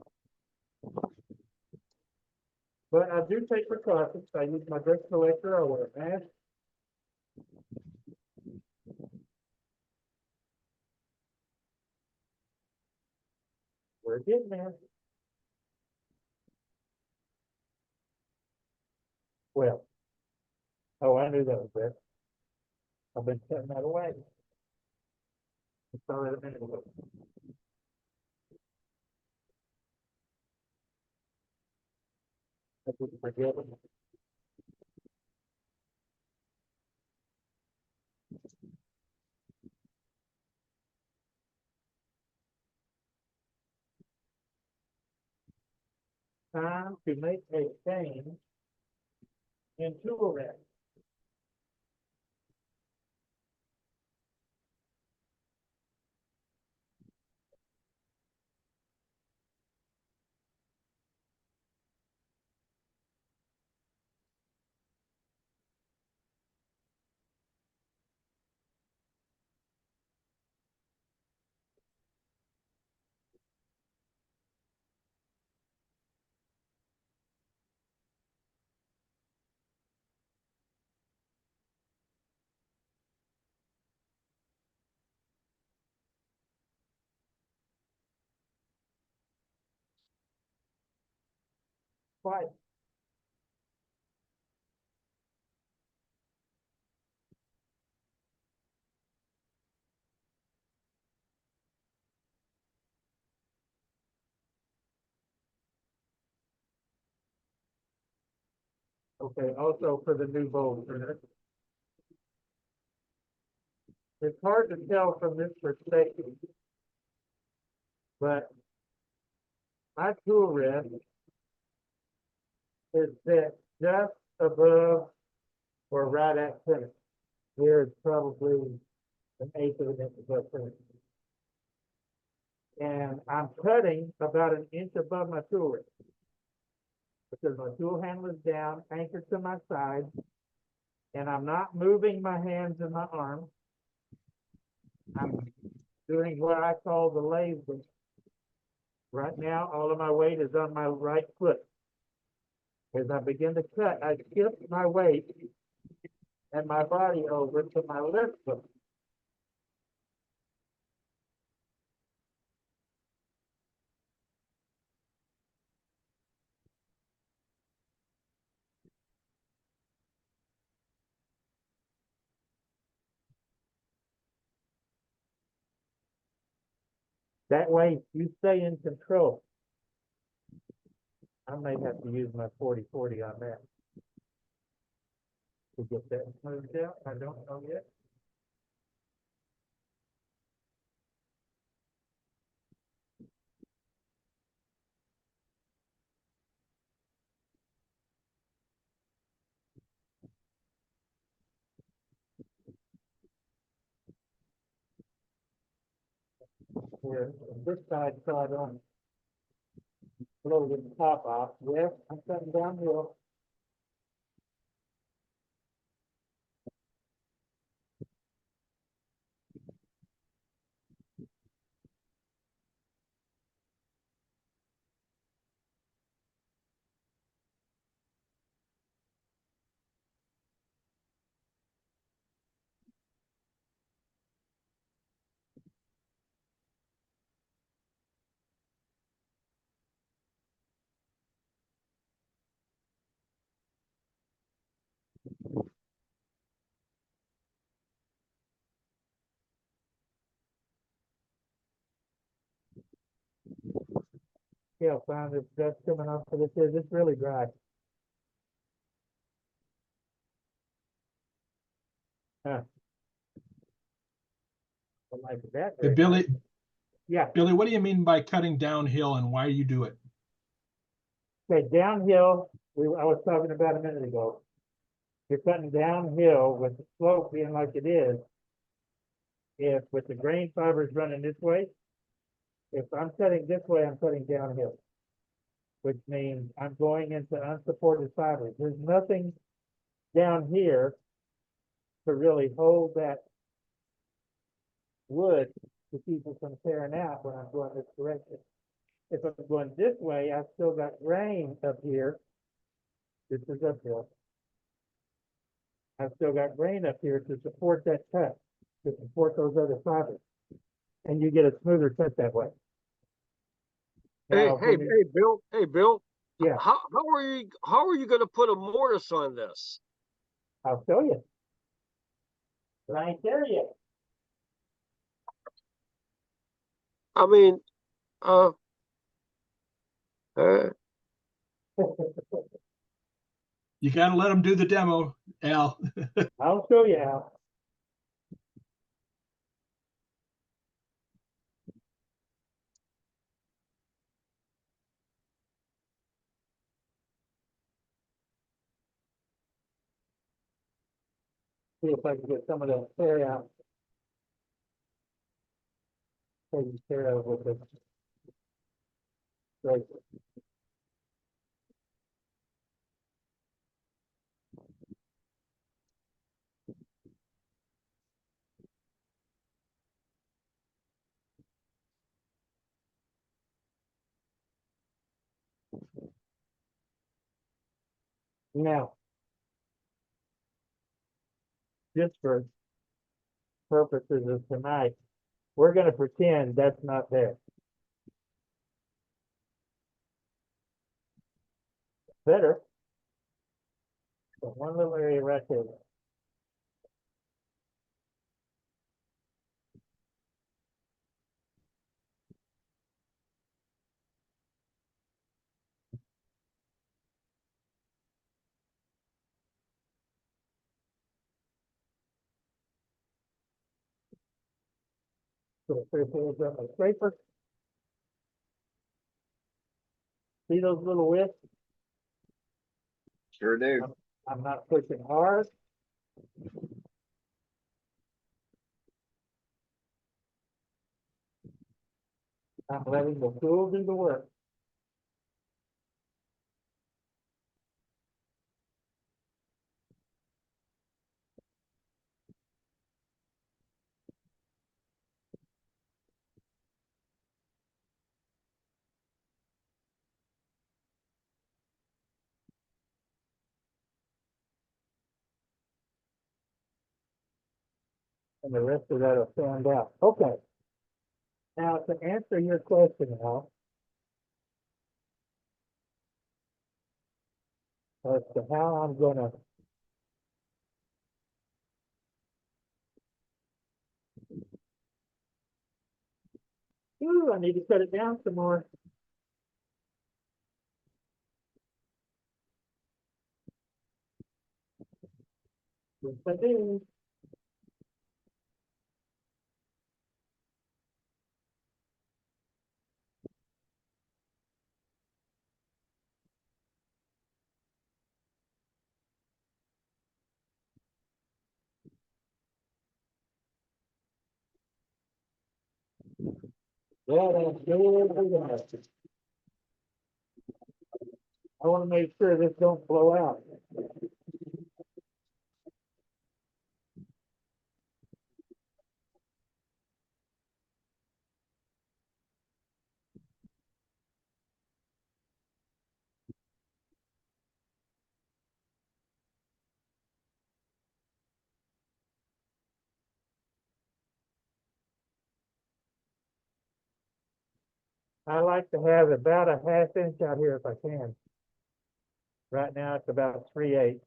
S6: But I do take precautions. I use my dress collector. I wear a mask. We're getting there. Well, oh, I knew that was there. I've been setting that away. I saw that a minute ago. I didn't forget it. Time to make a change in tool rack. Twice. Okay, also for the new bowl printer. It's hard to tell from this perspective, but my tool rest is set just above or right at center. Here it's probably an eighth of an inch above center. And I'm cutting about an inch above my tool rest because my tool handle is down, anchored to my side, and I'm not moving my hands and my arms. I'm doing what I call the lathe. Right now, all of my weight is on my right foot. As I begin to cut, I shift my weight and my body over to my left foot. That way you stay in control. I may have to use my 40-40 on that to get that moved out. I don't know yet. Here, this side, so I don't blow the top off. Yes, I'm cutting downhill. Yeah, I found this dust coming off of this here. It's really dry. Huh. I like that.
S5: Hey, Billy.
S6: Yeah.
S5: Billy, what do you mean by cutting downhill and why do you do it?
S6: Okay, downhill, I was talking about a minute ago. You're cutting downhill with the slope being like it is. If with the grain fibers running this way, if I'm cutting this way, I'm cutting downhill, which means I'm going into unsupported fibers. There's nothing down here to really hold that wood to keep it from tearing out when I'm going this direction. If I'm going this way, I've still got grain up here. This is uphill. I've still got grain up here to support that cut, to support those other fibers. And you get a smoother cut that way. Now,
S8: Hey, Bill. Hey, Bill.
S6: Yeah.
S8: How are you going to put a mortise on this?
S6: I'll show you. But I ain't there yet.
S8: I mean,
S5: You got to let them do the demo, Al.
S6: I'll show you how. See if I can get some of that hair out. Take the hair out with this. Right. Now, just for purposes of tonight, we're going to pretend that's not there. Better. So one little area right there. So first thing is on my scraper. See those little wisps?
S3: Sure do.
S6: I'm not pushing hard. I'm letting the tool do the work. And the rest of that will stand out. Okay. Now, to answer your question, Al, as to how I'm gonna ooh, I need to cut it down some more. Yes, I do. I want to make sure this don't blow out. I like to have about a half inch out here if I can. Right now it's about 3/8.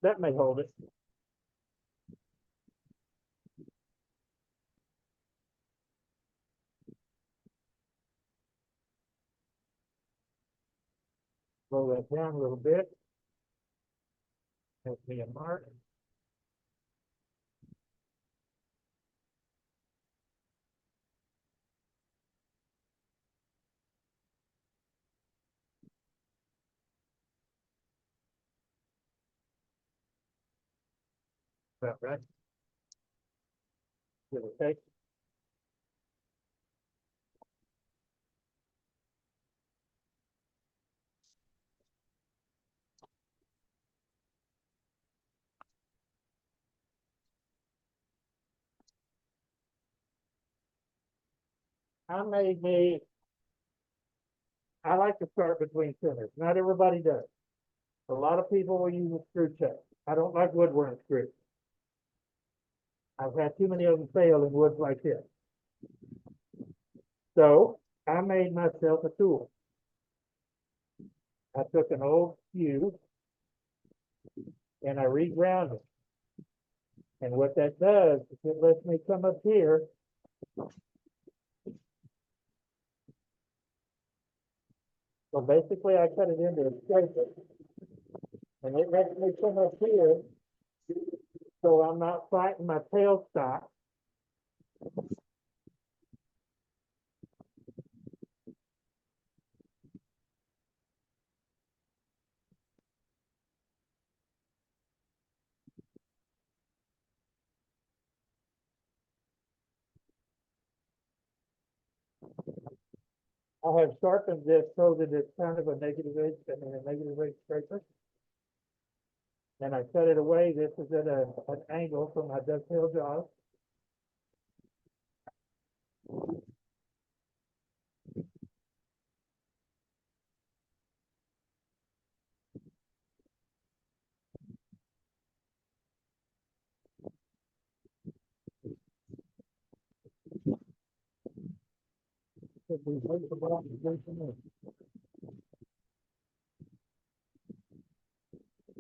S6: That may hold it. Roll that down a little bit. Help me a mark. About right. Give or take. I like to start between centers. Not everybody does. A lot of people will use a screw chuck. I don't like woodworm screws. I've had too many of them fail in woods like this. So I made myself a tool. I took an old fuse and I reground it. And what that does is it lets me come up here so basically I cut it into a scraper. And it lets me come up here so I'm not fighting my tailstock. I have sharpened this so that it's kind of a negative edge, a negative edge scraper. And I cut it away. This is at an angle from my dovetail jaws. Does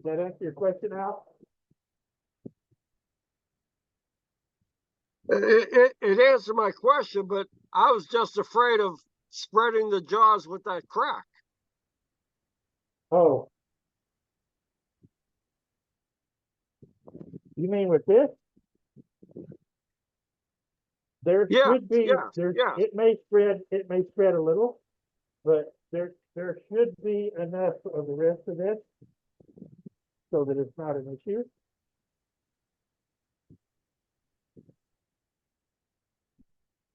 S6: that answer your question, Al?
S8: It answered my question, but I was just afraid of spreading the jaws with that crack.
S6: Oh. You mean with this? There should be, it may spread a little, but there should be enough of the rest of this so that it's not an issue.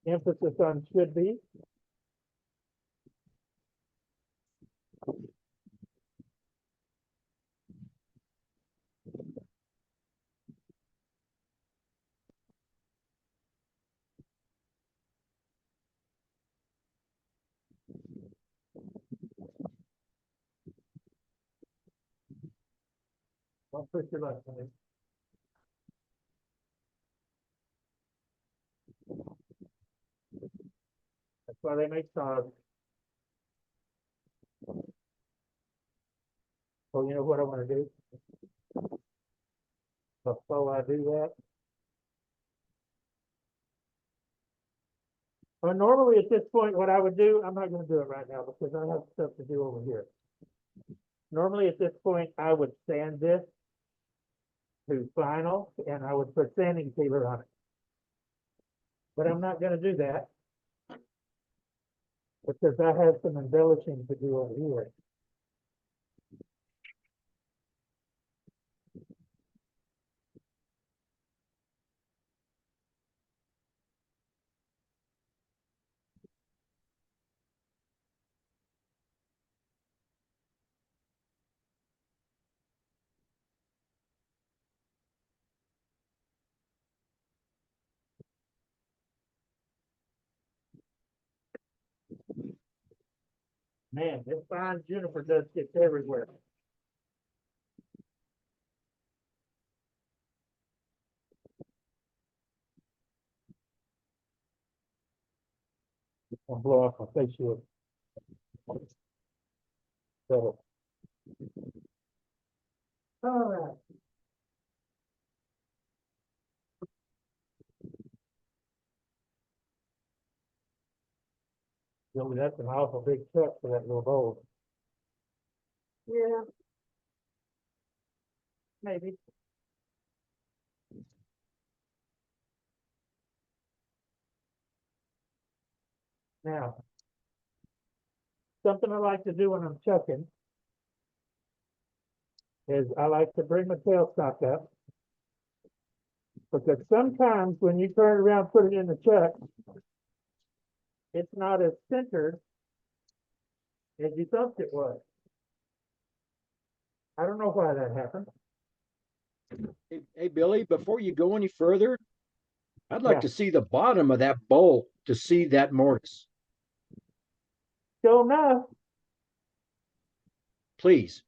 S6: Emphasis on should be. Don't push your luck, honey. That's why they make saws. So you know what I want to do? Before I do that. Well, normally at this point, what I would do, I'm not going to do it right now because I have stuff to do over here. Normally at this point, I would sand this to final and I would put sanding sealer on it. But I'm not going to do that because I have some embellishing to do over here. Man, this fine juniper dust gets everywhere. I'll blow off my face shield. So. All right. Really, that's an awful big truck for that little bowl. Yeah. Maybe. Now, something I like to do when I'm chucking is I like to bring my tailstock up. Because sometimes when you turn around, put it in the chuck, it's not as centered as you thought it was. I don't know why that happened.
S9: Hey, Billy, before you go any further, I'd like
S6: Yeah.
S9: to see the bottom of that bowl to see that mortise.
S6: Sure enough.
S9: Please.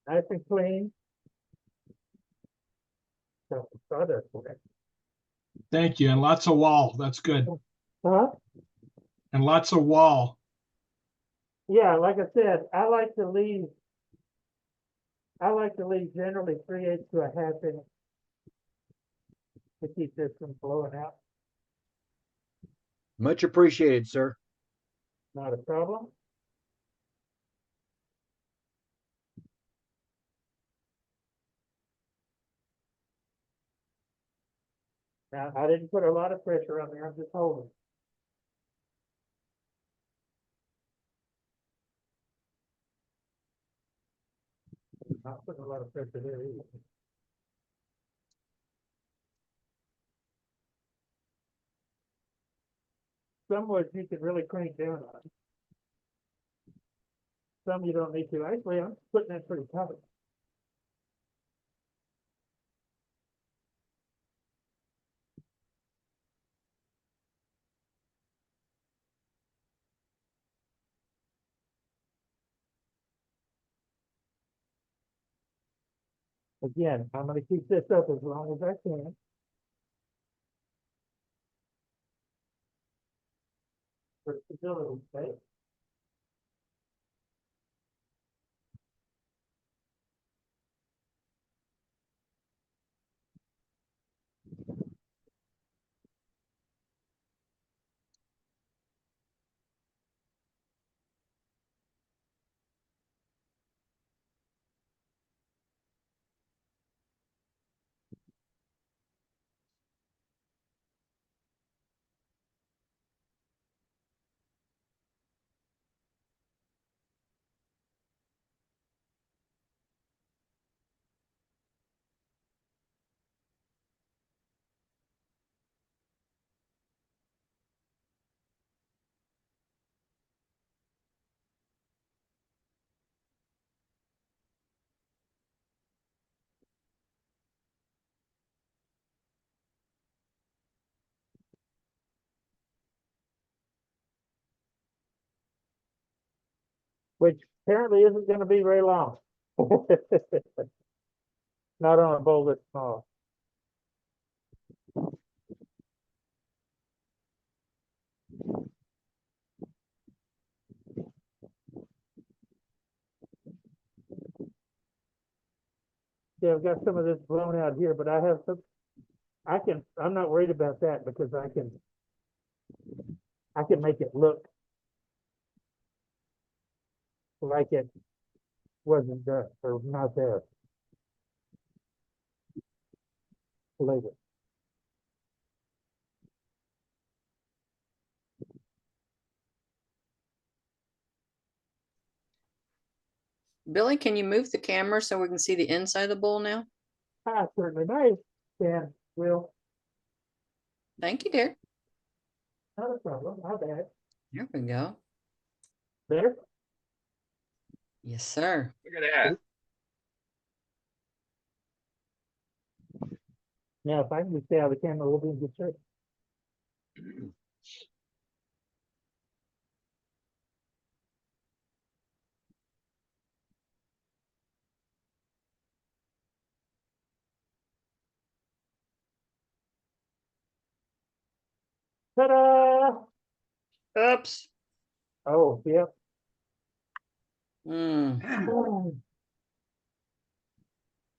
S6: Nice and clean. So, sawdust for it.
S5: Thank you. And lots of wall. That's good.
S6: Huh?
S5: And lots of wall.
S6: Yeah, like I said, I like to leave generally 3/8 to a half inch to keep this from blowing out.
S9: Much appreciated, sir.
S6: Not a problem. Now, I didn't put a lot of pressure on there, I'm just holding. Not putting a lot of pressure there either. Some woods you can really crank down on. Some you don't need to. Actually, I'm putting that pretty tight. Again, I'm going to keep this up as long as I can. For stability's sake. Which apparently isn't going to be very long. Not on a bowl this small. Yeah, I've got some of this blown out here, but I have some. I'm not worried about that because I can make it look like it wasn't there or not there later.
S11: Billy, can you move the camera so we can see the inside of the bowl now?
S6: Certainly nice. Yeah, will.
S11: Thank you, dear.
S6: Not a problem. Not bad.
S11: There we go.
S6: Better?
S11: Yes, sir.
S3: Look at that.
S6: Now, if I can just stay out of the camera, we'll be in good shape. Ta-da!
S11: Oops.
S6: Oh, yep.
S11: Mm.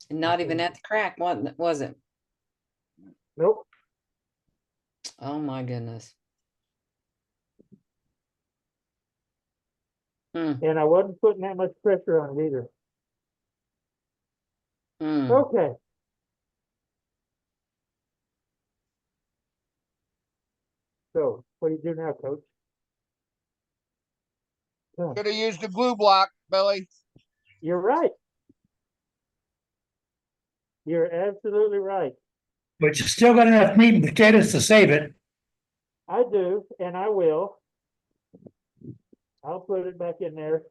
S11: Not even at the crack, was it?
S6: Nope.
S11: Oh my goodness.
S6: And I wasn't putting that much pressure on it either. Okay. So, what do you do now, Coach?
S4: Could have used a glue block, Billy.
S6: You're right. You're absolutely right.
S1: But you still got enough meat and potatoes to save it.
S6: I do, and I will. I'll put it back in there.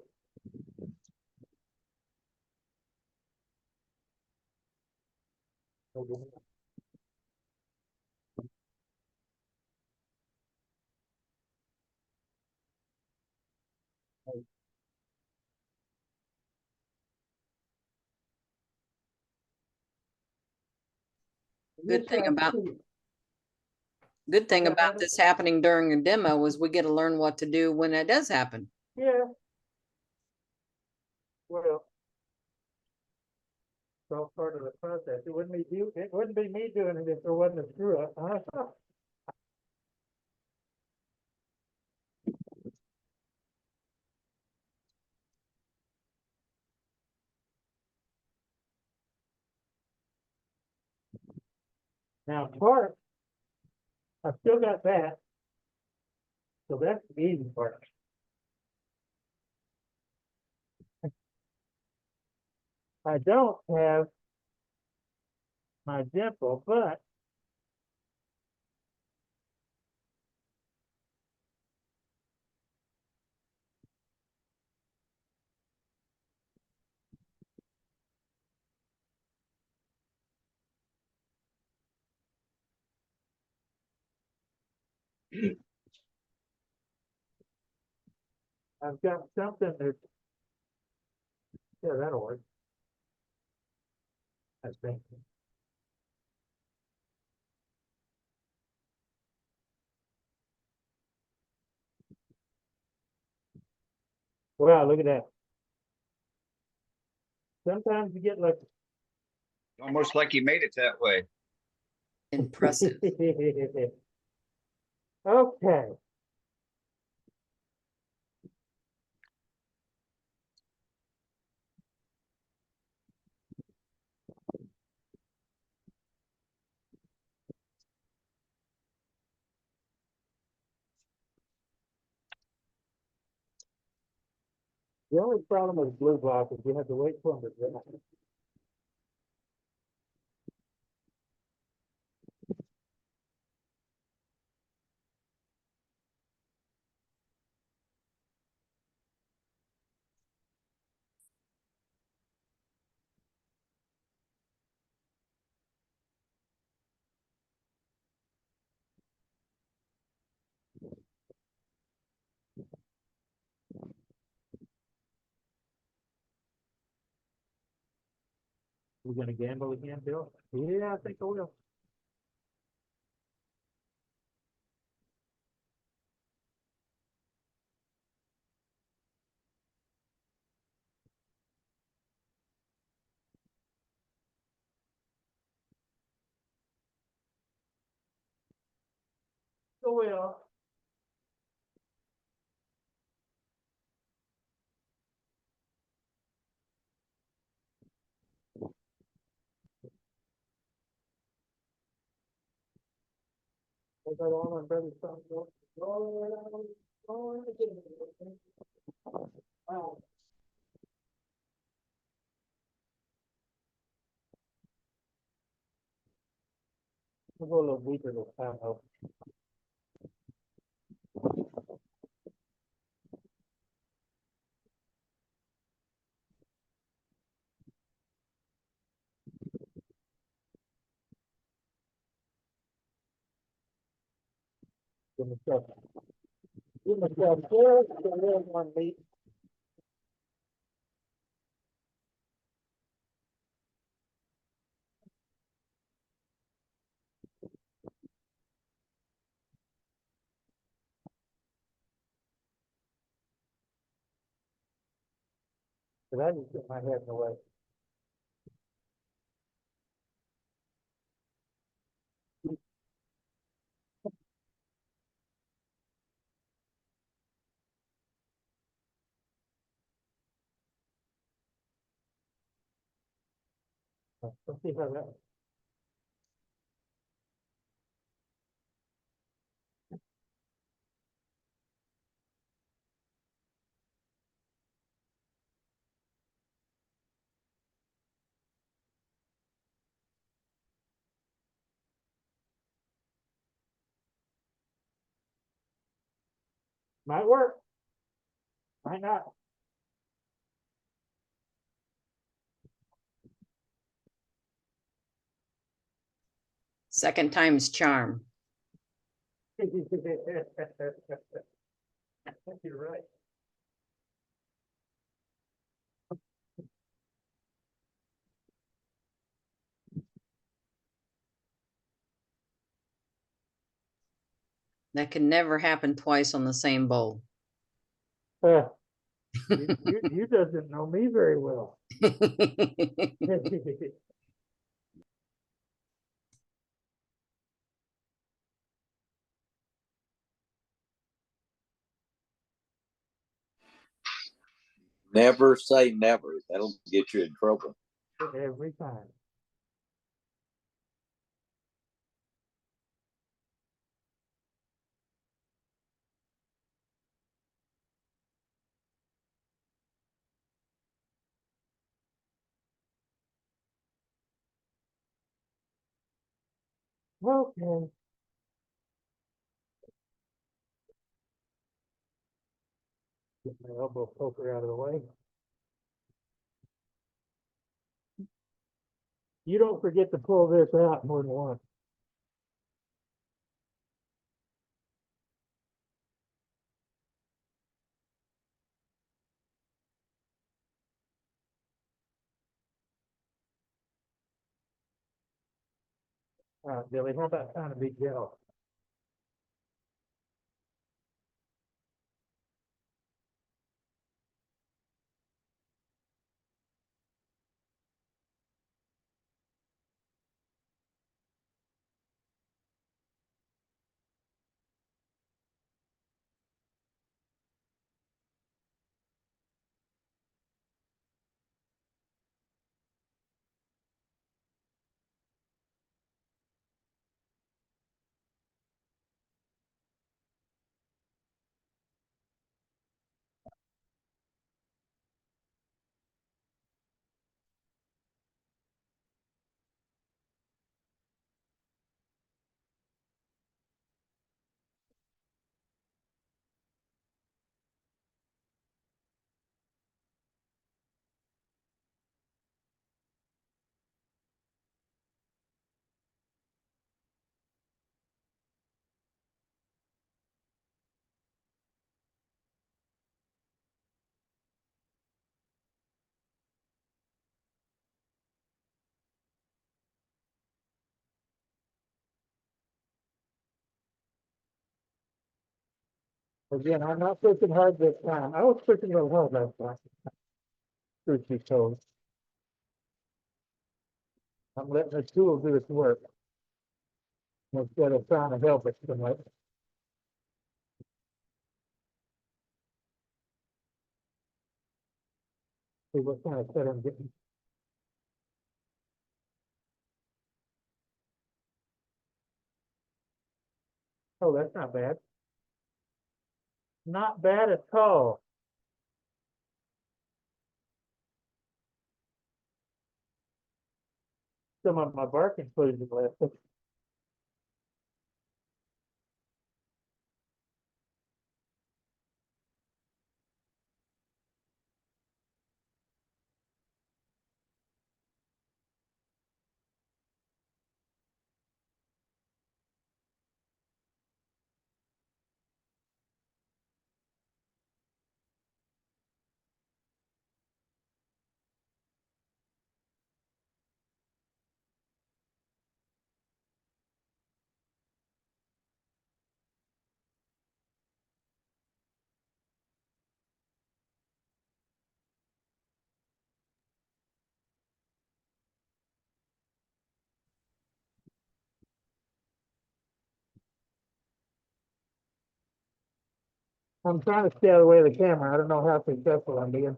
S11: Good thing about this happening during a demo is we get to learn what to do when it does happen.
S6: Yeah. Well, it's all part of the process. It wouldn't be me doing it if there wasn't a screw up, huh? Now, part, I've still got that. So that's the easy part. I don't have my dimple, but I've got something that, yeah, that'll work. I think. Wow, look at that. Sometimes you get lucky.
S3: Almost like you made it that way.
S11: Impressive.
S6: Okay. The only problem with blue block is you have to wait for them to dry. We're gonna gamble again, Bill? Yeah, I think I will. I will. I got all my brother's stuff. Wow. We'll go a little deeper this time, though. Give myself, give myself just a little one meat. But I just get my head in the way. Let's see how that. Might work. Might not.
S11: Second time's charm.
S6: You're right.
S11: That can never happen twice on the same bowl.
S6: You doesn't know me very well.
S10: Never say never. That'll get you in trouble.
S6: Every time. Okay. Get my elbow poker out of the way. You don't forget to pull this out more than once. All right, Billy, how about trying to be gel? Again, I'm not pushing hard this time. I was pushing a little hard last time. Truth be told. I'm letting the tool do its work instead of trying to help it so much. See what kind of set I'm getting. Oh, that's not bad. Not bad at all. Some of my bark included left. I'm trying to stay out of the way of the camera. I don't know how successful I'm being.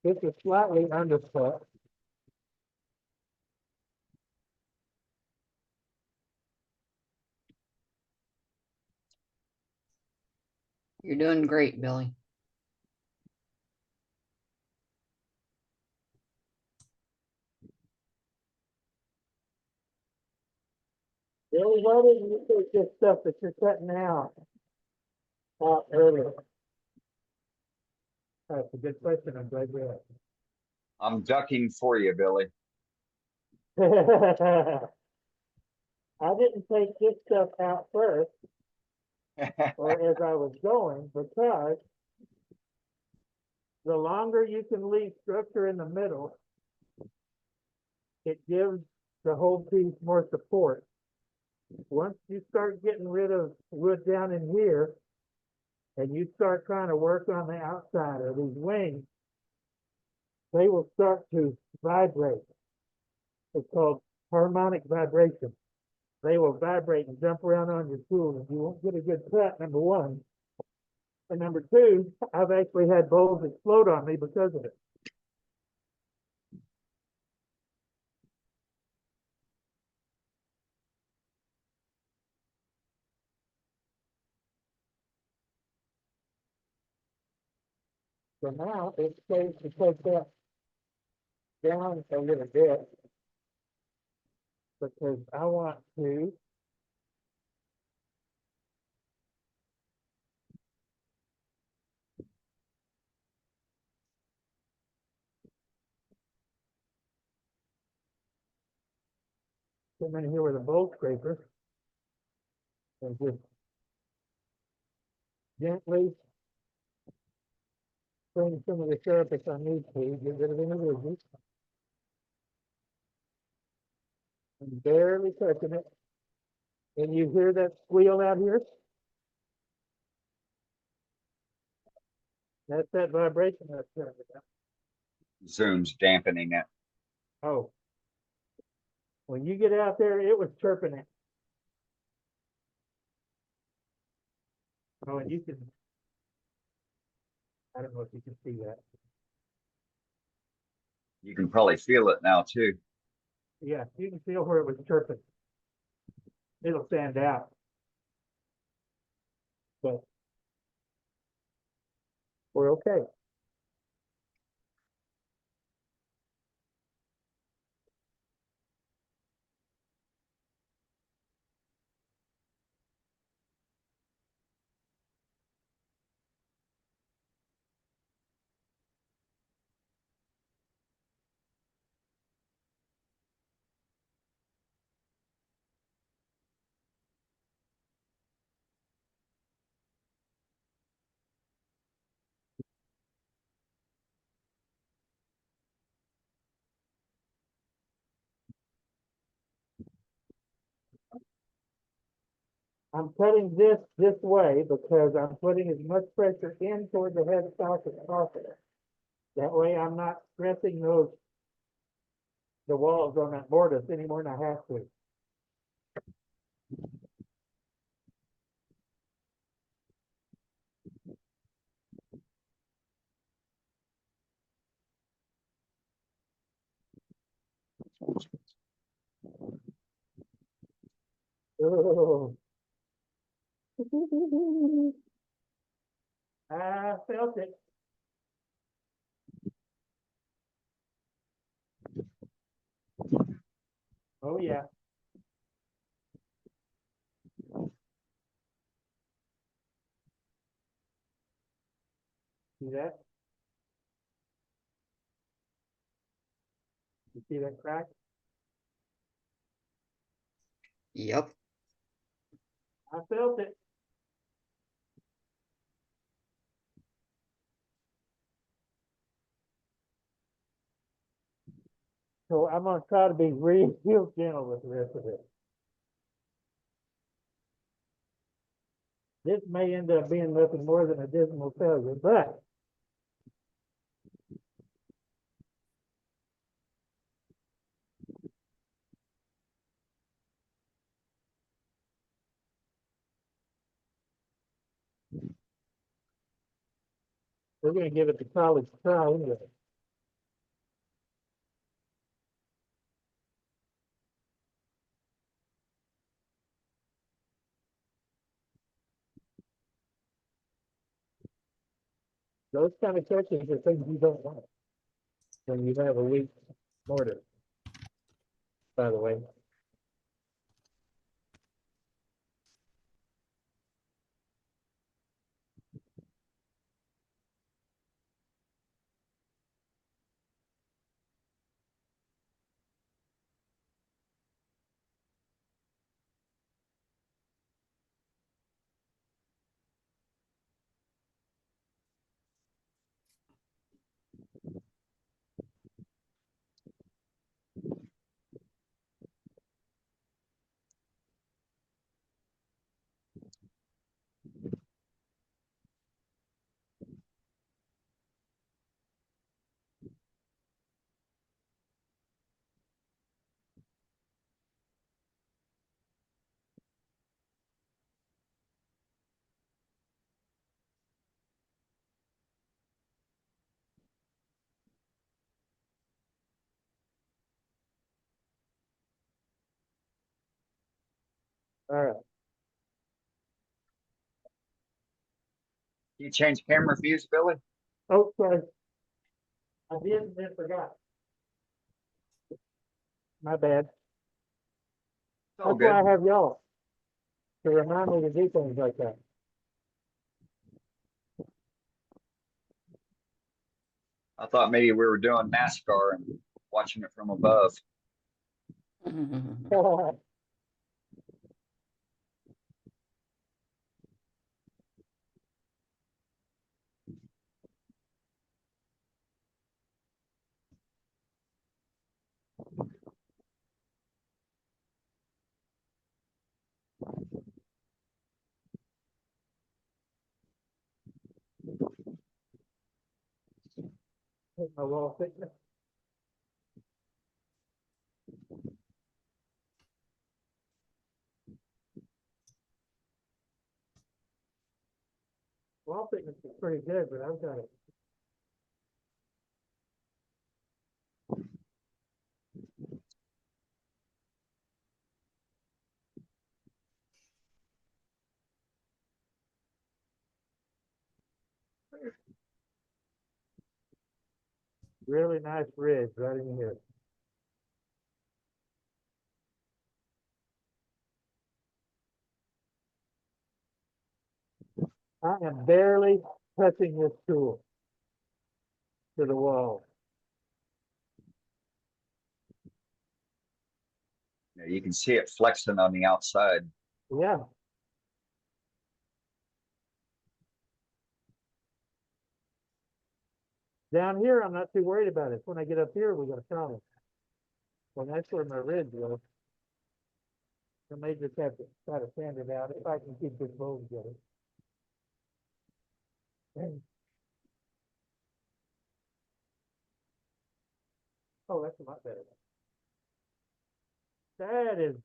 S6: This is slightly undercut.
S11: You're doing great, Billy.
S6: Billy, why didn't you take this stuff that you're cutting out earlier? That's a good question. I'm glad you asked.
S3: I'm ducking for you, Billy.
S6: I didn't take this stuff out first, or as I was going, because the longer you can leave structure in the middle, it gives the whole piece more support. Once you start getting rid of wood down in here, and you start trying to work on the outside of these wings, they will start to vibrate. It's called harmonic vibration. They will vibrate and jump around on your tool, and you won't get a good cut, number one. And number two, I've actually had bowls explode on me because of it. So now it's safe to take that down a little bit, because I want to come in here with a bowl scraper and just gently bring some of the syrup if I need to, get rid of any ridges. And barely touching it. And you hear that squeal out here? That's that vibration that's turning it down.
S3: Zoom's dampening it.
S6: Oh. When you get out there, it was chirping it. Oh, and you can, I don't know if you can see that.
S3: You can probably feel it now too.
S6: Yeah, you can feel where it was chirping. It'll stand out. But we're okay. I'm cutting this way because I'm putting as much pressure in toward the headstock as possible. That way I'm not stressing the walls on that mortise any more than I have to. Oh. I felt it. Oh yeah. See that? You see that crack?
S11: Yep.
S6: I felt it. So I'm gonna try to be real gentle with the rest of it. This may end up being nothing more than a dismal failure, but We're gonna give it the college try anyway. Those kind of catches are things you don't want when you have a weak mortar, by the way. All right.
S3: You change camera views, Billy?
S6: Oh, sorry. I did and then forgot. My bad.
S3: all
S6: That's why
S3: good.
S6: I have y'all. To remind me to do things like that.
S3: I thought maybe we were doing NASCAR and watching it from above.
S6: Hit my wall thickness. Wall thickness is pretty good, but I've got it. Really nice ridge right in here. I am barely touching this tool to the wall.
S3: Yeah, you can see it flexing on the outside.
S6: Yeah. Down here, I'm not too worried about it. When I get up here, we got a problem. Well, that's where my ridge was. I may just have to try to sand it out if I can keep this bowl together. Oh, that's a lot better. That is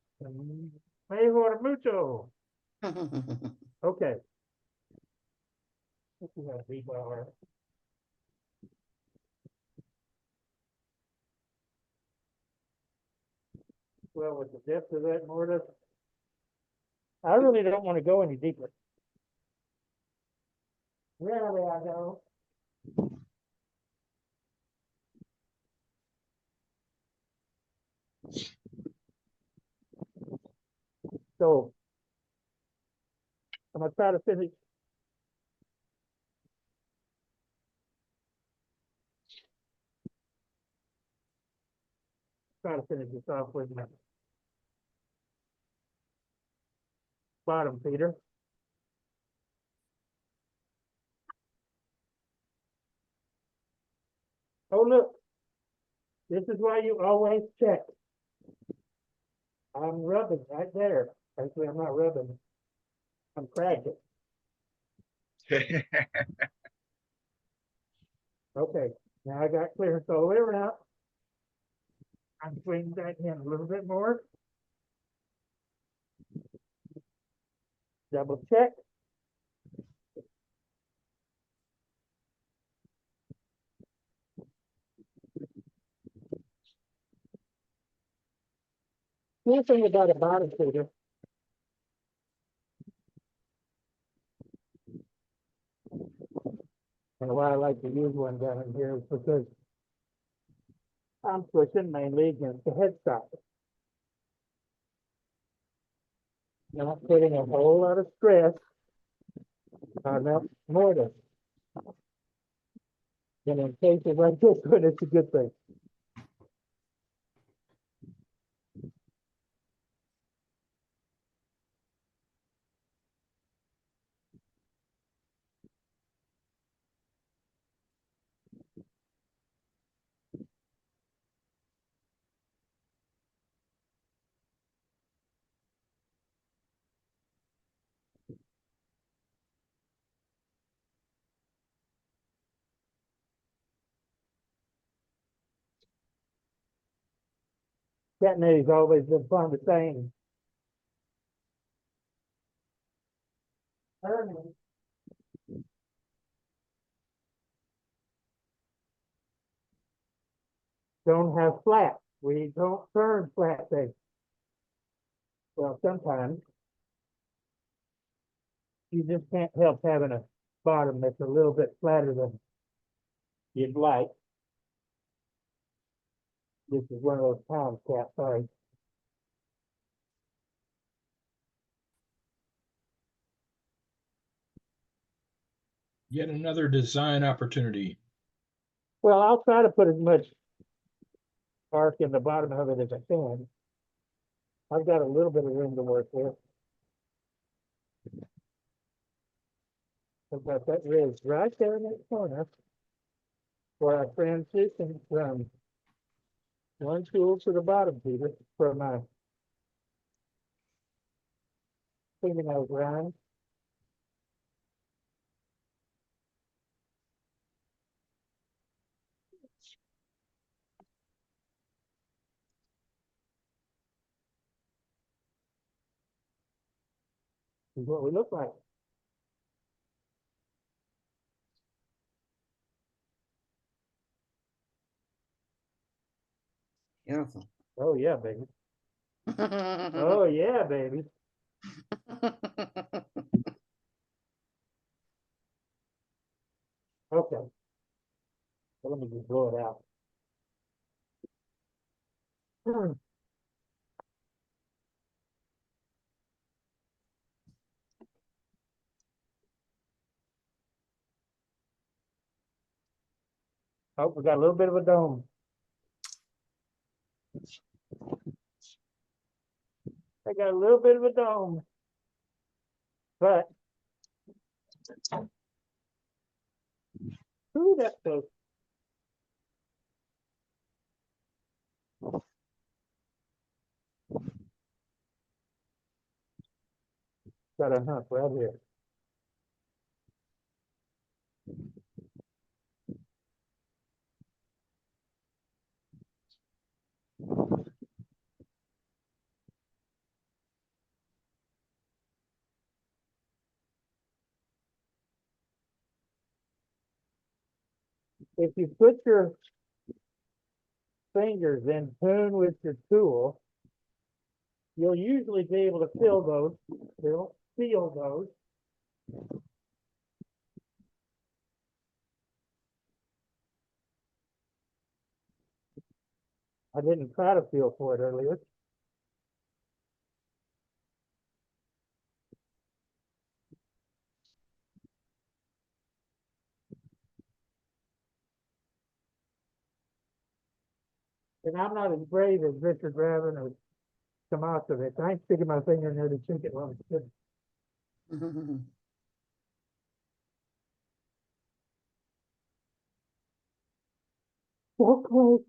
S6: mejor mucho. Okay. Let's see how deep we are. Well, with the depth of that mortar, I really don't want to go any deeper. Really, I don't. So I'm gonna try to finish. Try to finish this off with my bottom feeder. Oh, look. This is why you always check. I'm rubbing right there. Actually, I'm not rubbing. I'm cracking. Okay. Now I got clearance all the way around. I'm swinging that in a little bit more. Double check. One thing about a bottom feeder, and why I like to use one down in here is because I'm pushing mainly against the headstock. Not putting a whole lot of stress on that mortar. And in cases like this one, it's a good thing. Catnet's always been fun to sing. Don't have flat. We don't turn flat things. Well, sometimes you just can't help having a bottom that's a little bit flatter than you'd like. This is one of those times, Cat, sorry.
S5: Yet another design opportunity.
S6: Well, I'll try to put as much arc in the bottom of it as I can. I've got a little bit of room to work with. I've got that ridge right there in that corner where I transition from one tool to the bottom feeder for my fingernail grind. Is what we look like.
S2: Beautiful.
S6: Oh yeah, baby. Oh yeah, baby. Okay. So let me just blow it out. Oh, we got a little bit of a dome. I got a little bit of a dome. But ooh, that's close. Got a hump right here. If you put your fingers in tune with your tool, you'll usually be able to feel those. I didn't try to feel for it earlier. And I'm not as brave as Richard Raven or Tomasovich. I ain't sticking my finger in there to check it while it's good. Okay.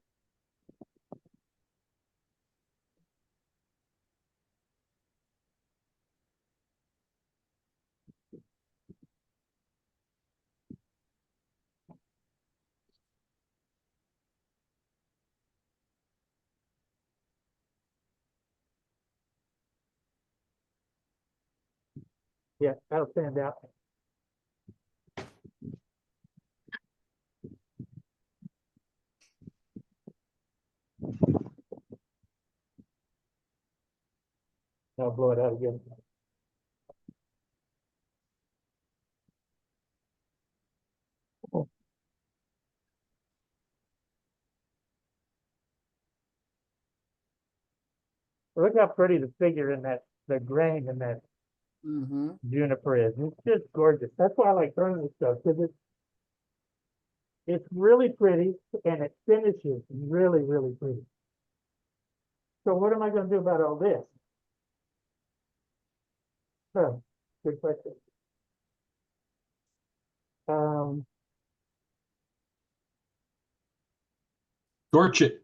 S6: Yeah, that'll stand out. I'll blow it out again. Look how pretty the figure in that, the grain in that
S2: Mm-hmm.
S6: juniper is. It's just gorgeous. That's why I like throwing this stuff, because it's really pretty and it finishes really, really pretty. So what am I going to do about all this? Huh, good question.
S5: Torch it.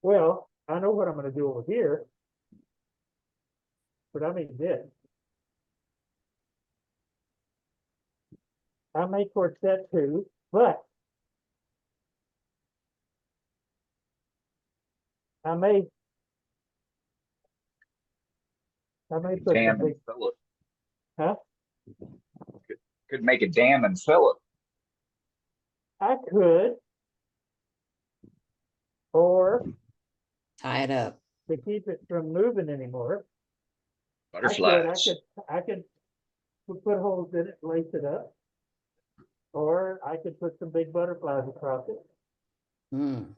S6: Well, I know what I'm going to do over here, but I mean this. I may torch that too, but I may put some
S3: Dam and
S6: big,
S3: fill it.
S6: huh?
S3: Could make a dam and fill it.
S6: I could, or
S11: Tie it up.
S6: to keep it from moving anymore,
S3: Butterflies.
S6: I could put holes in it, lace it up, or I could put some big butterflies across it.
S2: Mm.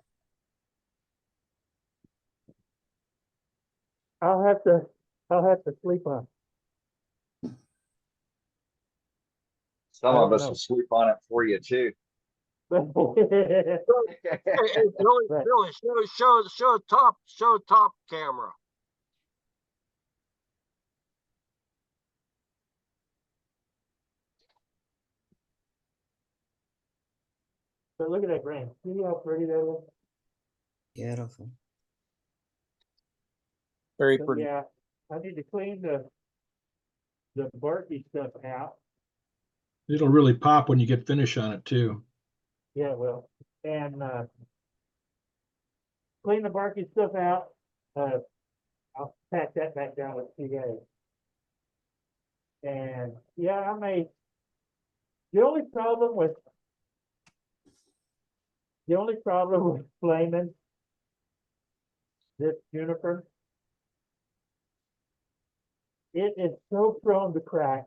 S6: I'll have to sleep on it.
S3: Some
S6: I
S3: of
S6: don't
S3: us
S6: know.
S3: will sleep on it for you too.
S8: Hey, Billy,
S6: Right.
S8: Billy, show top camera.
S6: But look at that grain. See how pretty that is?
S11: Beautiful.
S10: Very
S6: But
S10: pretty.
S6: yeah, I need to clean the barky stuff out.
S5: It'll really pop when you get finish on it too.
S6: Yeah, well, and clean the barky stuff out. I'll pack that back down with CA. And yeah, I may. The only problem with flaming this juniper, it is so prone to crack.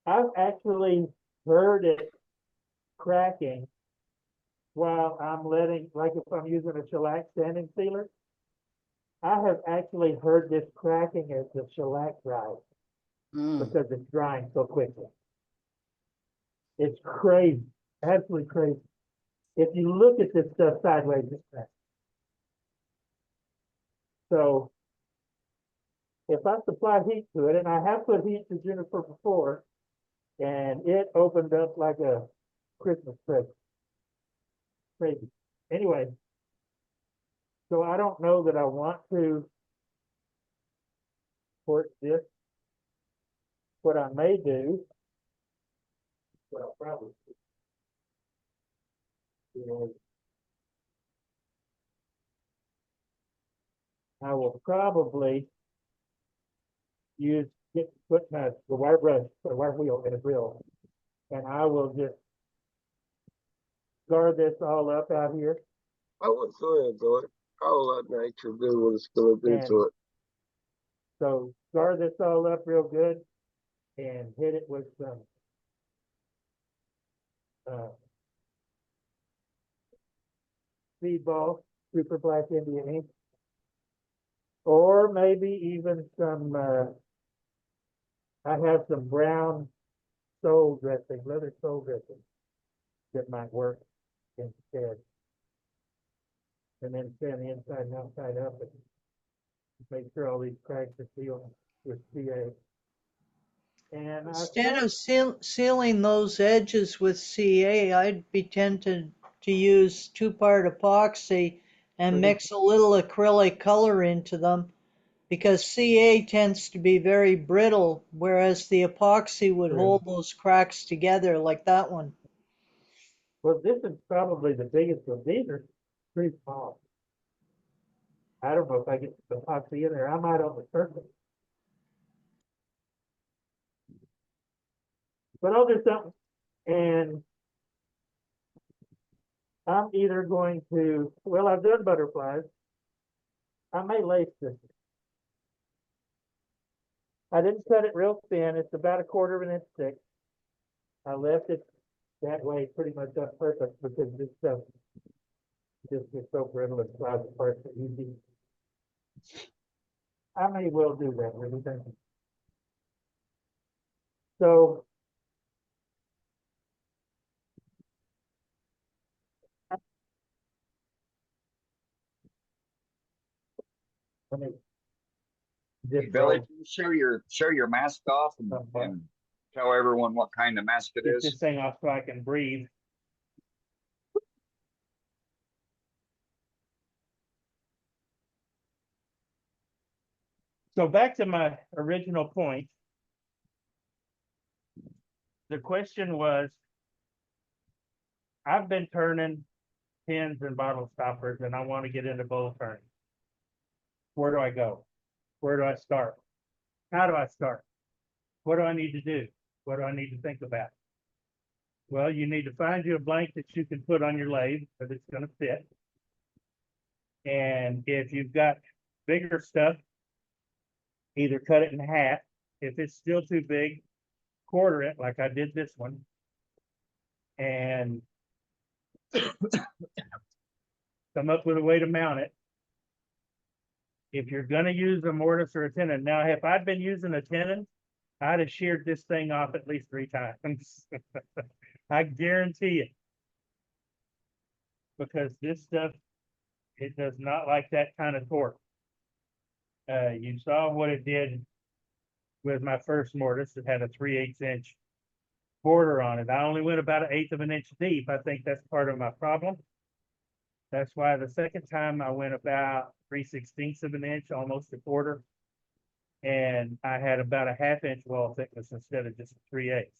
S6: I've actually heard it cracking while I'm letting, like if I'm using a shellac sanding sealer, I have actually heard this cracking as the shellac dries because it's drying so quickly. It's crazy, absolutely crazy. If you look at this stuff sideways, it's cracking. So if I supply heat to it, and I have put heat to juniper before, and it opened up like a Christmas present. Crazy. Anyway, so I don't know that I want to torch this. What I may do, what I'll probably do, is I will probably put the wire brush, the wire wheel in a drill, and I will just guard this all up out here.
S8: I wouldn't go ahead, Billy. I'll let nature do what it's going to do to it.
S6: So guard this all up real good and hit it with some speedball, super black India ink, or maybe even some, I have some brown sole dressing, leather sole dressing that might work instead. And then stand the inside and outside up and make sure all these cracks are sealed with CA. And
S13: Instead of sealing those edges with CA, I'd be tempted to use 2-part epoxy and mix a little acrylic color into them, because CA tends to be very brittle, whereas the epoxy would hold those cracks together like that one.
S6: Well, this is probably the biggest one. These are pretty small. I don't know if I get the epoxy in there. I might on the surface. But I'll do something. And I'm either going to, well, I've done butterflies. I may lace this. I didn't cut it real thin. It's about 1/4 of an inch thick. I left it that way pretty much on purpose because this stuff just gets so brittle and flies apart so easy. I may well do that, really think. So let me
S3: Hey, Billy, can you show your mask off and tell everyone what kind of mask it
S6: get
S3: is?
S6: this thing off so I can breathe. So back to my original point. The question was, I've been turning pins and bottle stoppers and I want to get into bowl turning. Where do I go? Where do I start? How do I start? What do I need to do? What do I need to think about? Well, you need to find you a blank that you can put on your lathe that it's going to fit. And if you've got bigger stuff, either cut it in half. If it's still too big, quarter it like I did this one. And come up with a way to mount it. If you're going to use a mortise or a tenon, now if I'd been using a tenon, I'd have sheared this thing off at least 3 times. I guarantee it. Because this stuff, it does not like that kind of torque. You saw what it did with my first mortise. It had a 3/8 inch border on it. I only went about 1/8 of an inch deep. I think that's part of my problem. That's why the second time I went about 3/16 of an inch, almost 1/4. And I had about a 1/2 inch wall thickness instead of just 3/8.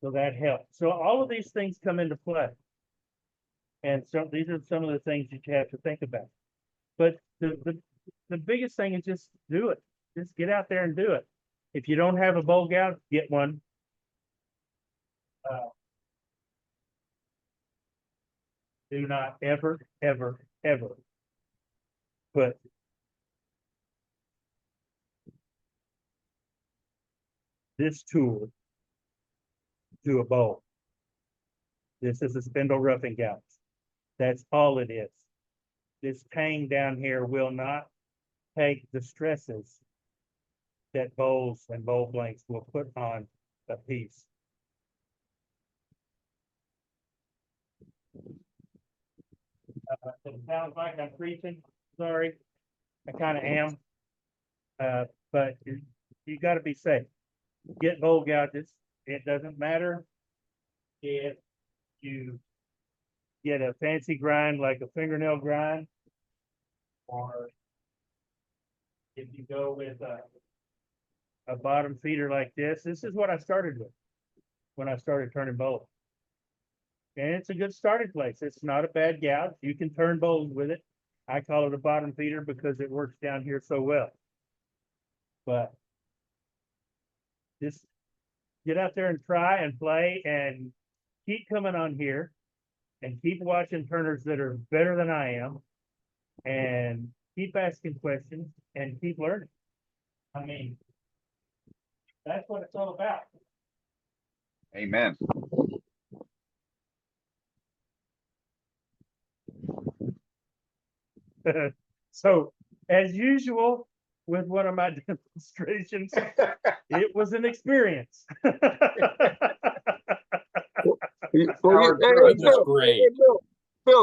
S6: So that helped. So all of these things come into play. And so these are some of the things that you have to think about. But the biggest thing is just do it. Just get out there and do it. If you don't have a bowl gout, get one. Do not ever, ever, ever put this tool to a bowl. This is a spindle roughing gout. That's all it is. This tang down here will not take the stresses that bowls and bowl blanks will put on a piece. It sounds like I'm preaching. Sorry, I kind of am. But you got to be safe. Get bowl gouges. It doesn't matter if you get a fancy grind like a fingernail grind, or if you go with a bottom feeder like this. This is what I started with when I started turning bowls. And it's a good starting place. It's not a bad gouge. You can turn bowls with it. I call it a bottom feeder because it works down here so well. But just get out there and try and play and keep coming on here and keep watching turners that are better than I am and keep asking questions and keep learning. I mean, that's what it's all about.
S3: Amen.
S6: So, as usual, with one of my demonstrations, it was an experience.
S8: Bill,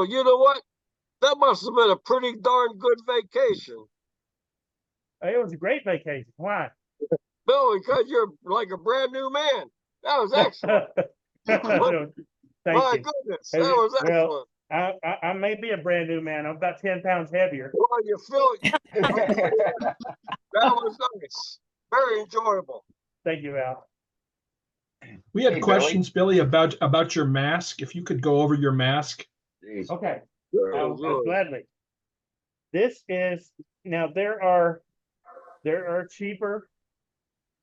S8: you know what? That must have been a pretty darn good vacation.
S6: It was a great vacation. Why?
S8: Bill, because you're like a brand new man. That was excellent.
S6: Thank
S8: My
S6: you.
S8: goodness, that was excellent.
S6: Well, I may be a brand new man. I'm about 10 pounds heavier.
S8: Well, you feel that was nice. Very enjoyable.
S6: Thank you, Al.
S5: We had questions, Billy, about your mask. If you could go over your mask.
S6: Okay. Gladly. This is now there are cheaper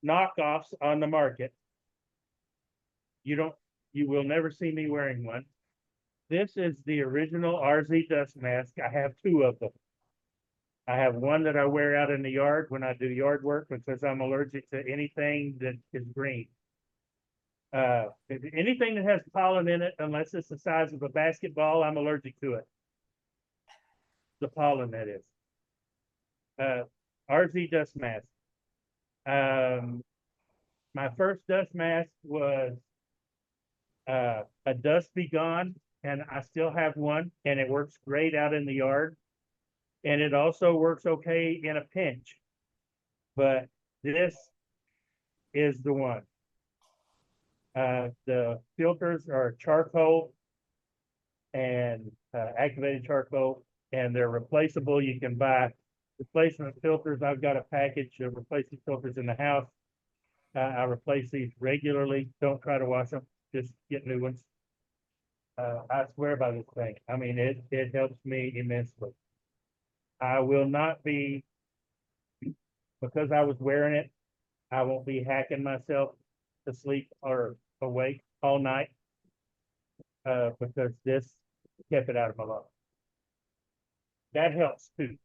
S6: knockoffs on the market. You will never see me wearing one. This is the original RZ dust mask. I have 2 of them. I have one that I wear out in the yard when I do yard work because I'm allergic to anything that is green. Anything that has pollen in it, unless it's the size of a basketball, I'm allergic to it. The pollen, that is. RZ dust mask. My first dust mask was a Dust Be Gone, and I still have one, and it works great out in the yard. And it also works okay in a pinch. But this is the one. The filters are charcoal and activated charcoal, and they're replaceable. You can buy replacement filters. I've got a package of replacement filters in the house. I replace these regularly. Don't try to wash them. Just get new ones. I swear by this thing. I mean, it helps me immensely. I will not be, because I was wearing it, I won't be hacking myself to sleep or awake all night because this kept it out of my life. That helps too.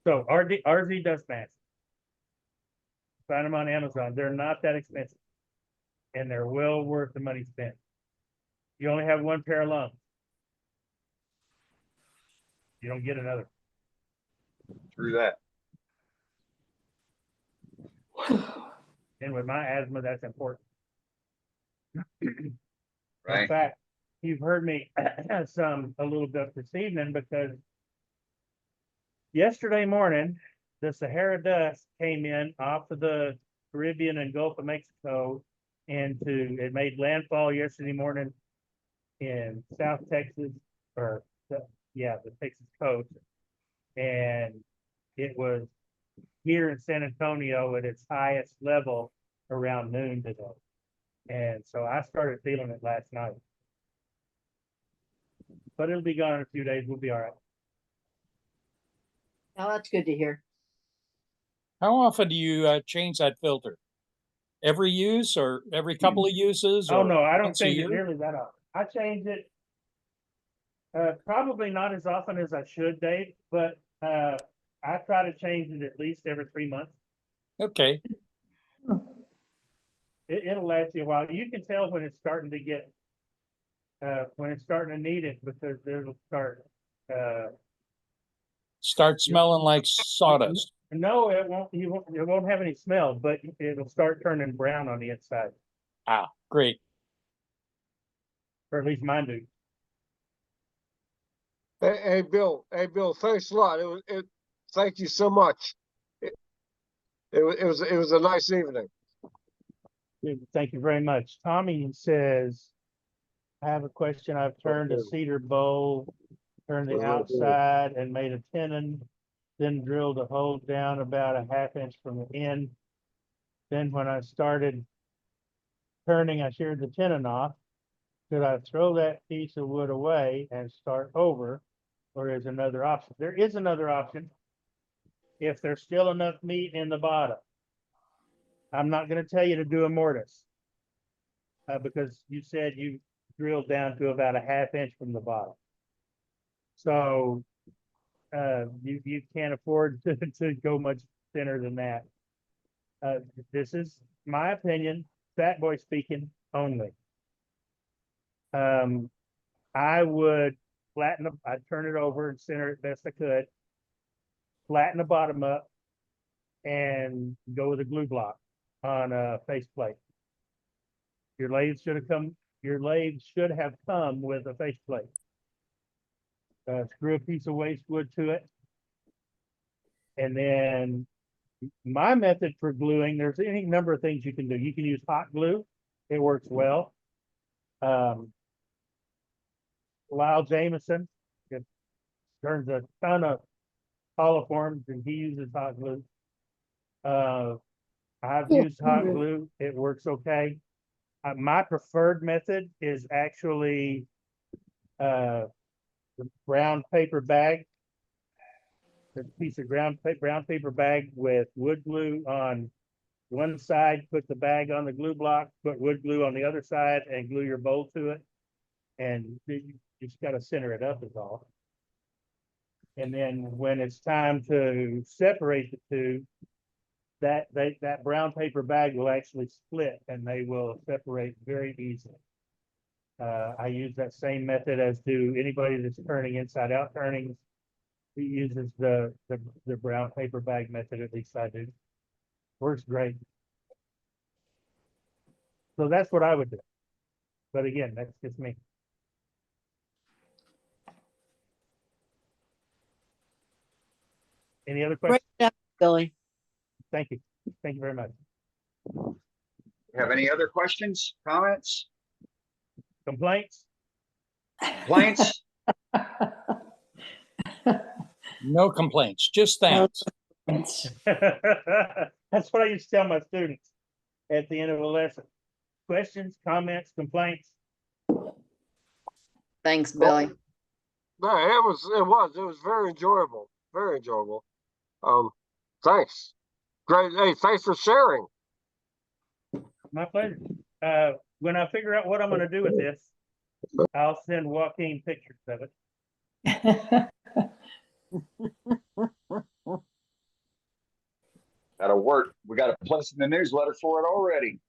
S6: So RZ dust masks. Find them on Amazon. They're not that expensive, and they're well worth the money spent. You only have one pair of lungs. You don't get another.
S3: Through that.
S6: And with my asthma, that's important.
S3: Right.
S6: In fact, you've heard me a little bit this evening because yesterday morning, the Sahara dust came in off of the Caribbean and Gulf of Mexico it made landfall yesterday morning in South Texas, or the Texas coast. And it was here in San Antonio at its highest level around noon today. And so I started feeling it last night. But it'll be gone in a few days. We'll be all right.
S2: Oh, that's good to hear.
S14: How often do you change that filter? Every use or every couple of uses?
S6: Oh,
S14: or
S6: no, I don't
S14: once a
S6: change it
S14: year?
S6: nearly that often. I change it probably not as often as I should, Dave, but I try to change it at least every 3 months.
S14: Okay.
S6: It'll last you a while. You can tell when it's starting to get, when it's starting to need it because it'll
S14: start smelling like sawdust.
S6: No, it won't. It won't have any smell, but it'll start turning brown on the inside.
S14: Ah, great.
S6: Or at least mine do.
S8: Hey, Bill. Hey, Bill. Thanks a lot. Thank you so much. It was a nice evening.
S6: Thank you very much. Tommy says, I have a question. I've turned a cedar bowl, turned the outside and made a tenon, then drilled a hole down about a ½ inch from the end. Then when I started turning, I sheared the tenon off. Should I throw that piece of wood away and start over, or is another option? There is another option if there's still enough meat in the bottom. I'm not going to tell you to do a mortise because you said you drilled down to about a ½ inch from the bottom. So you can't afford to go much thinner than that. This is my opinion, fat boy speaking only. I would I'd turn it over and center it best I could, flatten the bottom up, and go with a glue block on a faceplate. Your lathe should have come with a faceplate. Screw a piece of waste wood to it. And then my method for gluing, there's any number of things you can do. You can use hot glue. It works well. Lyle Jameson turns a ton of coliforms and he uses hot glue. I've used hot glue. It works okay. My preferred method is actually the brown paper bag. A piece of brown paper bag with wood glue on one side, put the bag on the glue block, put wood glue on the other side, and glue your bowl to it. And You just gotta center it up is all. And then when it's time to separate the two, that brown paper bag will actually split and they will separate very easily. I use that same method as do anybody that's turning inside out turnings. He uses the brown paper bag method, at least I do. Works great. So that's what I would do. But again, that's just me. Any other questions?
S2: Great job, Billy.
S6: Thank you. Thank you very much.
S3: Have any other questions, comments,
S6: Complaints?
S3: complaints?
S14: No complaints, just thanks.
S6: That's what I used to tell my students at the end of a lesson. Questions, comments, complaints?
S11: Thanks, Billy.
S8: No, it was very enjoyable. Very enjoyable. Thanks. Great. Hey, thanks for sharing.
S6: My pleasure. When I figure out what I'm going to do with this, I'll send Joaquin pictures of it.
S3: That'll work. We got a place in the newsletter for it already.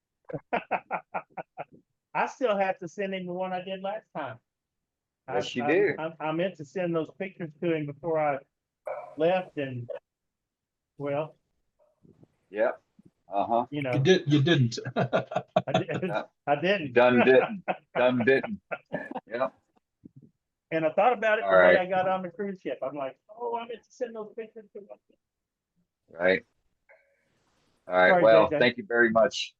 S6: I still have to send him the one I did last time.
S3: Yes, you do.
S6: I meant to send those pictures to him before I left, and well,
S3: yep. Uh-huh.
S6: You know,
S5: You didn't.
S6: I didn't.
S3: Done didn't. Yep.
S6: And I thought about it
S3: All
S6: the
S3: right.
S6: day I got on the cruise ship. I'm like, oh, I meant to send those pictures to him.
S3: Right. All right.
S6: Sorry,
S3: Well,
S6: JJ.
S3: thank you very much.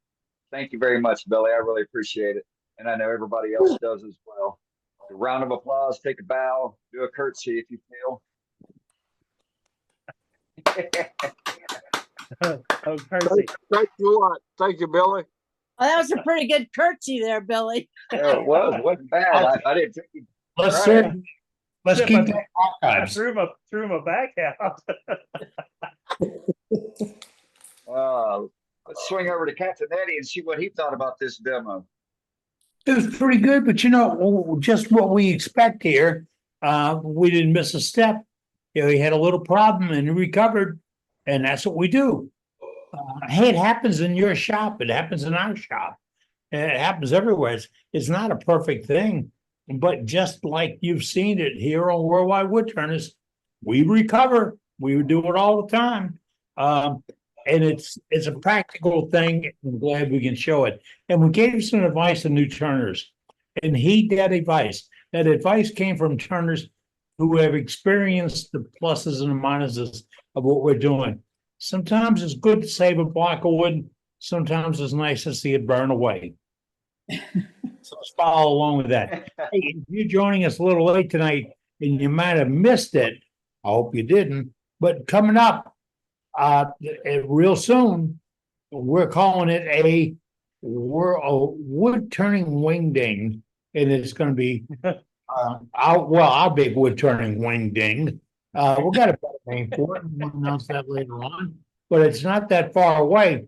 S3: Thank you very much, Billy. I really appreciate it. And I know everybody else does as well. A round of applause, take a bow, do a curtsy if you feel.
S6: Oh, curtsy.
S8: Thank you a lot. Thank you, Billy.
S2: Oh, that was a pretty good curtsy there, Billy.
S3: Yeah, it wasn't bad. I didn't think you'd
S1: Let's
S3: try
S1: see.
S3: it.
S1: Let's
S6: Except
S1: keep
S6: I-
S1: that
S6: I
S1: archives.
S6: threw my back out.
S3: Let's swing over to Captain Eddie and see what he thought about this demo.
S1: It was pretty good, but you know, just what we expect here. We didn't miss a step. You know, he had a little problem and he recovered, and that's what we do. Hey, it happens in your shop. It happens in our shop. And it happens everywhere. It's not a perfect thing, but just like you've seen it here on Worldwide Woodturners, we recover. We do it all the time. And it's a practical thing. I'm glad we can show it. And we gave some advice to new turners, and heed that advice. That advice came from turners who have experienced the pluses and the minuses of what we're doing. Sometimes it's good to save a block of wood. Sometimes it's nice to see it burn away. So let's follow along with that. Hey, if you're joining us a little late tonight and you might have missed it, I hope you didn't. But coming up, real soon, we're calling it a wood turning wingding, and it's going to be our big wood turning wingding. We've got a better name for it. We'll announce that later on, but it's not that far away.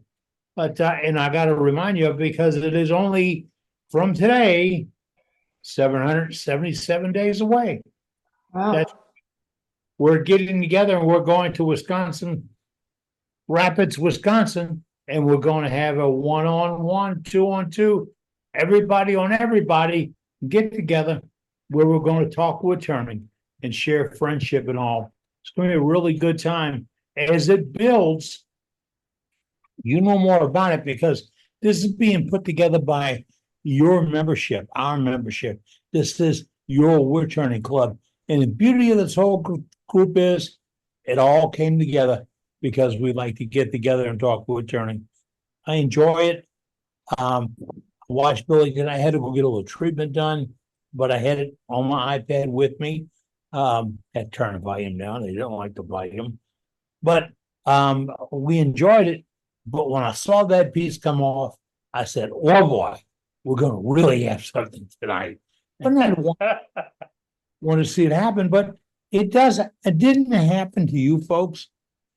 S1: But and I got to remind you, because it is only from today 777 days away.
S12: Wow.
S1: We're getting together and we're going to Wisconsin Rapids, Wisconsin, and we're going to have a 1-on-1, 2-on-2, everybody on everybody get together where we're going to talk wood turning and share friendship and all. It's going to be a really good time. As it builds, you know more about it because this is being put together by your membership, our membership. This is your wood turning club. And the beauty of this whole group is it all came together because we like to get together and talk wood turning. I enjoy it. Watch Billy, and I had to go get a little treatment done, but I had it on my iPad with me. Had to turn the volume down. They don't like the volume. But we enjoyed it. But when I saw that piece come off, I said, oh boy, we're going to really have something tonight. But I want to see it happen, but it doesn't. It didn't happen to you folks.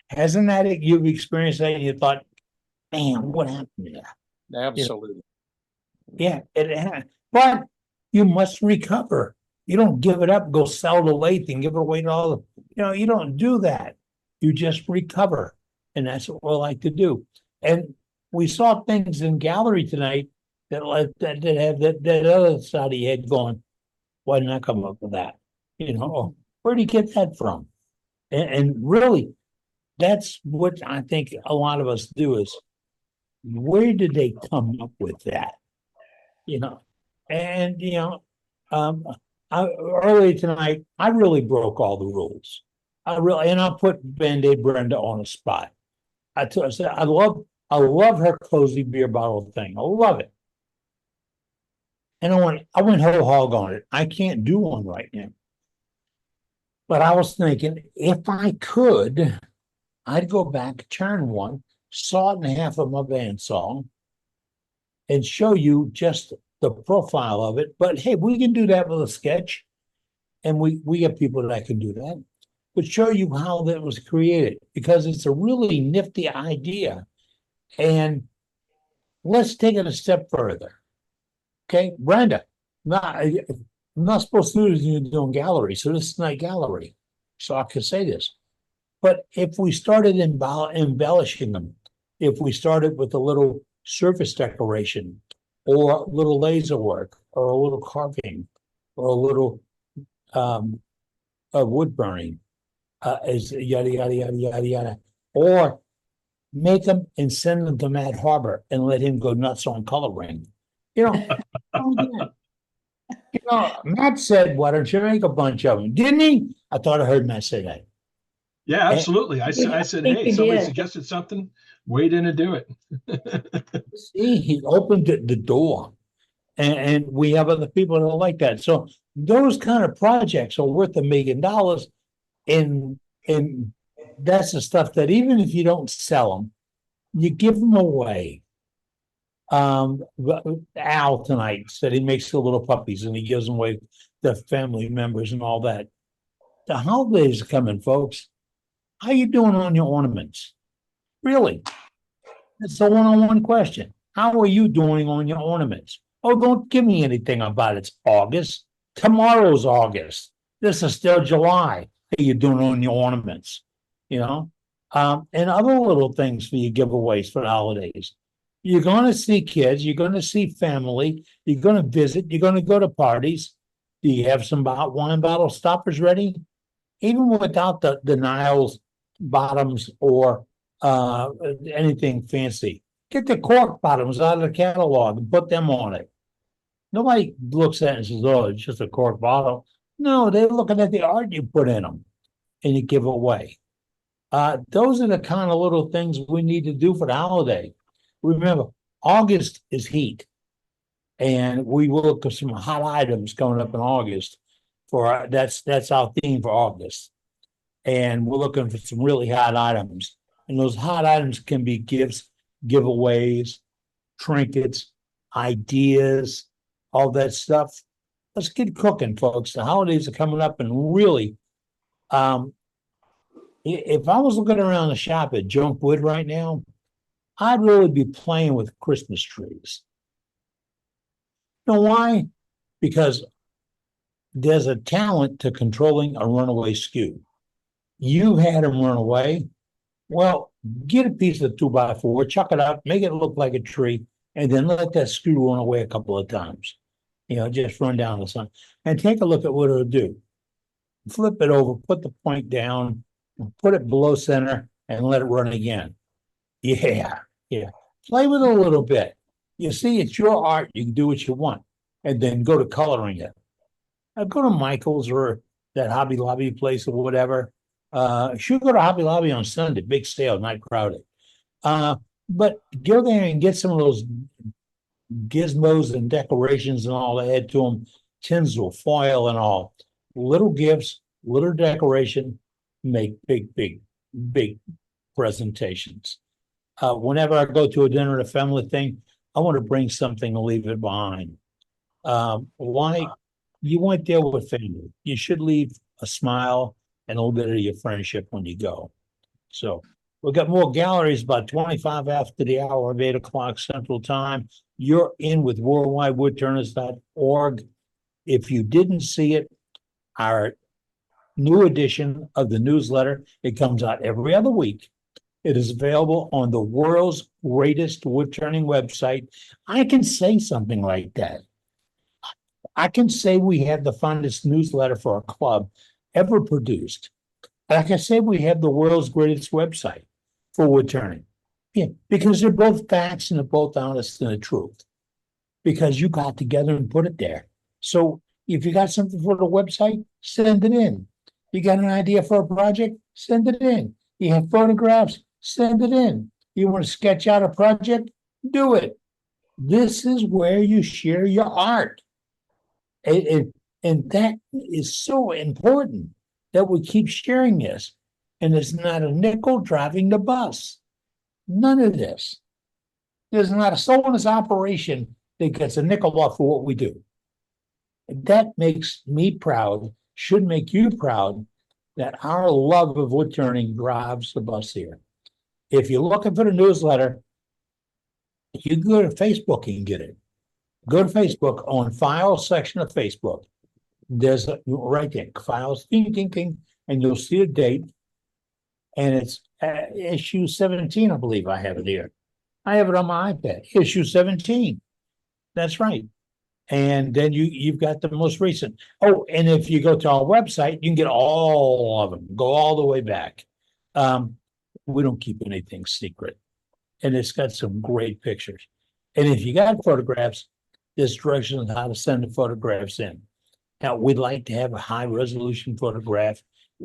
S1: Hasn't that you've experienced that and you thought, man, what happened to that?
S14: Absolutely.
S1: Yeah, it had, but you must recover. You don't give it up, go sell the lathe and give it away to all the, you don't do that. You just recover. And that's what we like to do. And we saw things in gallery tonight that have that other side of your head going, why didn't I come up with that? Where do you get that from? And really, that's what I think a lot of us do is, where did they come up with that? And earlier tonight, I really broke all the rules. And I put Band-Aid Brenda on a spot. I said, I love her cozy beer bottle thing. I love it. And I went whole hog on it. I can't do one right now. But I was thinking, if I could, I'd go back, turn one, saw it in half of my bandsaw, and show you just the profile of it. But hey, we can do that with a sketch. And we get people that can do that. But show you how that was created, because it's a really nifty idea. And let's take it a step further. Okay, Brenda, I'm not supposed to do this when you're doing gallery, so this is not gallery. So I could say this. But if we started embellishing them, if we started with a little surface decoration, or a little laser work, or a little carving, or a little wood burning, is yada, yada, yada, yada, yada. Or make them and send them to Matt Harbor and let him go nuts on coloring. Matt said, why don't you make a bunch of them? Didn't he? I thought I heard Matt say that.
S5: Yeah, absolutely. I said, hey, somebody suggested something, wade in and do it.
S1: See, he opened the door. And we have other people that are like that. So those kind of projects are worth $1 million. And that's the stuff that even if you don't sell them, you give them away. Al tonight said he makes the little puppies and he gives them away to family members and all that. The holidays are coming, folks. How you doing on your ornaments? Really? It's a one-on-one question. How are you doing on your ornaments? Oh, don't give me anything about it's August. Tomorrow's August. This is still July. How you doing on your ornaments? And other little things for your giveaways for the holidays. You're going to see kids. You're going to see family. You're going to visit. You're going to go to parties. Do you have some wine bottle stoppers ready? Even without the Niles bottoms or anything fancy. Get the cork bottoms out of the catalog and put them on it. Nobody looks at it and says, oh, it's just a cork bottle. No, they're looking at the art you put in them and you give away. Those are the kind of little things we need to do for the holiday. Remember, August is heat. And we will look at some hot items coming up in August. That's our theme for August. And we're looking for some really hot items. And those hot items can be gifts, giveaways, trinkets, ideas, all that stuff. Let's get cooking, folks. The holidays are coming up, and really, if I was looking around the shop at junk wood right now, I'd really be playing with Christmas trees. You know why? Because there's a talent to controlling a runaway skew. You had them run away. Well, get a piece of 2x4, chuck it out, make it look like a tree, and then let that skew run away a couple of times. Just run down the sun. And take a look at what it'll do. Flip it over, put the point down, put it below center, and let it run again. Yeah. Play with it a little bit. You see, it's your art. You can do what you want. And then go to coloring it. Go to Michael's or that Hobby Lobby place or whatever. Should go to Hobby Lobby on Sunday, big sale, not crowded. But go there and get some of those gizmos and decorations and all that, add to them, tinsel, foil, and all. Little gifts, little decoration, make big presentations. Whenever I go to a dinner at a family thing, I want to bring something and leave it behind. Why? You went there with family. You should leave a smile and a little bit of your friendship when you go. So we've got more galleries about 25 after the hour of 8 o'clock Central Time. You're in with worldwidewoodturners.org. If you didn't see it, our new edition of the newsletter. It comes out every other week. It is available on the world's greatest wood turning website. I can say something like that. I can say we have the finest newsletter for a club ever produced. Like I said, we have the world's greatest website for wood turning. Yeah, because they're both facts and they're both honest and the truth. Because you got together and put it there. So if you got something for the website, send it in. You got an idea for a project, send it in. You have photographs, send it in. You want to sketch out a project, do it. This is where you share your art. And that is so important that we keep sharing this. And it's not a nickel driving the bus. None of this. There's not a soul in this operation that gets a nickel off for what we do. That makes me proud, should make you proud, that our love of wood turning drives the bus here. If you're looking for the newsletter, you go to Facebook and get it. Go to Facebook on files section of Facebook. There's right there, files, ding, ding, ding, and you'll see a date. And it's issue 17, I believe I have it here. I have it on my iPad, issue 17. That's right. And then you've got the most recent. Oh, and if you go to our website, you can get all of them, go all the way back. We don't keep anything secret. And it's got some great pictures. And if you got photographs, there's directions on how to send the photographs in. Now, we'd like to have a high resolution photograph.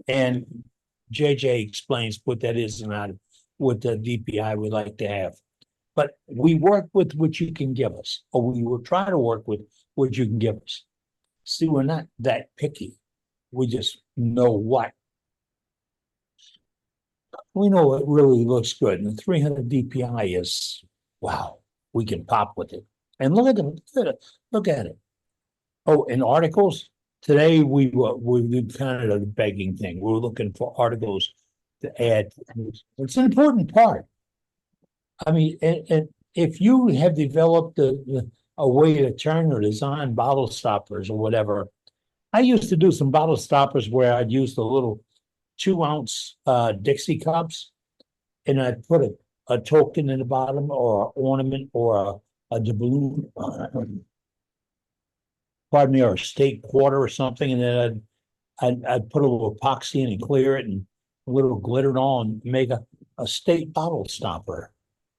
S1: And JJ explains what that is and how, what the DPI we'd like to have. But we work with what you can give us, or we will try to work with what you can give us. See, we're not that picky. We just know what. We know it really looks good. And the 300 DPI is, wow, we can pop with it. And look at it. Look at it. Oh, and articles. Today we did kind of a begging thing. We were looking for articles to add. It's an important part. I mean, and if you have developed a way to turn or design bottle stoppers or whatever, I used to do some bottle stoppers where I'd use the little 2-ounce Dixie cups, and I'd put a token in the bottom or an ornament or a doubloon, pardon me, or a state quarter or something, and then I'd put a little epoxy in and clear it and a little glitter and all and make a state bottle stopper.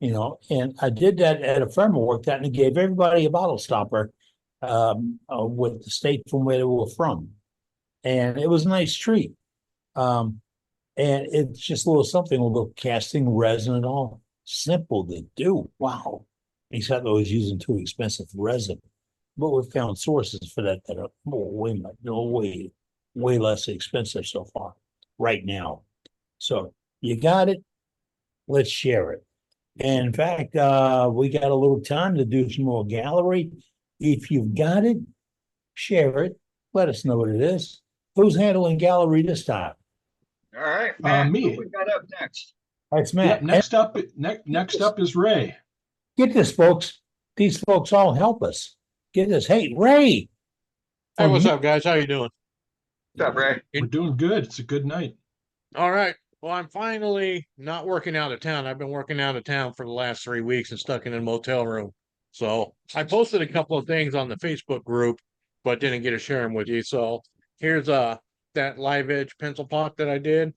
S1: You know, and I did that at a firm I worked at, and it gave everybody a bottle stopper with the state from where they were from. And it was a nice treat. And it's just a little something, a little casting resin and all. Simple to do. Wow. Except I was using too expensive resin. But we found sources for that are way less expensive so far right now. So you got it. Let's share it. And in fact, we got a little time to do some more gallery. If you've got it, share it. Let us know what it is. Who's handling gallery this time?
S3: All right, Matt,
S5: me.
S3: what we got up next?
S1: That's Matt.
S5: Yep, next up is Ray.
S1: Get this, folks. These folks all help us. Get this. Hey, Ray.
S16: Hey, what's up, guys? How you doing?
S3: What's up, Ray?
S5: We're doing good. It's a good night.
S16: All right. Well, I'm finally not working out of town. I've been working out of town for the last 3 weeks and stuck in a motel room. So I posted a couple of things on the Facebook group, but didn't get to share them with you. So here's that live edge pencil pot that I did.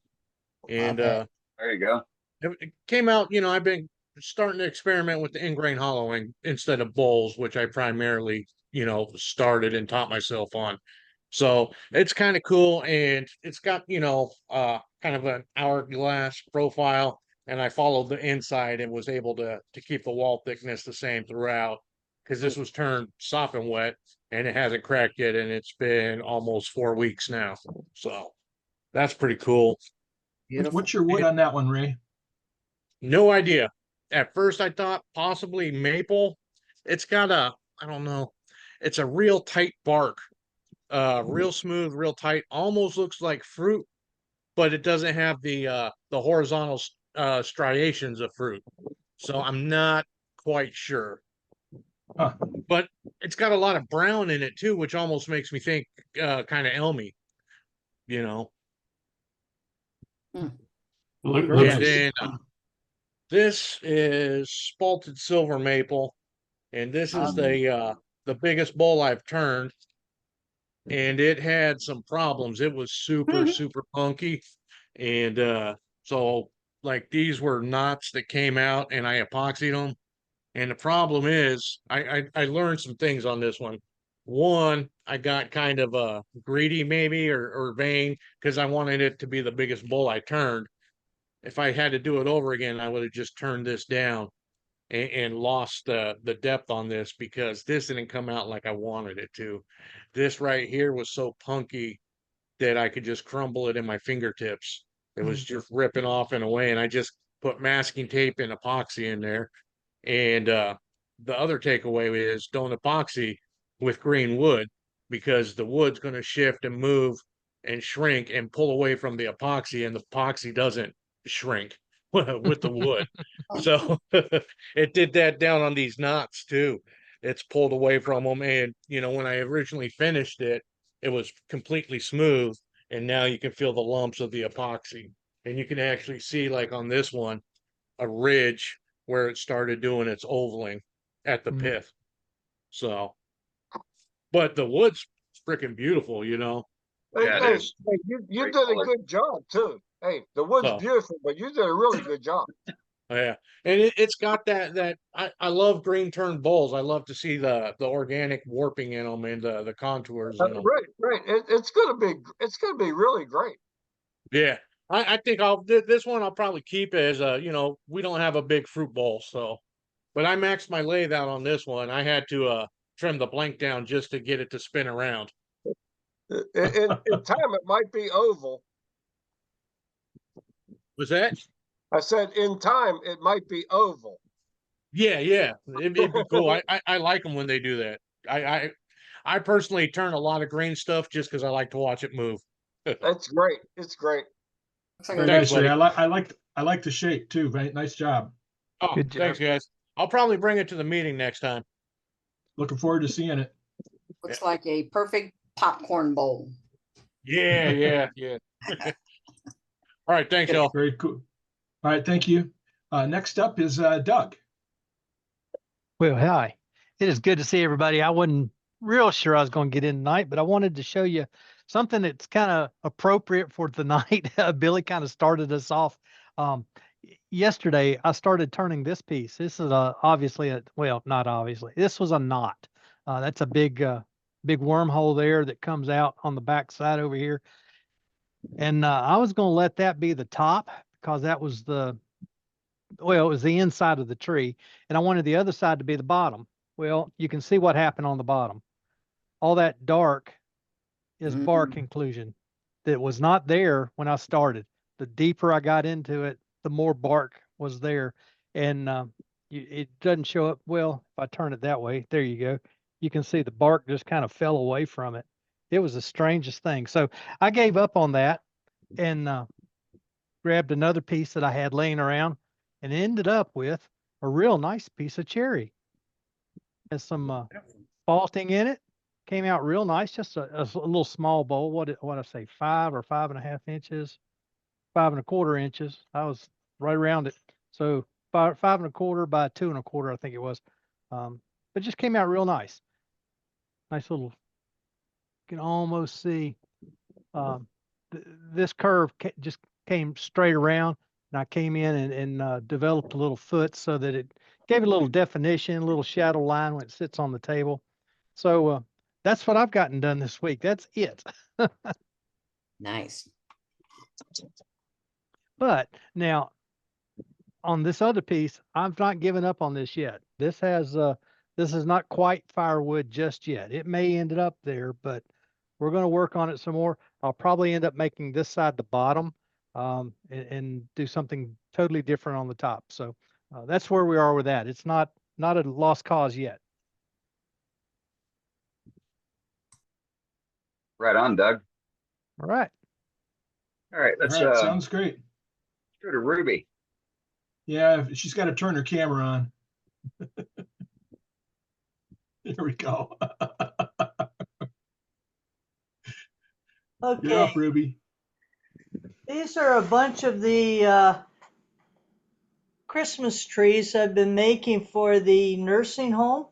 S16: And
S3: there you go.
S16: It came out, you know, I've been starting to experiment with the ingrain hollowing instead of bowls, which I primarily, you know, started and taught myself on. So it's kind of cool, and it's got, you know, kind of an hourglass profile, and I followed the inside and was able to keep the wall thickness the same throughout, because this was turned sopping wet and it hasn't cracked yet, and it's been almost 4 weeks now. So that's pretty cool.
S5: What's your wood on that one, Ray?
S16: No idea. At first I thought possibly maple. It's got I don't know, it's a real tight bark. Real smooth, real tight, almost looks like fruit, but it doesn't have the horizontal striations of fruit. So I'm not quite sure. But it's got a lot of brown in it too, which almost makes me think kind of elmy. you know.
S5: Look,
S16: And then this is spalted silver maple, and this is the biggest bowl I've turned, and it had some problems. It was super punky, and so like these were knots that came out, and I epoxied them. And the problem is, I learned some things on this one. One, I got kind of greedy maybe or vain because I wanted it to be the biggest bull I turned. If I had to do it over again, I would have just turned this down and lost the depth on this because this didn't come out like I wanted it to. This right here was so punky that I could just crumble it in my fingertips. It was just ripping off and away, and I just put masking tape and epoxy in there. And the other takeaway is don't epoxy with green wood because the wood's going to shift and move and shrink and pull away from the epoxy, and the epoxy doesn't shrink with the wood. So it did that down on these knots too. It's pulled away from them. And, you know, when I originally finished it, it was completely smooth. And now you can feel the lumps of the epoxy. And you can actually see, like on this one, a ridge where it started doing its ovaling at the pith. So, but the wood's freaking beautiful, you know.
S8: Hey,
S3: Yeah, it
S8: hey,
S3: is.
S8: hey, you
S3: Great
S8: did a
S3: color.
S8: good job too. Hey, the wood's
S16: So,
S8: beautiful, but you did a really good job.
S16: yeah, and it's got that I love green turned bowls. I love to see the organic warping in them and the contours in them.
S8: Right. It's gonna be really great.
S16: Yeah, I think this one I'll probably keep as you know, we don't have a big fruit bowl, so but I maxed my lathe out on this one. I had to trim the blank down just to get it to spin around.
S8: In time, it might be oval.
S16: Was that?
S8: I said in time, it might be oval.
S16: Yeah, it'd be cool. I like them when they do that. I personally turn a lot of green stuff just because I like to watch it move.
S8: That's great. It's great.
S5: Very nice, Ray. I like the shape too. Very nice job.
S16: Oh,
S6: Good job.
S16: thanks, guys. I'll probably bring it to the meeting next time.
S5: Looking forward to seeing it.
S11: Looks like a perfect popcorn bowl.
S16: Yeah. All right, thanks, y'all.
S5: Very cool. All right, thank you. Next up is Doug.
S6: Well, hi. It is good to see everybody. I wasn't real sure I was going to get in tonight, but I wanted to show you something that's kind of appropriate for the night. Billy kind of started us off. Yesterday, I started turning this piece. This is obviously well, not obviously. This was a knot. That's a big wormhole there that comes out on the back side over here. And I was going to let that be the top because that was it was the inside of the tree, and I wanted the other side to be the bottom. Well, you can see what happened on the bottom. All that dark is bark inclusion that was not there when I started. The deeper I got into it, the more bark was there, and it doesn't show up well if I turn it that way. There you go. You can see the bark just kind of fell away from it. It was the strangest thing. So I gave up on that and grabbed another piece that I had laying around and ended up with a real nice piece of cherry. Has some faulting in it. Came out real nice. Just a little small bowl. What I say, 5 or 5.5 inches, 5.25 inches. I was right around it. So 5.25 by 2.25, I think it was. But just came out real nice. Nice little. You can almost see this curve just came straight around, and I came in and developed a little foot so that it gave it a little definition, a little shadow line when it sits on the table. So that's what I've gotten done this week. That's it.
S11: Nice.
S6: But now on this other piece, I've not given up on this yet. This is not quite firewood just yet. It may end up there, but we're going to work on it some more. I'll probably end up making this side the bottom and do something totally different on the top. So that's where we are with that. It's not a lost cause yet.
S3: Right on, Doug.
S6: All right.
S3: All right, let's
S5: All right, sounds great.
S3: go to Ruby.
S5: Yeah, she's got to turn her camera on. Here we go.
S13: Okay.
S5: You're up, Ruby.
S13: These are a bunch of the Christmas trees I've been making for the nursing home.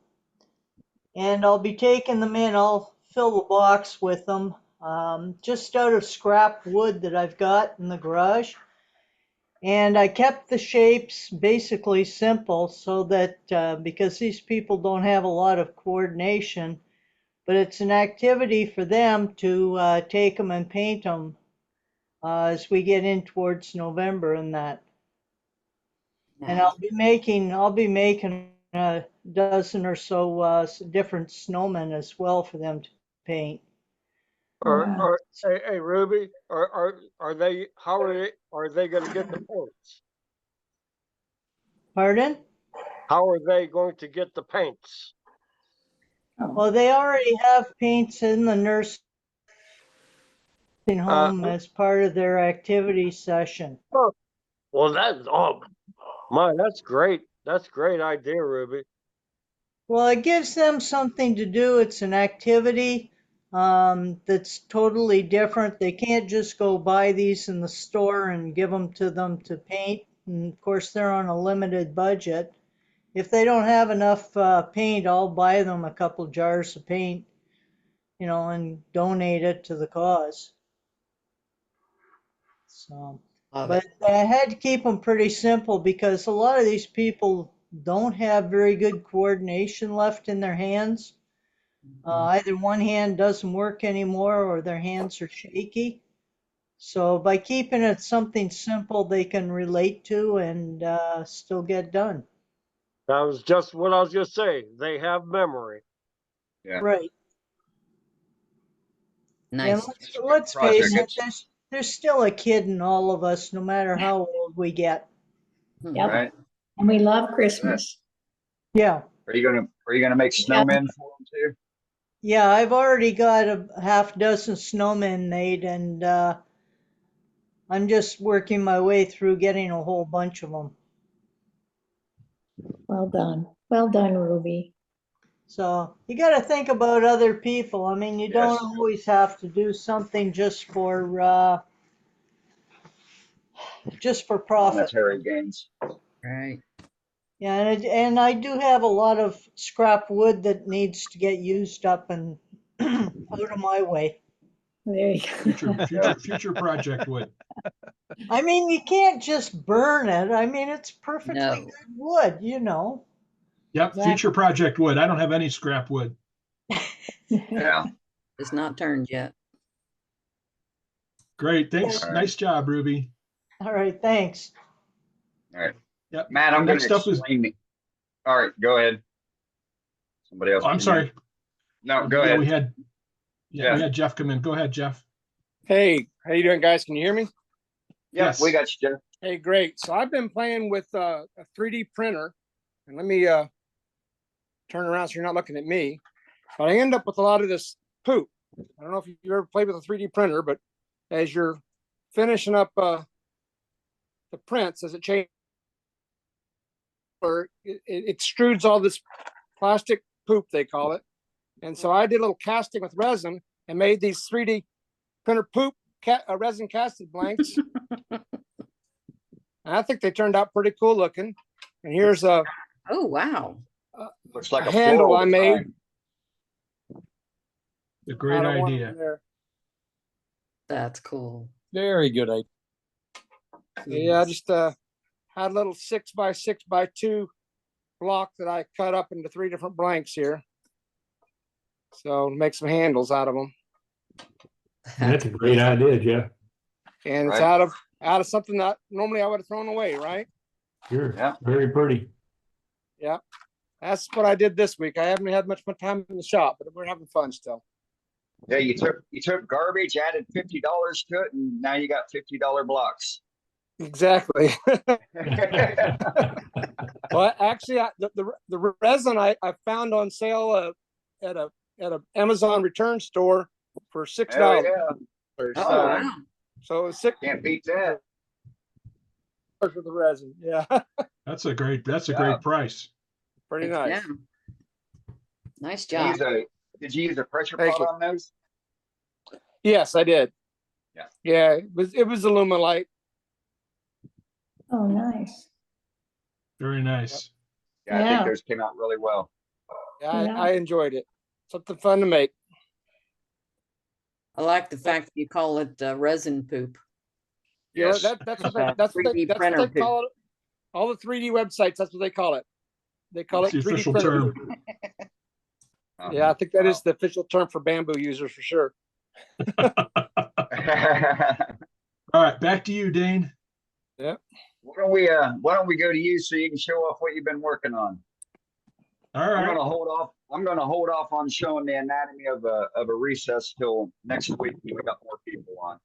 S13: And I'll be taking them in. I'll fill the box with them, just out of scrap wood that I've got in the garage. And I kept the shapes basically simple so that because these people don't have a lot of coordination, but it's an activity for them to take them and paint them as we get in towards November and that. And I'll be making a dozen or so different snowmen as well for them to paint.
S8: Hey Ruby, are they how are they going to get the paints?
S13: Pardon?
S8: How are they going to get the paints?
S13: Well, they already have paints in the nursing home as part of their activity session.
S8: Well, that's great. That's a great idea, Ruby.
S13: Well, it gives them something to do. It's an activity that's totally different. They can't just go buy these in the store and give them to paint. And of course, they're on a limited budget. If they don't have enough paint, I'll buy them a couple jars of paint, and donate it to the cause. So, but I had to keep them pretty simple because a lot of these people don't have very good coordination left in their hands. Either one hand doesn't work anymore or their hands are shaky. So by keeping it something simple they can relate to and still get done.
S8: That was just what I was going to say. They have memory.
S3: Yeah.
S13: Right.
S11: Nice.
S13: And let's face it, there's still a kid in all of us, no matter how old we get.
S12: Yep.
S3: Right.
S12: And we love Christmas.
S13: Yeah.
S3: Are you gonna make snowmen for them too?
S13: Yeah, I've already got a half dozen snowmen made, and I'm just working my way through getting a whole bunch of them.
S12: Well done. Well done, Ruby.
S13: So you got to think about other people. I mean, you don't always have to do something just for profit.
S3: Monetary gains.
S11: Right.
S13: Yeah, and I do have a lot of scrap wood that needs to get used up and out of my way.
S12: There you
S5: go. Future project wood.
S13: I mean, you can't just burn it. I mean, it's perfectly good wood,
S5: Yep, future project wood. I don't have any scrap wood.
S3: Yeah.
S11: It's not turned yet.
S5: Great. Thanks.
S3: Right.
S5: Nice job, Ruby.
S13: All right. Thanks.
S3: All right.
S5: Yep.
S3: Matt, I'm going to
S5: Next up
S3: explain. All right, go ahead. Somebody else.
S5: Oh, I'm sorry.
S3: No, go ahead.
S5: We had Jeff come in. Go ahead, Jeff.
S17: Hey, how you doing, guys? Can you hear me?
S3: Yes, we got you, Jeff.
S17: Hey, great. So I've been playing with a 3D printer, and let me turn around so you're not looking at me. But I end up with a lot of this poop. I don't know if you ever played with a 3D printer, but as you're finishing up the prints, as it changes, it extrudes all this plastic poop, they call it. And so I did a little casting with resin and made these 3D printer poop resin casted blanks. And I think they turned out pretty cool looking. And here's a
S11: oh wow,
S3: looks like
S17: a handle I made.
S3: Design.
S5: A great idea.
S11: That's cool.
S14: Very good idea.
S17: Yeah, I just had a little 6x6x2 block that I cut up into 3 different blanks here. So make some handles out of them.
S1: That's a great idea, Jeff.
S17: And it's out of something that normally I would have thrown away, right?
S1: Sure. Yeah. Very pretty.
S17: Yeah. That's what I did this week. I haven't had much time in the shop, but we're having fun still.
S3: Yeah, you took garbage, added $50 to it, and now you got $50 blocks.
S17: Exactly. Well, actually, the resin I found on sale at a Amazon return store for $6.
S3: Yeah.
S17: Wow. So it's $6.
S3: Can't beat that.
S17: For the resin, yeah.
S5: That's a great price.
S17: Pretty nice.
S11: Yeah. Nice job.
S3: Did you use a pressure pot on those?
S17: Yes, I did. Yeah, it was Illuminate.
S12: Oh, nice.
S5: Very nice.
S3: Yeah, I think
S12: Yeah.
S3: those came out really well.
S17: Yeah,
S12: Yeah.
S17: I enjoyed it. Something fun to make.
S11: I like the fact that you call it resin poop.
S17: You know,
S3: Yes.
S17: that's what
S11: Uh,
S17: that's what
S11: 3D
S17: that's what
S11: printer
S17: they call it. All the 3D websites, that's what they call it. They call
S5: It's
S17: it
S5: the
S17: 3D
S5: official
S17: printer.
S5: term.
S17: Yeah, I think that is the official term for bamboo users for sure.
S5: All right, back to you, Dane.
S17: Yeah.
S3: Why don't we go to you so you can show off what you've been working on?
S5: All
S3: I'm
S5: right.
S3: gonna hold off. I'm gonna hold off on showing the anatomy of a recess till next week when we got more people on.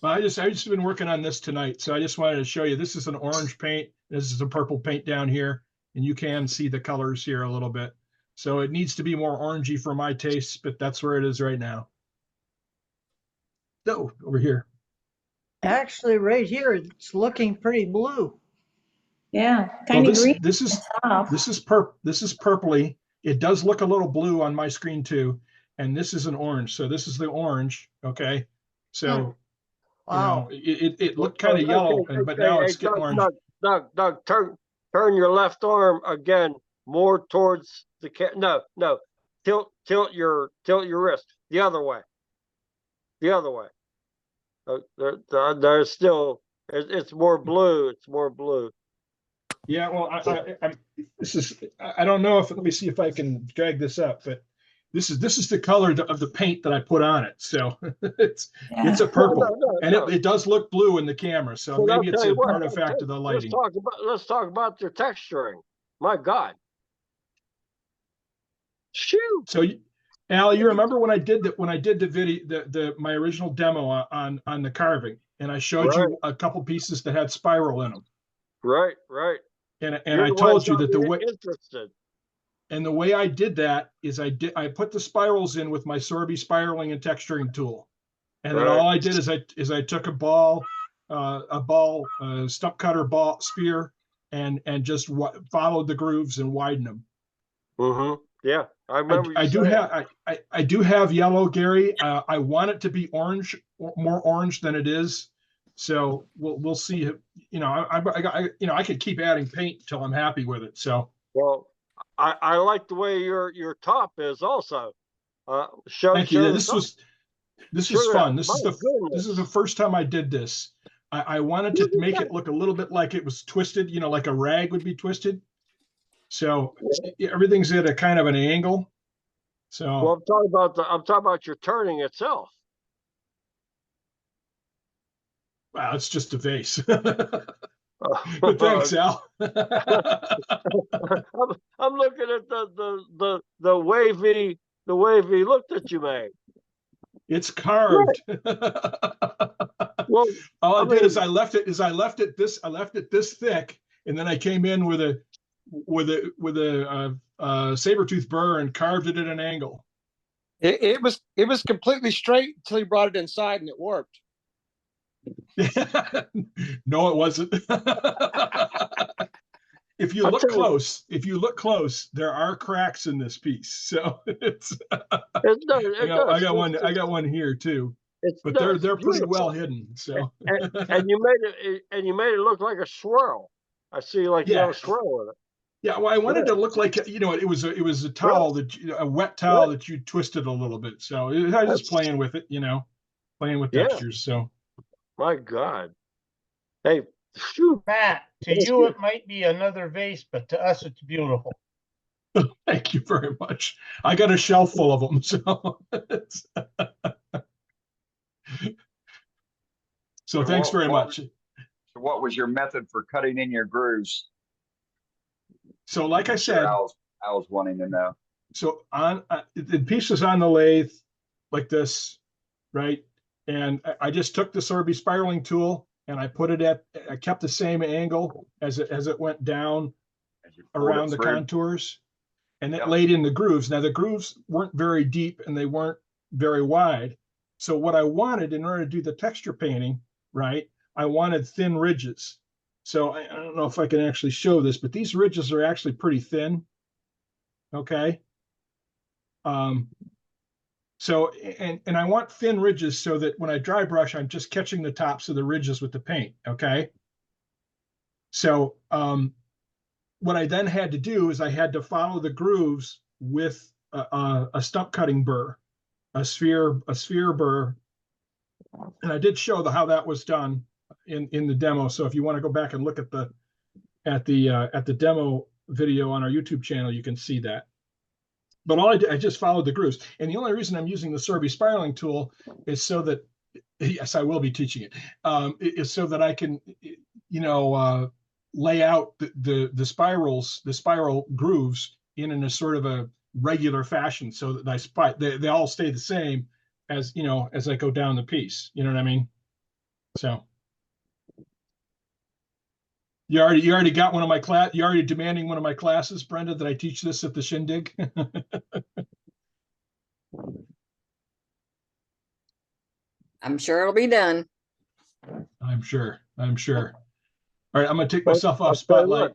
S5: Well, I just been working on this tonight, so I just wanted to show you. This is an orange paint. This is a purple paint down here, and you can see the colors here a little bit. So it needs to be more orangey for my taste, but that's where it is right now. So over here.
S13: Actually, right here, it's looking pretty blue.
S12: Yeah,
S5: Well,
S12: kind of
S5: this
S12: green.
S5: this is this is purpley. It does look a little blue on my screen too, and this is an orange. So this is the orange. Okay, so you know it looked kind of yellow, but now it's getting orange.
S8: Doug, turn your left arm again more towards the no. Tilt your wrist the other way. The other way. There's still it's more blue. It's more blue.
S5: Yeah, well, I don't know if let me see if I can drag this up, but this is the color of the paint that I put on it. So it's a purple, and it does look blue in the camera. So
S8: Well,
S5: maybe it's an artifact of the lighting.
S8: Let's talk about your texturing. My God. Shoot.
S5: So, Al, you remember when I did the video, my original demo on the carving, and I showed you a couple pieces that had spiral in them.
S8: Right.
S5: And I told you that the way I did that is I put the spirals in with my Sorby spiraling and texturing tool, and then all I did is I took a ball stump cutter ball spear and just followed the grooves and widened them.
S8: Mm-hmm. Yeah, I remember.
S5: I do have yellow, Gary. I want it to be orange, more orange than it is. So we'll see. You know, I could keep adding paint until I'm happy with it. So
S8: well, I like the way your top is also.
S5: Thank you. This was fun. This is the first time I did this. I wanted to make it look a little bit like it was twisted. You know, like a rag would be twisted. So everything's at a kind of an angle. So
S8: well, I'm talking about your turning itself.
S5: Wow, it's just a vase. But thanks, Al.
S8: I'm looking at the wavy look that you made.
S5: It's carved.
S8: Well,
S5: all I did is I left it this thick, and then I came in with a saber-tooth burr and carved it at an angle.
S17: It was completely straight until you brought it inside and it warped.
S5: No, it wasn't. If you look close, there are cracks in this piece. So I got one here too. But they're pretty well hidden. So
S8: and you made it look like a swirl. I see you have a swirl in it.
S5: Yeah, well, I wanted to look like it was a towel a wet towel that you twisted a little bit. So I was just playing with it, playing with textures. So
S8: my God, hey,
S20: Matt, to you it might be another vase, but to us it's beautiful.
S5: Thank you very much. I got a shelf full of them. So thanks very much.
S3: So what was your method for cutting in your grooves?
S5: So like I said,
S3: I was wanting to know.
S5: So on the piece is on the lathe like this, right? And I just took the Sorby spiraling tool and I kept the same angle as it went down around the contours, and it laid in the grooves. Now the grooves weren't very deep and they weren't very wide. So what I wanted in order to do the texture painting, right? I wanted thin ridges. So I don't know if I can actually show this, but these ridges are actually pretty thin. Okay. So, and I want thin ridges so that when I dry brush, I'm just catching the tops of the ridges with the paint, okay? So what I then had to do is I had to follow the grooves with a stump cutting burr, a sphere burr. And I did show how that was done in the demo. So if you want to go back and look at the demo video on our YouTube channel, you can see that. But I just followed the grooves. And the only reason I'm using the Sorby spiraling tool is so that, yes, I will be teaching it, is so that I can, lay out the spiral grooves in a sort of a regular fashion, so that they all stay the same as, as I go down the piece. You know what I mean? So. You already got one of my class. You're already demanding one of my classes, Brenda, that I teach this at the Shindig.
S11: I'm sure it'll be done.
S5: I'm sure. All right, I'm gonna take myself off spotlight.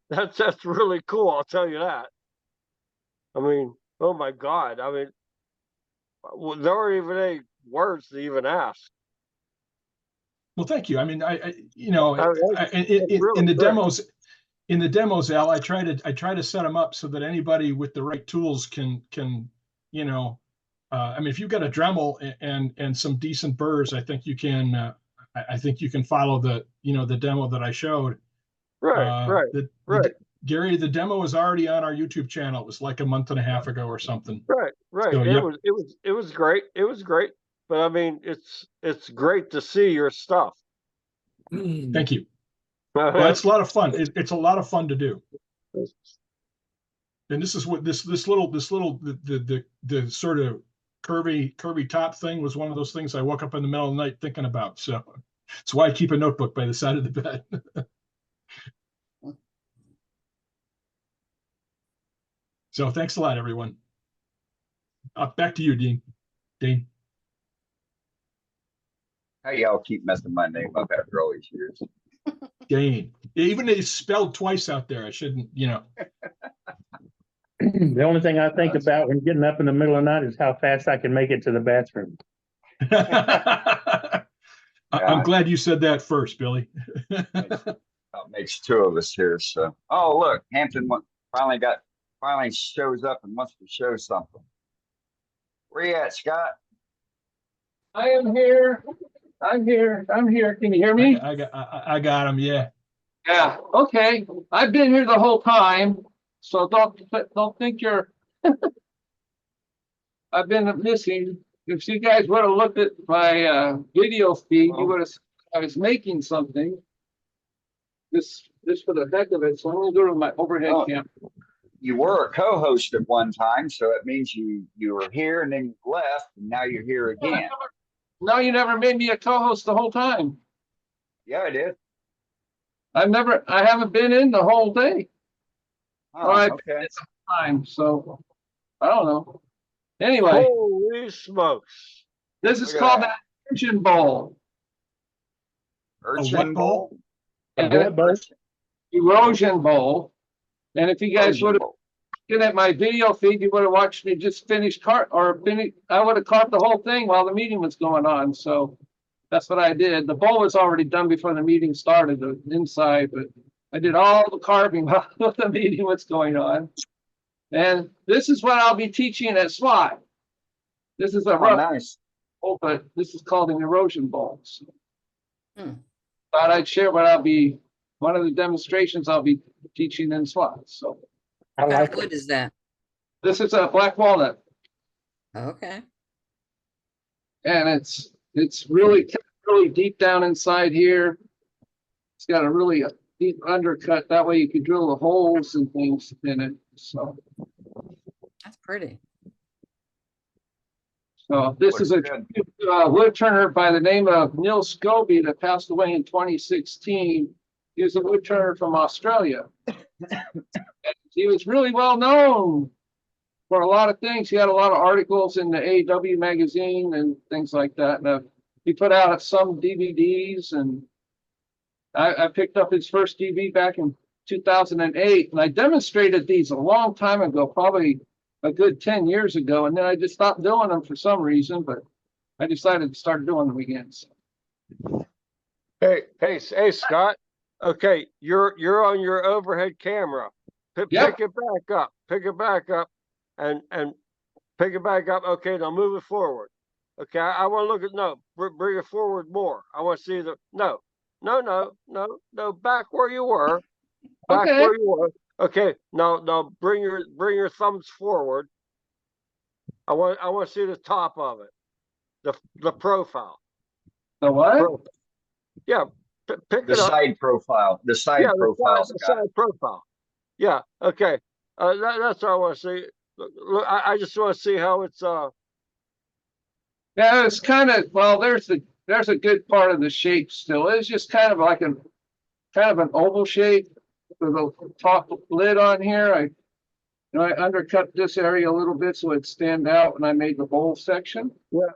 S8: That's really cool. I'll tell you that. I mean, oh my God. I mean, there aren't even any words to even ask.
S5: Well, thank you. I mean, in the demos, Al, I try to set them up so that anybody with the right tools can I mean, if you've got a Dremel and some decent burrs, I think you can follow the demo that I showed.
S8: Right.
S5: Gary, the demo is already on our YouTube channel. It was like a month and a half ago or something.
S8: Right.
S5: So,
S8: it was great. It was great. But I mean, it's great to see your stuff.
S5: Thank you. Well, it's a lot of fun. It's a lot of fun to do. And this is what the sort of curvy top thing was one of those things I woke up in the middle of the night thinking about. So that's why I keep a notebook by the side of the bed. So thanks a lot, everyone. Back to you, Dane.
S3: How y'all keep messing my name up after all these years?
S5: Dane. Even it's spelled twice out there. I shouldn't,
S6: The only thing I think about when getting up in the middle of the night is how fast I can make it to the bathroom.
S3: I'm
S5: glad you said that first, Billy.
S3: Makes two of us here. So, oh look, Hampton finally shows up and wants to show something. Where you at, Scott?
S15: I am here. I'm here. Can you hear me?
S5: I got him. Yeah.
S15: Yeah. Okay. I've been here the whole time, so don't think you're. I've been missing. If you guys would have looked at my video feed, you would have. I was making something. This for the heck of it. So I'm gonna go to my overhead camera.
S3: You were a co-host at one time, so it means you were here and then you left, and now you're here again.
S15: No, you never made me a co-host the whole time.
S3: Yeah, I did.
S15: I haven't been in the whole day.
S3: Oh, okay.
S15: Time, so I don't know. Anyway.
S8: Holy smokes.
S15: This is called an Urchin Bowl.
S3: Urchin Bowl?
S15: Erosion Bowl. And if you guys would have looked at my video feed, you would have watched me just finish I would have caught the whole thing while the meeting was going on. So that's what I did. The bowl was already done before the meeting started inside, but I did all the carving while the meeting was going on. And this is what I'll be teaching at SWAT. This is nice. Oh, but this is called an erosion bowl. So thought I'd share one of the demonstrations I'll be teaching in SWAT. So
S11: what kind of wood is that?
S15: This is a black walnut.
S11: Okay.
S15: And it's really deep down inside here. It's got a really deep undercut. That way you can drill the holes and things in it. So
S11: that's pretty.
S15: So this is a wood turner by the name of Neil Scobie that passed away in 2016. He was a wood turner from Australia. He was really well known for a lot of things. He had a lot of articles in the AW magazine and things like that. And he put out some DVDs, and I picked up his first DVD back in 2008, and I demonstrated these a long time ago, probably a good 10 years ago, and then I just stopped doing them for some reason, but I decided to start doing them again. So.
S8: Hey, Scott. Okay, you're on your overhead camera. Pick it back up. Pick it back up, and pick it back up. Okay, now move it forward. Okay, I want to look at bring it forward more. I want to see no. Back where you were. Back where you were. Okay, now bring your thumbs forward. I want to see the top of it, the profile.
S15: The what?
S8: Yeah, pick
S3: The
S8: it up.
S3: side profile. The side profile.
S8: The side profile. Yeah. Okay. That's what I want to see. Look, I just want to see how it's.
S15: Yeah, it's kind of there's a good part of the shape still. It's just kind of like an oval shape with a top lid on here. I undercut this area a little bit so it stand out when I made the bowl section.
S8: Yeah,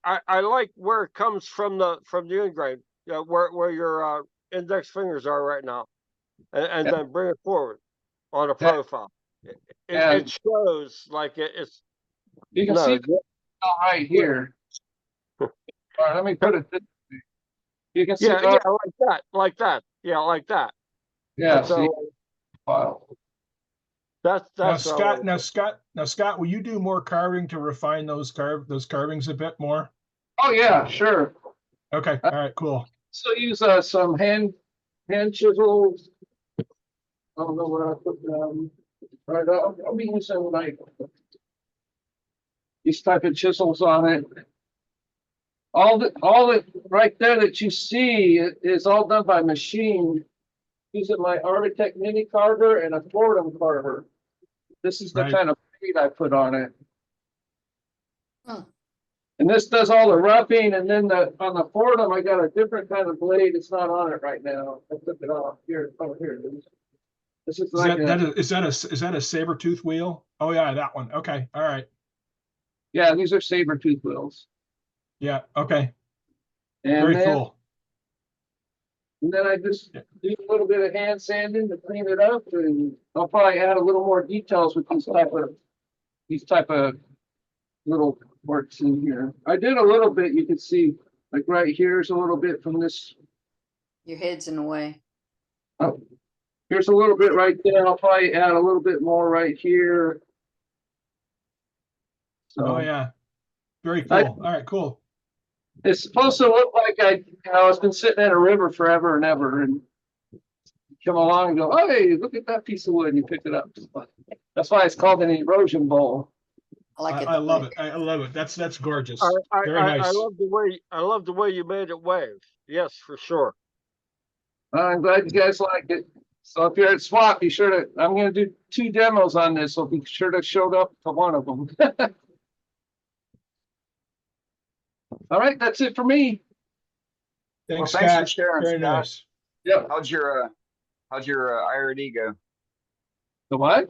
S8: I like where it comes from the ingrain. Yeah, where your index fingers are right now, and then bring it forward on a profile. It shows like it's.
S15: You can see it right here. All right, let me put it this way. You can see
S8: like that. Yeah, like that.
S15: Yeah,
S8: so that's
S5: now Scott, will you do more carving to refine those carvings a bit more?
S15: Oh yeah, sure.
S5: Okay, all right, cool.
S15: So use some hand chisels. I don't know where I put them. Right, I'll be using like these type of chisels on it. All the right there that you see is all done by machine using my Architect mini carver and a Fordham carver. This is the kind of blade I put on it. And this does all the roughing, and then on the Fordham I got a different kind of blade. It's not on it right now. I took it off here. Oh, here it is. This is like
S5: is that a saber tooth wheel? Oh yeah, that one. Okay, all right.
S15: Yeah, these are saber tooth wheels.
S5: Yeah. Okay.
S15: And
S5: very cool.
S15: And then I just do a little bit of hand sanding to clean it up, and I'll probably add a little more details with these type of little works in here. I did a little bit. You can see, like right here's a little bit from this.
S11: Your head's in the way.
S15: Oh, here's a little bit right there. I'll probably add a little bit more right here. So,
S5: oh yeah, very cool. All right, cool.
S15: It's supposed to look like I've been sitting in a river forever and ever, and come along and go, hey, look at that piece of wood, and you pick it up. That's why it's called an erosion bowl.
S5: I like it. I love it. I love it. That's gorgeous. Very nice.
S8: I love the way you made it wave. Yes, for sure.
S15: I'm glad you guys like it. So if you're at SWAT, be sure to. I'm going to do 2 demos on this, so be sure to show up to one of them. All right, that's it for me.
S5: Thanks,
S3: thanks
S5: Scott.
S3: for sharing,
S5: very
S3: Scott.
S5: nice.
S3: Yeah. How's your IRD go?
S15: The what?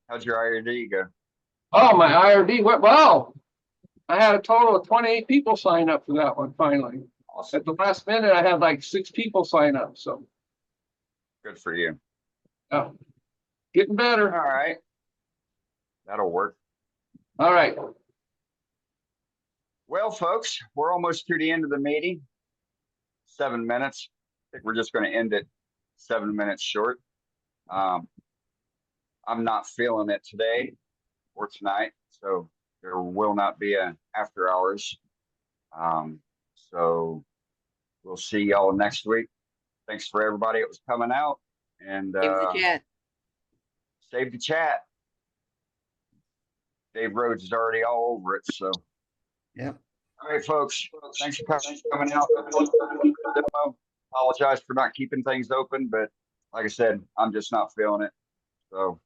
S3: How's your IRD go?
S15: Oh, my IRD went well. I had a total of 28 people sign up for that one finally. Awesome. At the last minute, I had like 6 people sign up. So
S3: good for you.
S15: Oh, getting better.
S3: All right. That'll work.
S15: All right.
S3: Well, folks, we're almost to the end of the meeting. 7 minutes. I think we're just going to end it 7 minutes short. I'm not feeling it today or tonight, so there will not be an after hours. So we'll see y'all next week. Thanks for everybody that was coming out, and
S11: save the chat.
S3: Save the chat. Dave Rhodes is already all over it, so.
S7: Yep.
S3: All right, folks. Thanks for coming out. Apologize for not keeping things open, but like I said, I'm just not feeling it. So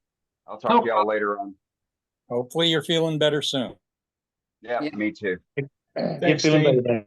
S3: I'll talk to y'all later on.
S14: Hopefully you're feeling better soon.
S3: Yeah, me too.
S5: Thanks, Dane.